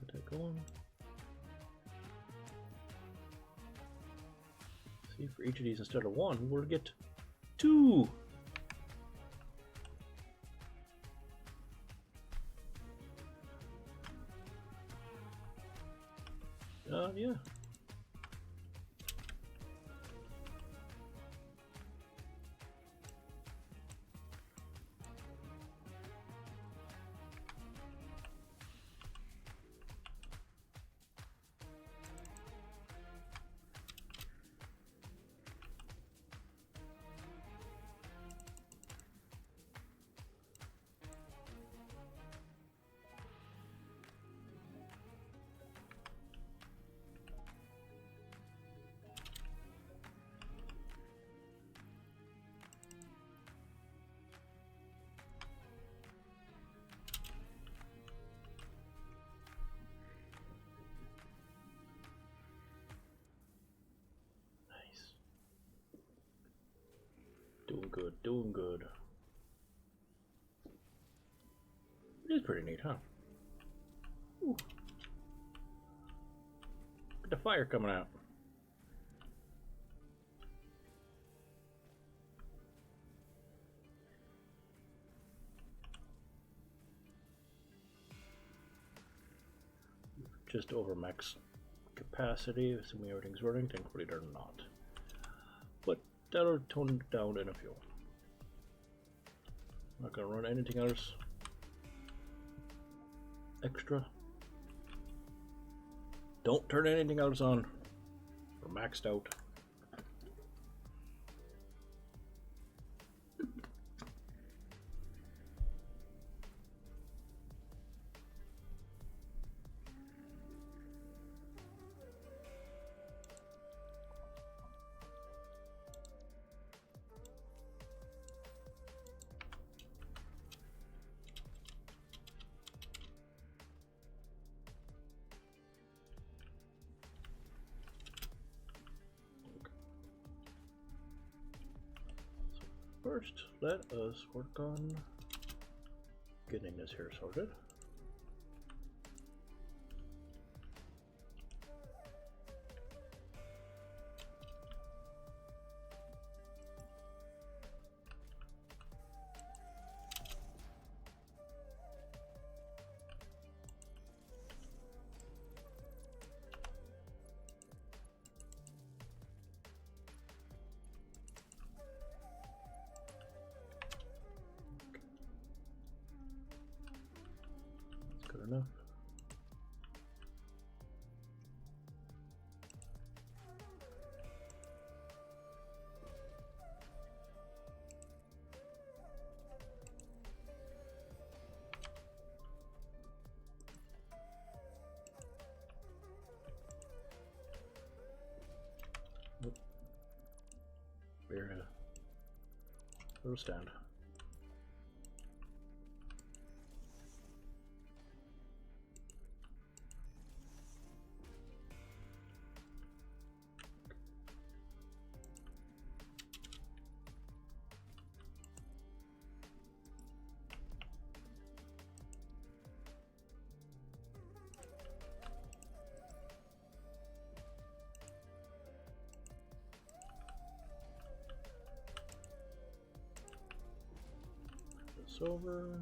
Get that going. See, for each of these, instead of one, we'll get 2. Yeah. Doing good, doing good. It is pretty neat, huh? Ooh. Look at the fire coming out. Just over max capacity, assuming everything's running. Thankfully they're not. But that'll tone it down in a few. Not gonna run anything else extra. Don't turn anything else on. We're maxed out. First, let us work on getting this here sorted. It'll stand. Over.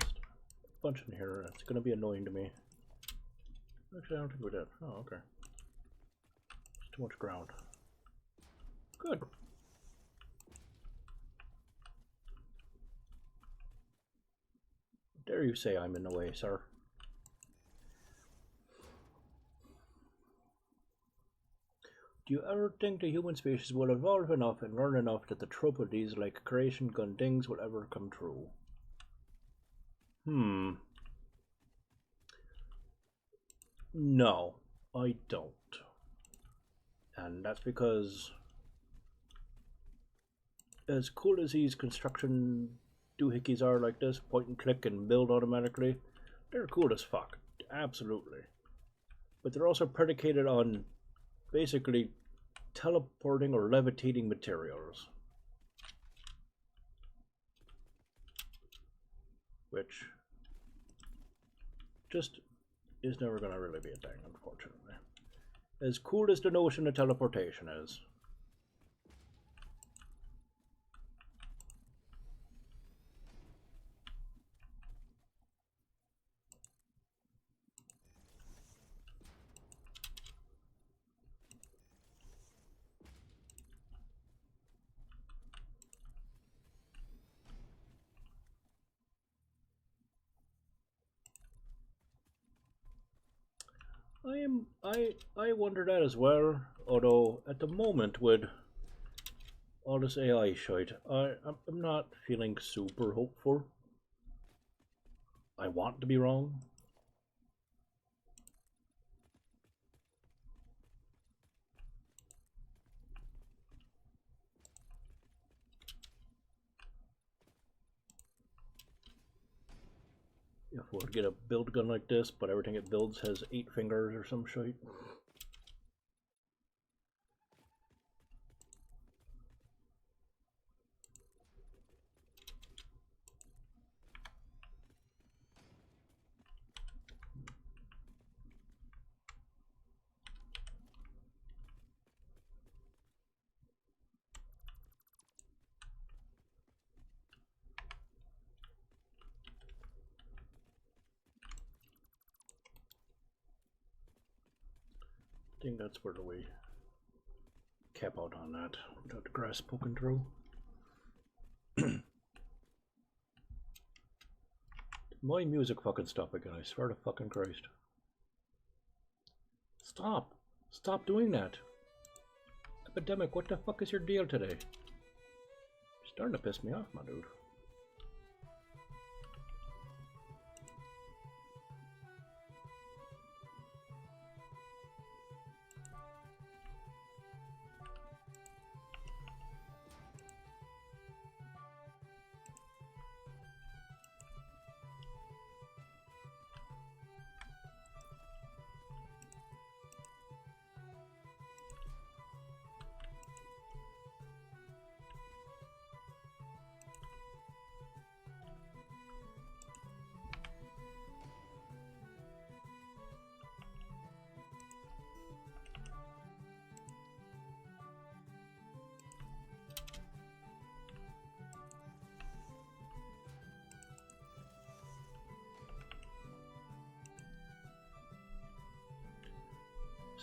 Just a bunch in here. It's going to be annoying to me. Actually, I don't think we did. Oh, okay. It's too much ground. Good. Dare you say I'm in the way, sir? Do you ever think the human species will evolve enough and learn enough that the trope of these like creation gun things will ever come true? No, I don't. And that's because as cool as these construction doohickeys are like this, point and click and build automatically, they're cool as fuck. Absolutely. But they're also predicated on basically teleporting or levitating materials, which just is never going to really be a thing, unfortunately. As cool as the notion of teleportation is. I wonder that as well, although at the moment with all this AI shite, I'm not feeling super hopeful. I want to be wrong. If we'll get a build gun like this, but everything it builds has 8 fingers or some shit. I think that's where we cap out on that without the grass poking through. My music fucking stop again, I swear to fucking Christ. Stop! Stop doing that! Epidemic, what the fuck is your deal today? You're starting to piss me off, my dude.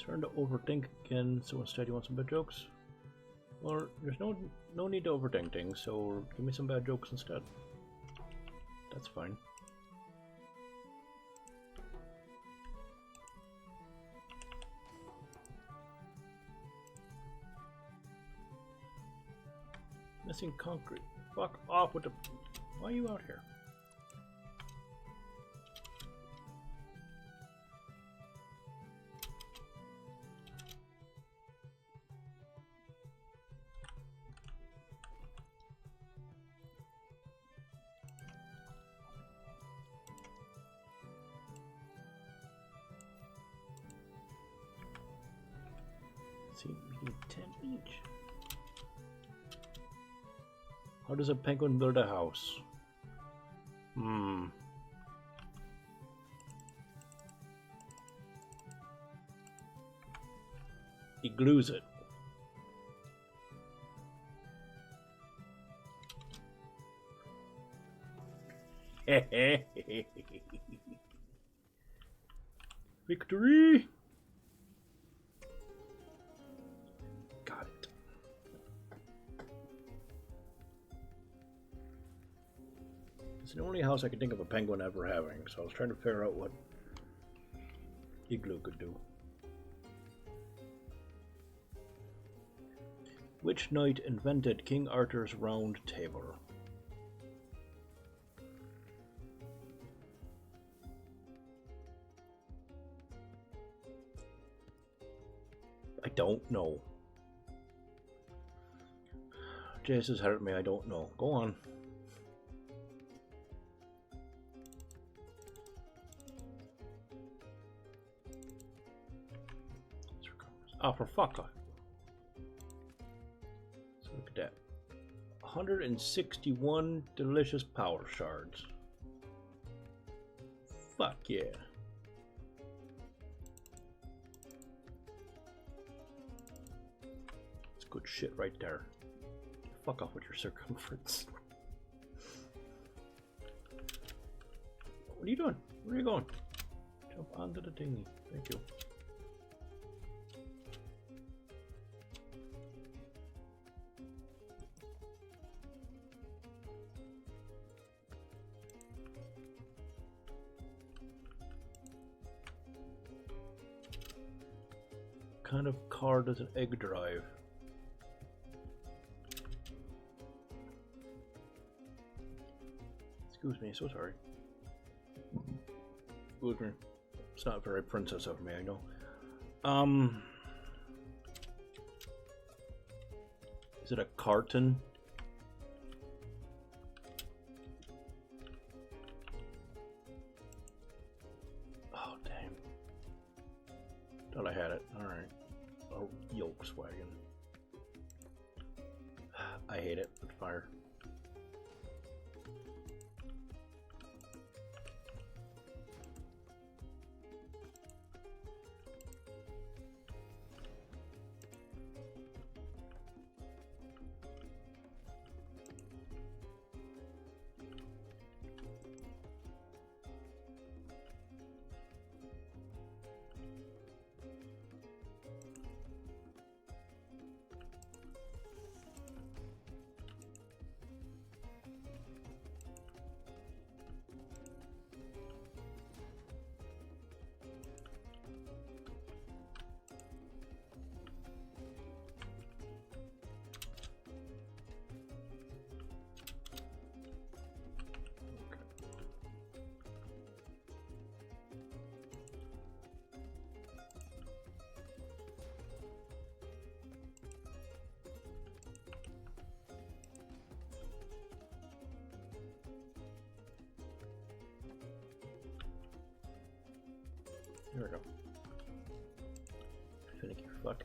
Starting to overthink again, so instead you want some bad jokes? Or there's no need to overthink things, so give me some bad jokes instead. That's fine. Missing concrete. Fuck off with the... Why are you out here? See, we need 10 each. How does a penguin build a house? He glues it. Victory! Got it. It's the only house I could think of a penguin ever having, so I was trying to figure out what Igloo could do. Which knight invented King Arthur's Round Table? I don't know. Jace has hurt me, I don't know. Go on. Oh, for fuck off. So look at that. 161 delicious power shards. Fuck yeah. That's good shit right there. Fuck off with your circumference. What are you doing? Where are you going? Jump onto the thingy. Thank you. What kind of car does an egg drive? Excuse me, so sorry. Excuse me. It's not very princess of me, I know. Is it a carton? Oh, damn. Thought I had it. Alright. Oh, Volkswagen. I hate it with fire. There we go. Finicky fuck.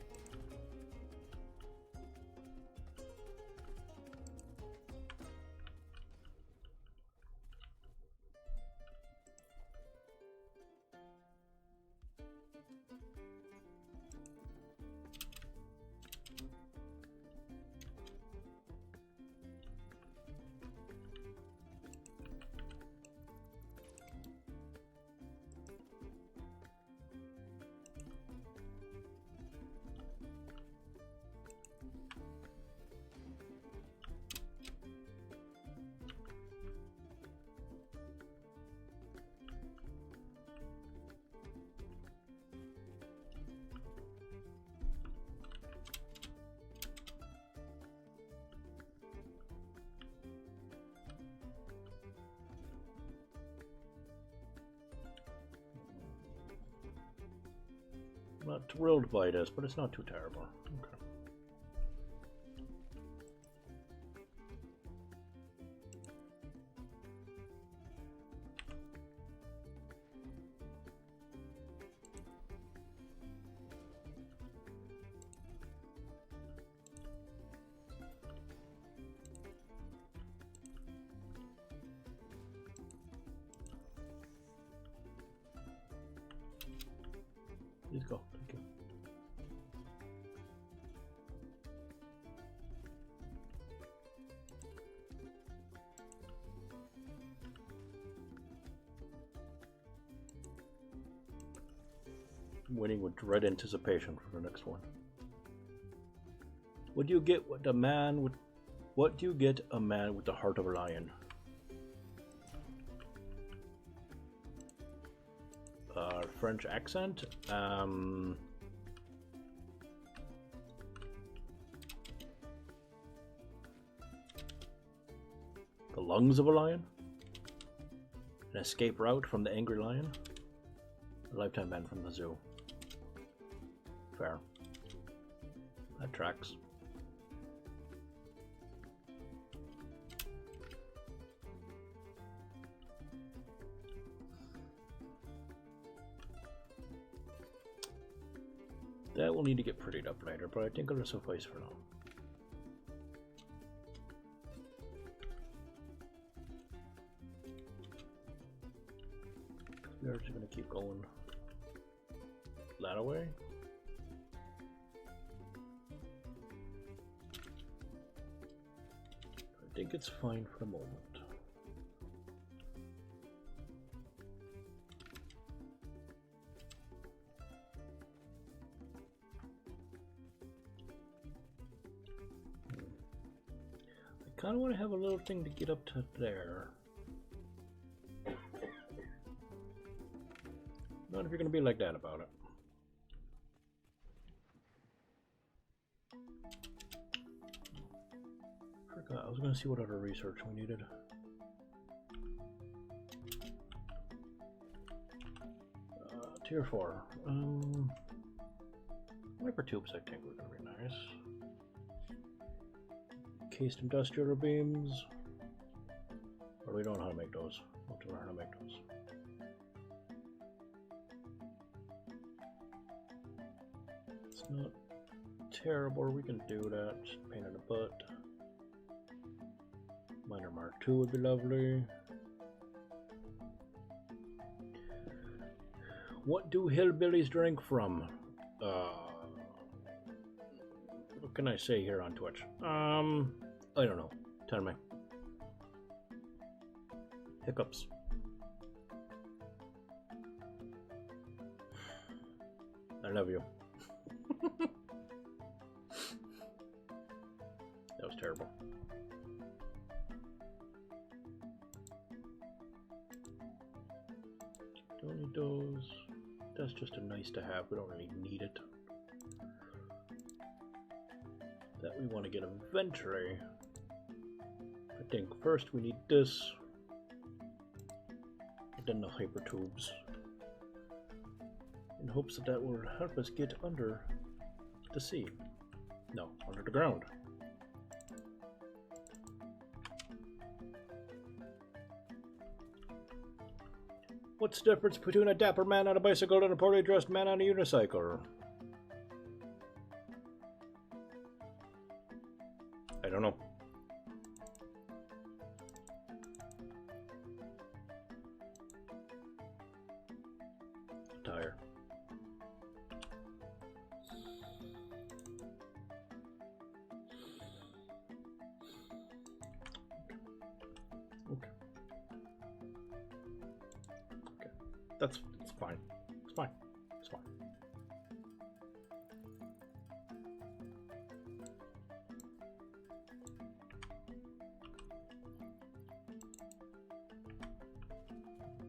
thrilled by this, but it's not too terrible. Okay. Please go. Thank you. I'm waiting with dread anticipation for the next one. What do you get with a man with? What do you get a man with the heart of a lion? French accent. The lungs of a lion. An escape route from the angry lion. A lifetime ban from the zoo. Fair. That tracks. That will need to get prettied up later, but I think it'll suffice for now. We're just gonna keep going that way. I think it's fine for the moment. I kind of want to have a little thing to get up to there. Not if you're going to be like that about it. Forgot, I was going to see what other research we needed. Tier 4. Hypertubes I think were going to be nice. Cased industrial beams. Or we don't know how to make those. We'll have to learn how to make those. It's not terrible, we can do that. Just pain in the butt. Minor Mark II would be lovely. What do hillbillies drink from? What can I say here on Twitch? I don't know. Tell me. Hiccups. I love you. That was terrible. Don't need those. That's just a nice to have. We don't really need it. That we want to get eventually. I think first we need this. And then the hyper tubes. In hopes that that will help us get under the sea. No, under the ground. What's the difference between a dapper man on a bicycle and a poorly dressed man on a unicycle? I don't know. Tire. Okay. Okay. That's fine. It's fine. It's fine.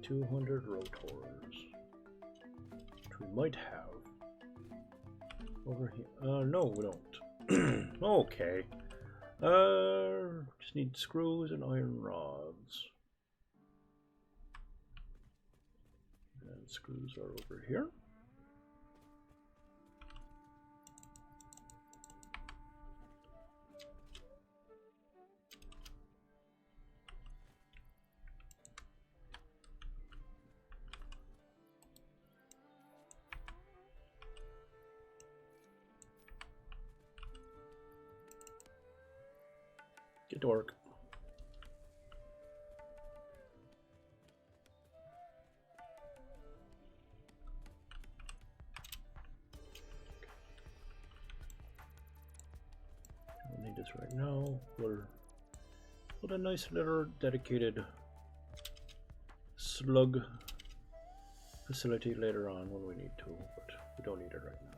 $200 rotors, which we might have over here. No, we don't. Okay. Just need screws and iron rods. And screws are over here. Get to work. Don't need this right now. We'll put a nice little dedicated slug facility later on when we need to, but we don't need it right now.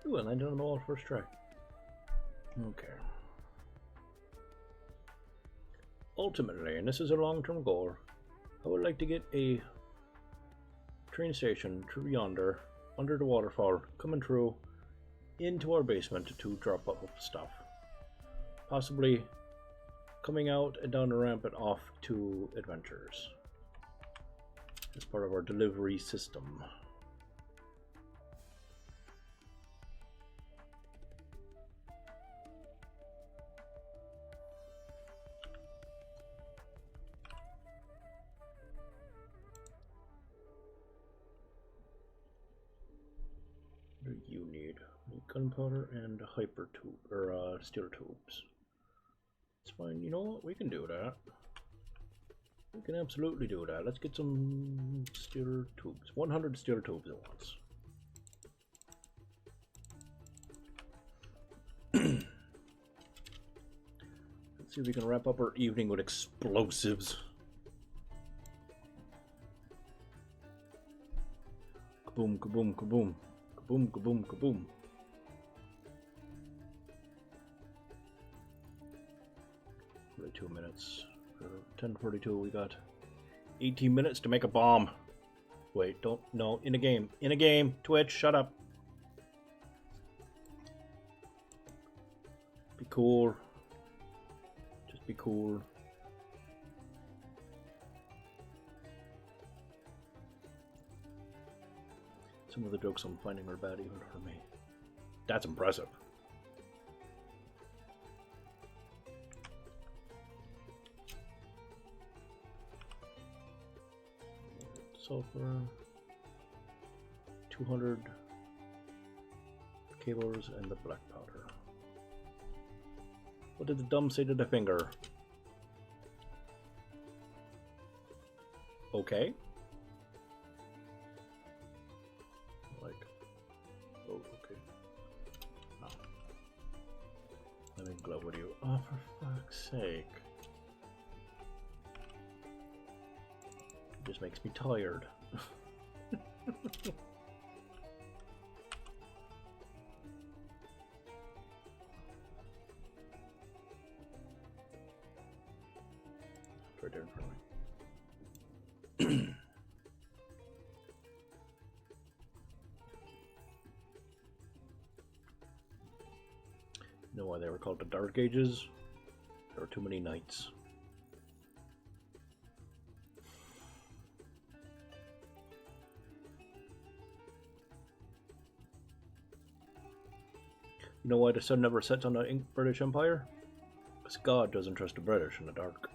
Ooh, I landed on the wall first try. Okay. Ultimately, and this is a long-term goal, I would like to get a train station through yonder, under the waterfall, coming through into our basement to drop up stuff. Possibly coming out and down the ramp and off to adventures as part of our delivery system. What do you need? Gunpowder and hyper tube or steel tubes. It's fine. You know what? We can do that. We can absolutely do that. Let's get some steel tubes. 100 steel tubes at once. Let's see if we can wrap up our evening with explosives. Kaboom, kaboom, kaboom. Kaboom, kaboom, kaboom. For 2 minutes. For 10:42, we got 18 minutes to make a bomb. Wait, don't. No, in a game. In a game. Twitch, shut up. Be cool. Just be cool. Some of the jokes I'm finding are bad even for me. That's impressive. Sulfur. 200 cables and the black powder. What did the dumb say to the finger? Okay. Oh, okay. Oh. Let me glove with you. Oh, for fuck's sake. It just makes me tired. Right there in front of me. You know why they were called the Dark Ages? There were too many nights. You know why the sun never sets on the British Empire? Because God doesn't trust the British in the dark.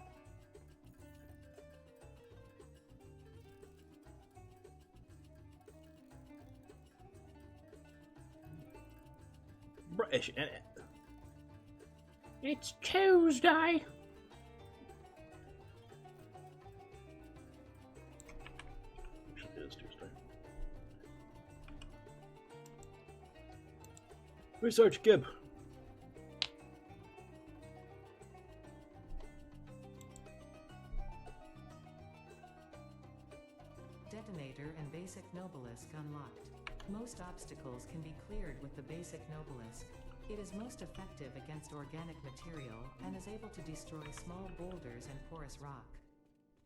British, innit? It's Tuesday! Actually, it is Tuesday. Research Gib. Detonator and Basic Nobelisk unlocked. Most obstacles can be cleared with the Basic Nobelisk. It is most effective against organic material and is able to destroy small boulders and porous rock.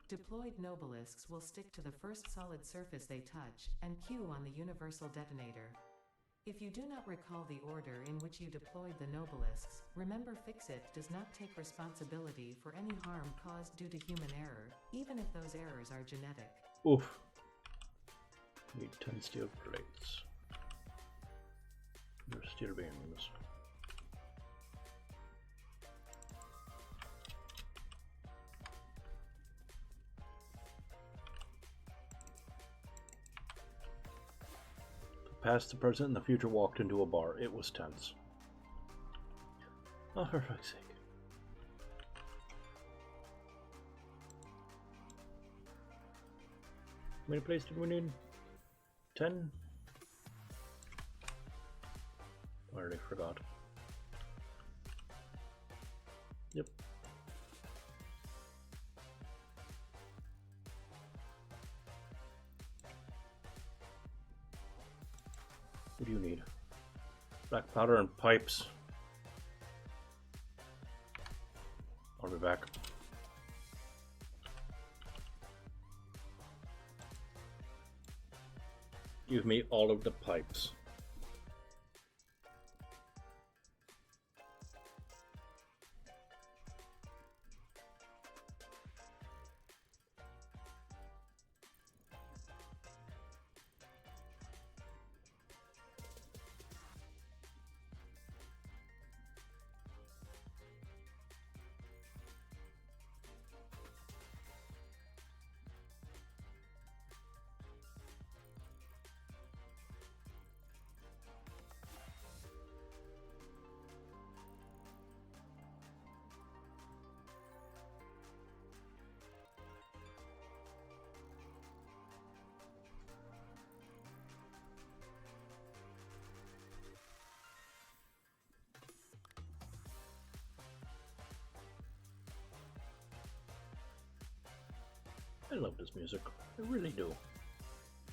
Deployed Nobelisks will stick to the first solid surface they touch and cue on the universal detonator. If you do not recall the order in which you deployed the Nobelisks, remember Fixit does not take responsibility for any harm caused due to human error, even if those errors are genetic. Oof. Need 10 steel plates. Your steel beams. The past, the present, and the future walked into a bar. It was tense. Oh, for fuck's sake. How many plates did we need? 10? I already forgot. Yep. What do you need? Black powder and pipes. I'll be back. Give me all of the pipes. I love this music. I really do.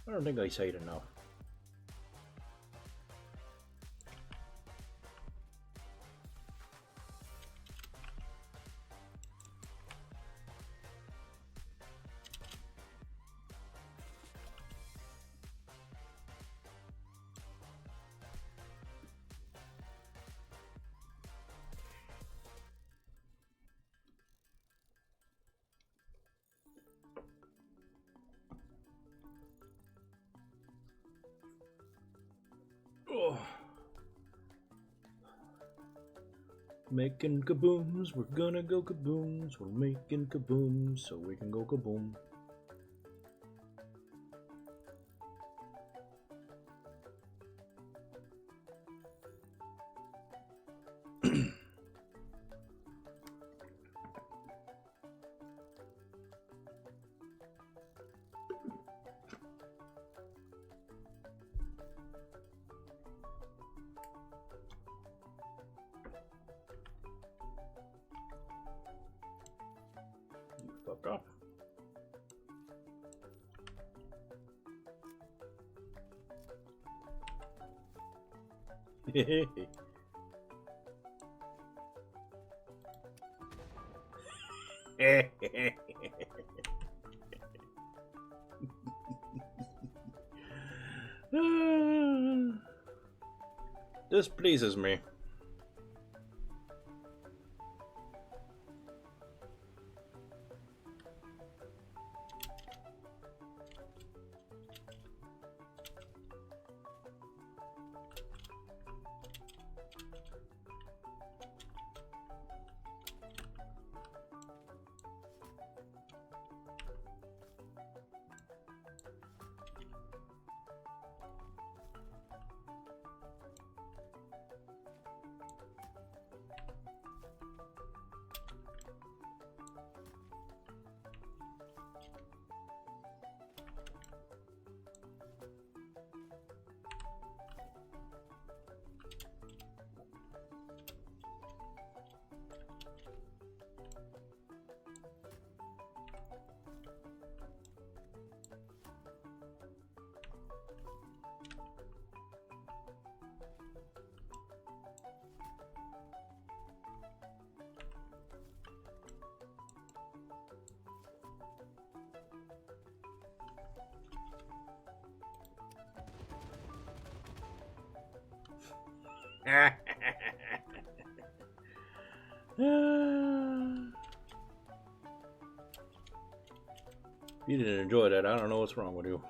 I don't think I say it enough. Oh. Making kabooms, we're gonna go kabooms. We're making kabooms so we can go kaboom. Fuck off. This pleases me. You didn't enjoy that. I don't know what's wrong with you.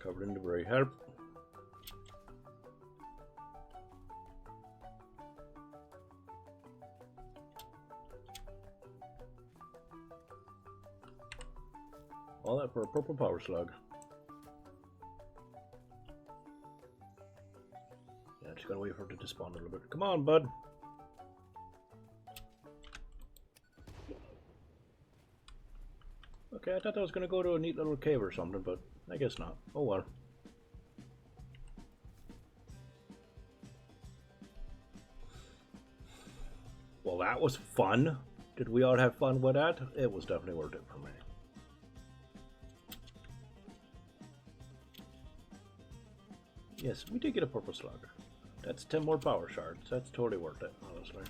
Covered in debris. Help. All that for a purple power slug. Yeah, just gotta wait for it to despawn a little bit. Come on, bud. Okay, I thought I was gonna go to a neat little cave or something, but I guess not. Oh well. Well, that was fun. Did we all have fun with that? It was definitely worth it for me. Yes, we did get a purple slug. That's 10 more power shards. That's totally worth it, honestly.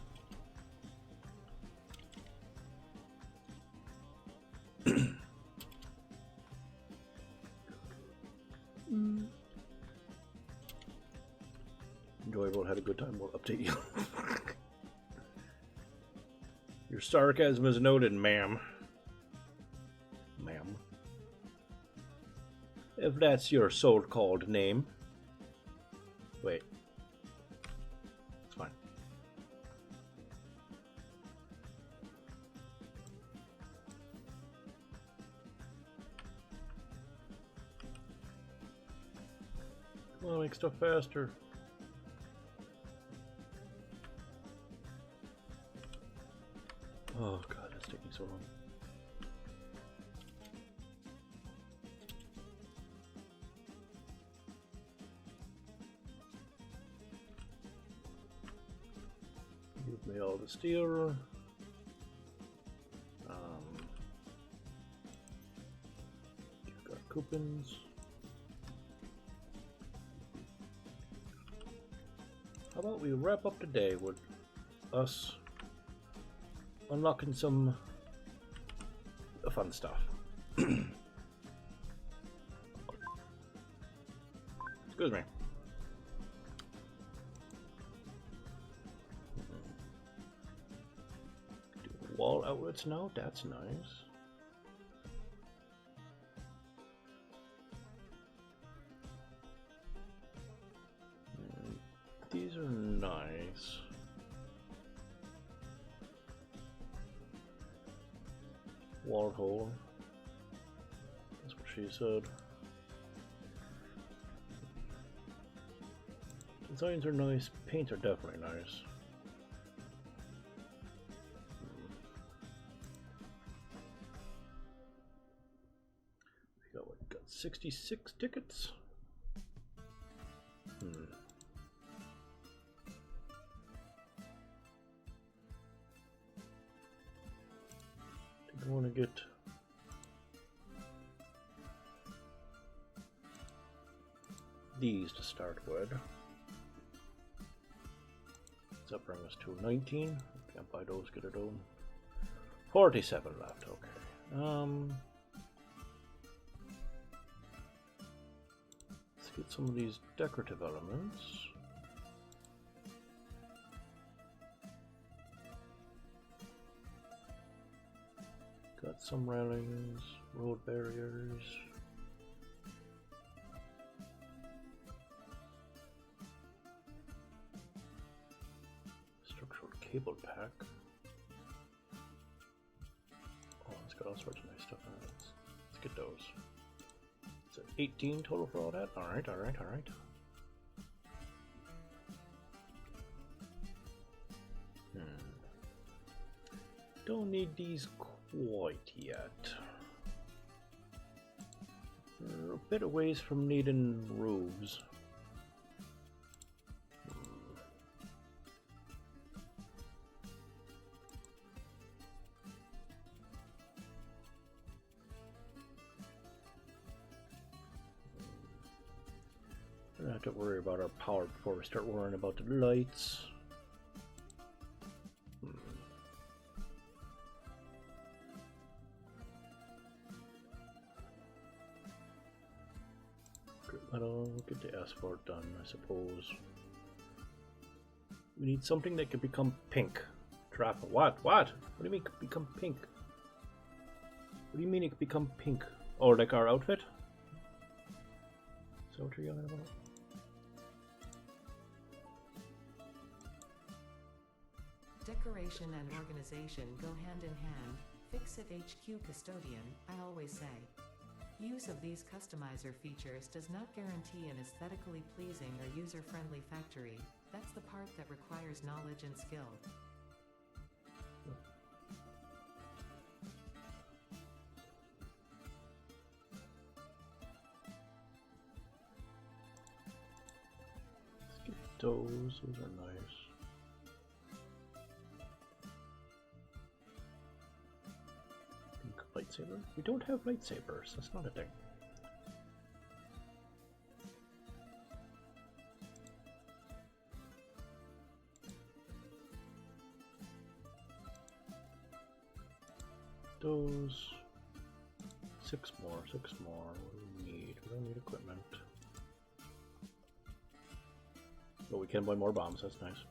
Enjoyable, had a good time. We'll update you. Your sarcasm is noted, ma'am. Ma'am. If that's your so-called name. Wait. It's fine. Come on, make stuff faster. Oh god, that's taking so long. Give me all the steel. You've got coupons. How about we wrap up today with us unlocking some fun stuff. Excuse me. Do wall outlets now? That's nice. These are nice. Wall hole. That's what she said. Designs are nice. Paints are definitely nice. We got 66 tickets. I want to get these to start with. Does that bring us to 19? Can't buy those, get it on. 47 left, okay. Let's get some of these decorative elements. Got some railings, road barriers. Structural cable pack. Oh, it's got all sorts of nice stuff in it. Let's get those. So 18 total for all that? Alright, alright, alright. Don't need these quite yet. We're a bit of ways from needing roofs. We don't have to worry about our power before we start worrying about the lights. I don't get the asphalt done, I suppose. We need something that can become pink. Trap. What? What? What do you mean become pink? What do you mean it can become pink? Oh, like our outfit? Is that what you're yelling about? Decoration and organization go hand in hand. Fix-It HQ Custodian, I always say. Use of these customizer features does not guarantee an aesthetically pleasing or user-friendly factory. That's the part that requires knowledge and skill. Let's get those are nice. Lightsaber? We don't have lightsabers, that's not a thing. Those 6 more. What do we need? We don't need equipment. But we can buy more bombs, that's nice.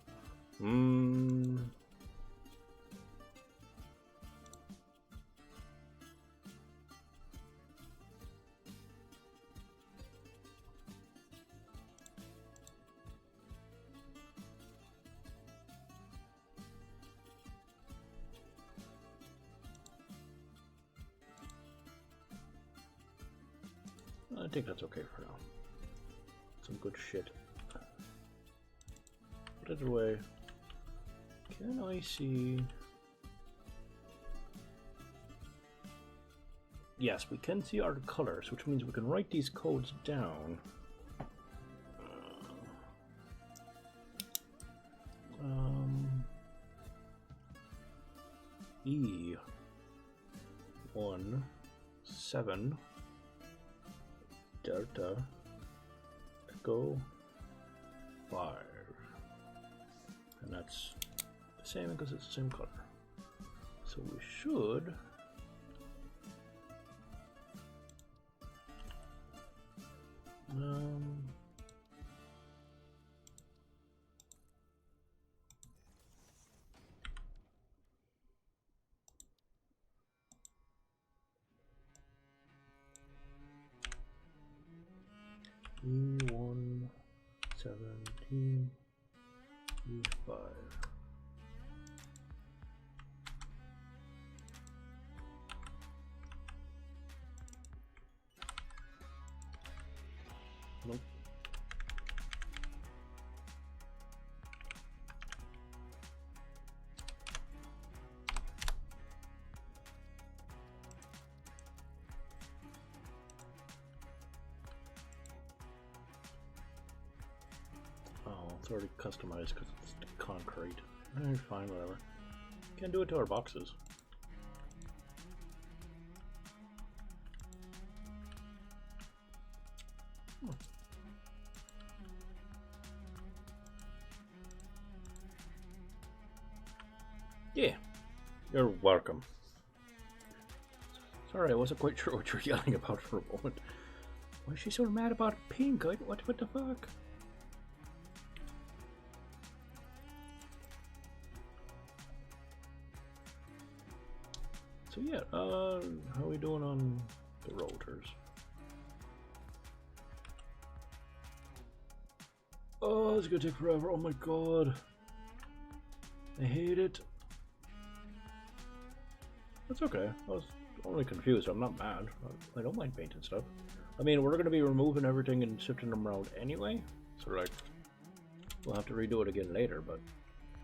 I think that's okay for now. Some good shit. Put it away. Can I see? Yes, we can see our colors, which means we can write these codes down. E17 Delta Echo 5, and that's the same because it's the same color. So we should E117 E5. Nope. It's already customized because it's concrete. Fine, whatever. Can't do it to our boxes. Yeah, you're welcome. Sorry, I wasn't quite sure what you were yelling about for a moment. Why is she so mad about pink? What the fuck? So yeah, how are we doing on the rotors? Oh, it's gonna take forever. Oh my god. I hate it. That's okay. I was only confused. I'm not mad. I don't mind painting stuff. I mean, we're gonna be removing everything and shifting them around anyway. So like, we'll have to redo it again later, but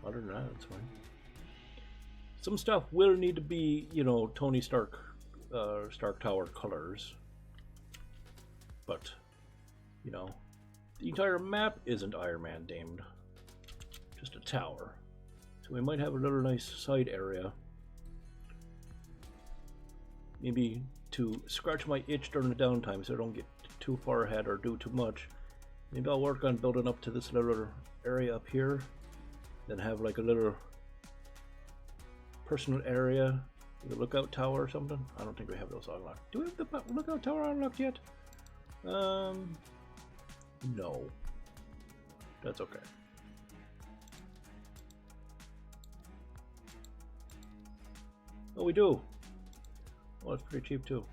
other than that, it's fine. Some stuff will need to be, you know, Tony Stark, Stark Tower colors. But, you know, the entire map isn't Iron Man themed. Just a tower. So we might have a little nice side area. Maybe to scratch my itch during the downtime so I don't get too far ahead or do too much. Maybe I'll work on building up to this little area up here. Then have like a little personal area with a lookout tower or something. I don't think we have those unlocked. Do we have the lookout tower unlocked yet? No. That's okay. Oh, we do. Oh, it's pretty cheap too.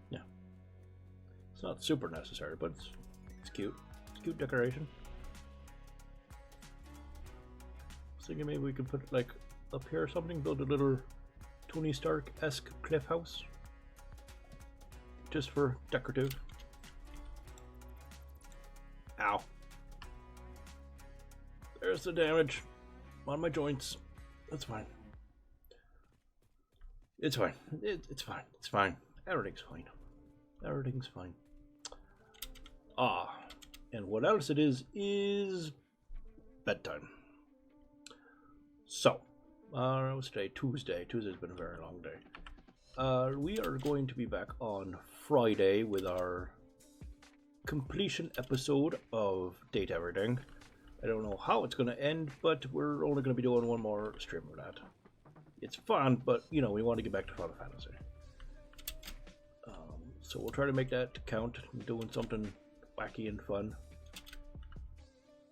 Yeah. It's not super necessary, but it's cute. It's cute decoration. I was thinking maybe we could put it like up here or something, build a little Tony Stark-esque cliff house. Just for decorative. Ow. There's the damage on my joints. That's fine. It's fine. It's fine. It's fine. Everything's fine. Everything's fine. Ah. And what else it is bedtime. So, what's today? Tuesday. Tuesday's been a very long day. We are going to be back on Friday with our completion episode of Date Everything. I don't know how it's going to end, but we're only going to be doing one more stream of that. It's fun, but you know, we want to get back to Final Fantasy. So we'll try to make that count, doing something wacky and fun.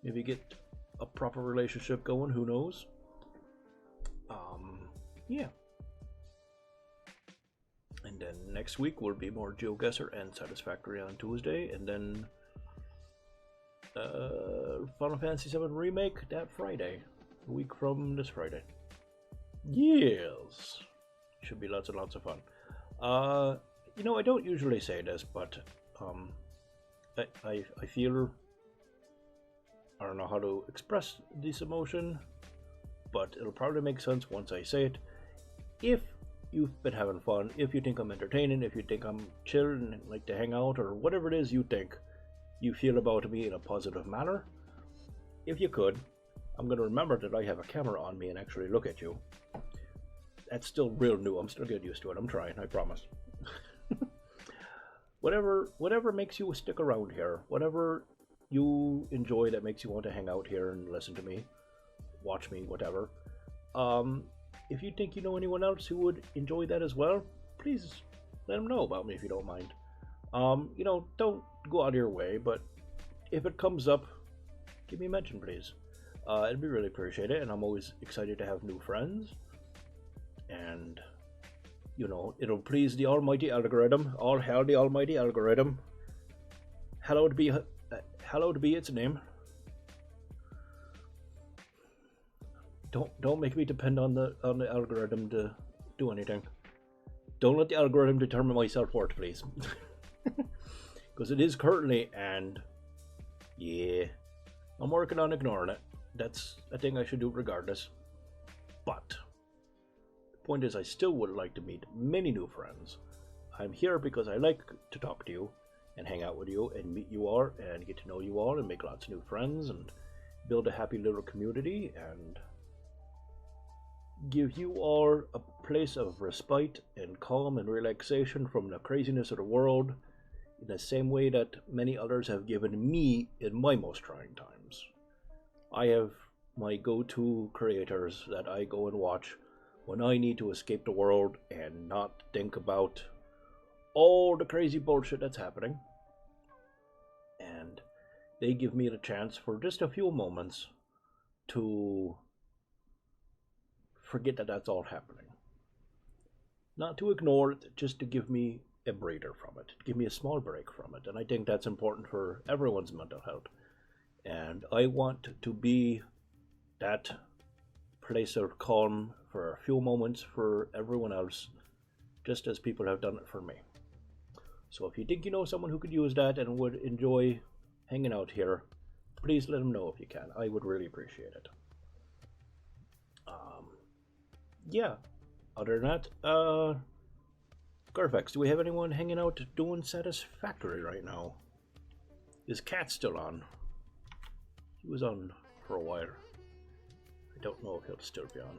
Maybe get a proper relationship going, who knows? Yeah. And then next week will be more GeoGuessr and Satisfactory on Tuesday, and then Final Fantasy VII Remake that Friday, a week from this Friday. Yes, should be lots and lots of fun. You know, I don't usually say this, but I feel, I don't know how to express this emotion, but it'll probably make sense once I say it. If you've been having fun, if you think I'm entertaining, if you think I'm chill and like to hang out, or whatever it is you think you feel about me in a positive manner, if you could, I'm going to remember that I have a camera on me and actually look at you. That's still real new. I'm still getting used to it. I'm trying, I promise. Whatever makes you stick around here, whatever you enjoy that makes you want to hang out here and listen to me, watch me, whatever. If you think you know anyone else who would enjoy that as well, please let them know about me if you don't mind. You know, don't go out of your way, but if it comes up, give me a mention, please. It'd be really appreciated, and I'm always excited to have new friends. And, you know, it'll please the almighty algorithm. All hail the almighty algorithm. Hallowed be its name. Don't make me depend on the algorithm to do anything. Don't let the algorithm determine my self-worth, please. Because it is currently, and yeah, I'm working on ignoring it. That's a thing I should do regardless. But the point is, I still would like to meet many new friends. I'm here because I like to talk to you and hang out with you and meet you all and get to know you all and make lots of new friends and build a happy little community and give you all a place of respite and calm and relaxation from the craziness of the world in the same way that many others have given me in my most trying times. I have my go-to creators that I go and watch when I need to escape the world and not think about all the crazy bullshit that's happening. And they give me the chance for just a few moments to forget that that's all happening. Not to ignore it, just to give me a breather from it. Give me a small break from it. And I think that's important for everyone's mental health. And I want to be that place of calm for a few moments for everyone else, just as people have done it for me. So if you think you know someone who could use that and would enjoy hanging out here, please let them know if you can. I would really appreciate it. Yeah, other than that, Garfax, do we have anyone hanging out doing Satisfactory right now? Is Cat still on? He was on for a while. I don't know if he'll still be on.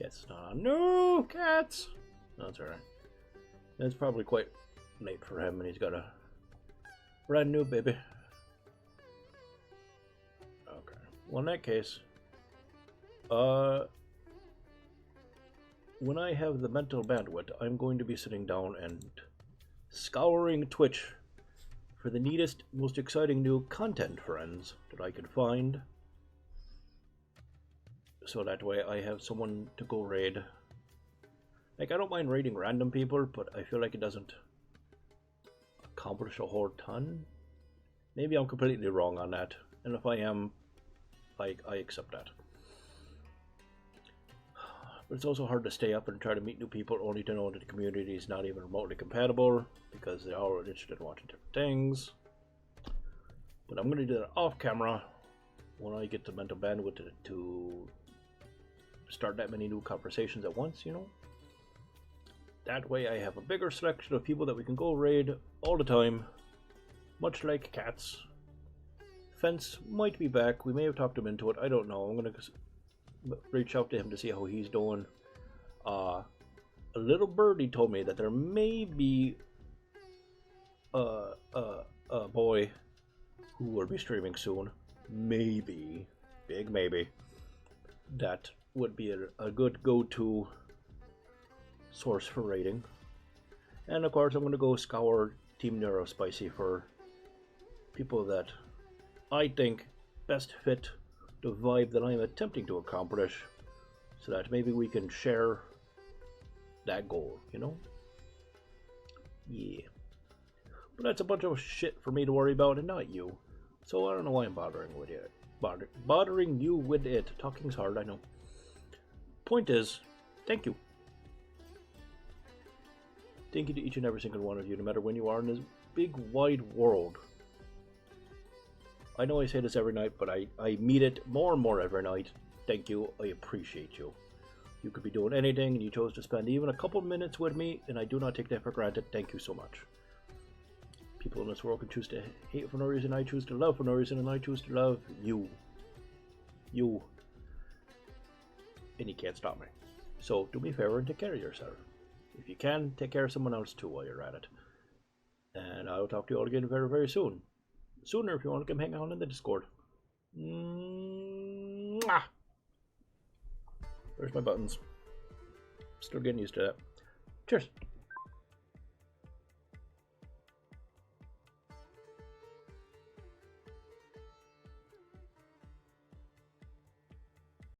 Cats not on. No, cats! No, that's alright. It's probably quite late for him, and he's got a brand new baby. Okay. Well, in that case, when I have the mental bandwidth, I'm going to be sitting down and scouring Twitch for the neatest, most exciting new content, friends, that I could find. So that way I have someone to go raid. Like, I don't mind raiding random people, but I feel like it doesn't accomplish a whole ton. Maybe I'm completely wrong on that, and if I am, I accept that. But it's also hard to stay up and try to meet new people only to know that the community is not even remotely compatible because they're all interested in watching different things. But I'm going to do that off camera when I get the mental bandwidth to start that many new conversations at once, you know. That way I have a bigger selection of people that we can go raid all the time, much like cats. Fence might be back. We may have talked him into it. I don't know. I'm going to reach out to him to see how he's doing. A little birdie told me that there may be a boy who will be streaming soon. Maybe. Big maybe. That would be a good go-to source for raiding. And of course I'm going to go scour Team Neurospicy for people that I think best fit the vibe that I'm attempting to accomplish, so that maybe we can share that goal, you know? Yeah. But that's a bunch of shit for me to worry about and not you. So I don't know why I'm bothering with it. Bothering you with it. Talking's hard, I know. Point is, thank you. Thank you to each and every single one of you, no matter when you are in this big wide world. I know I say this every night, but I meet it more and more every night. Thank you. I appreciate you. You could be doing anything, and you chose to spend even a couple minutes with me, and I do not take that for granted. Thank you so much. People in this world can choose to hate for no reason. I choose to love for no reason, and I choose to love you. You. And you can't stop me. So do me a favor and take care of yourself. If you can, take care of someone else too while you're at it. And I will talk to you all again very, very soon. Sooner if you want to come hang out in the Discord. Mwah! Where's my buttons? Still getting used to that. Cheers.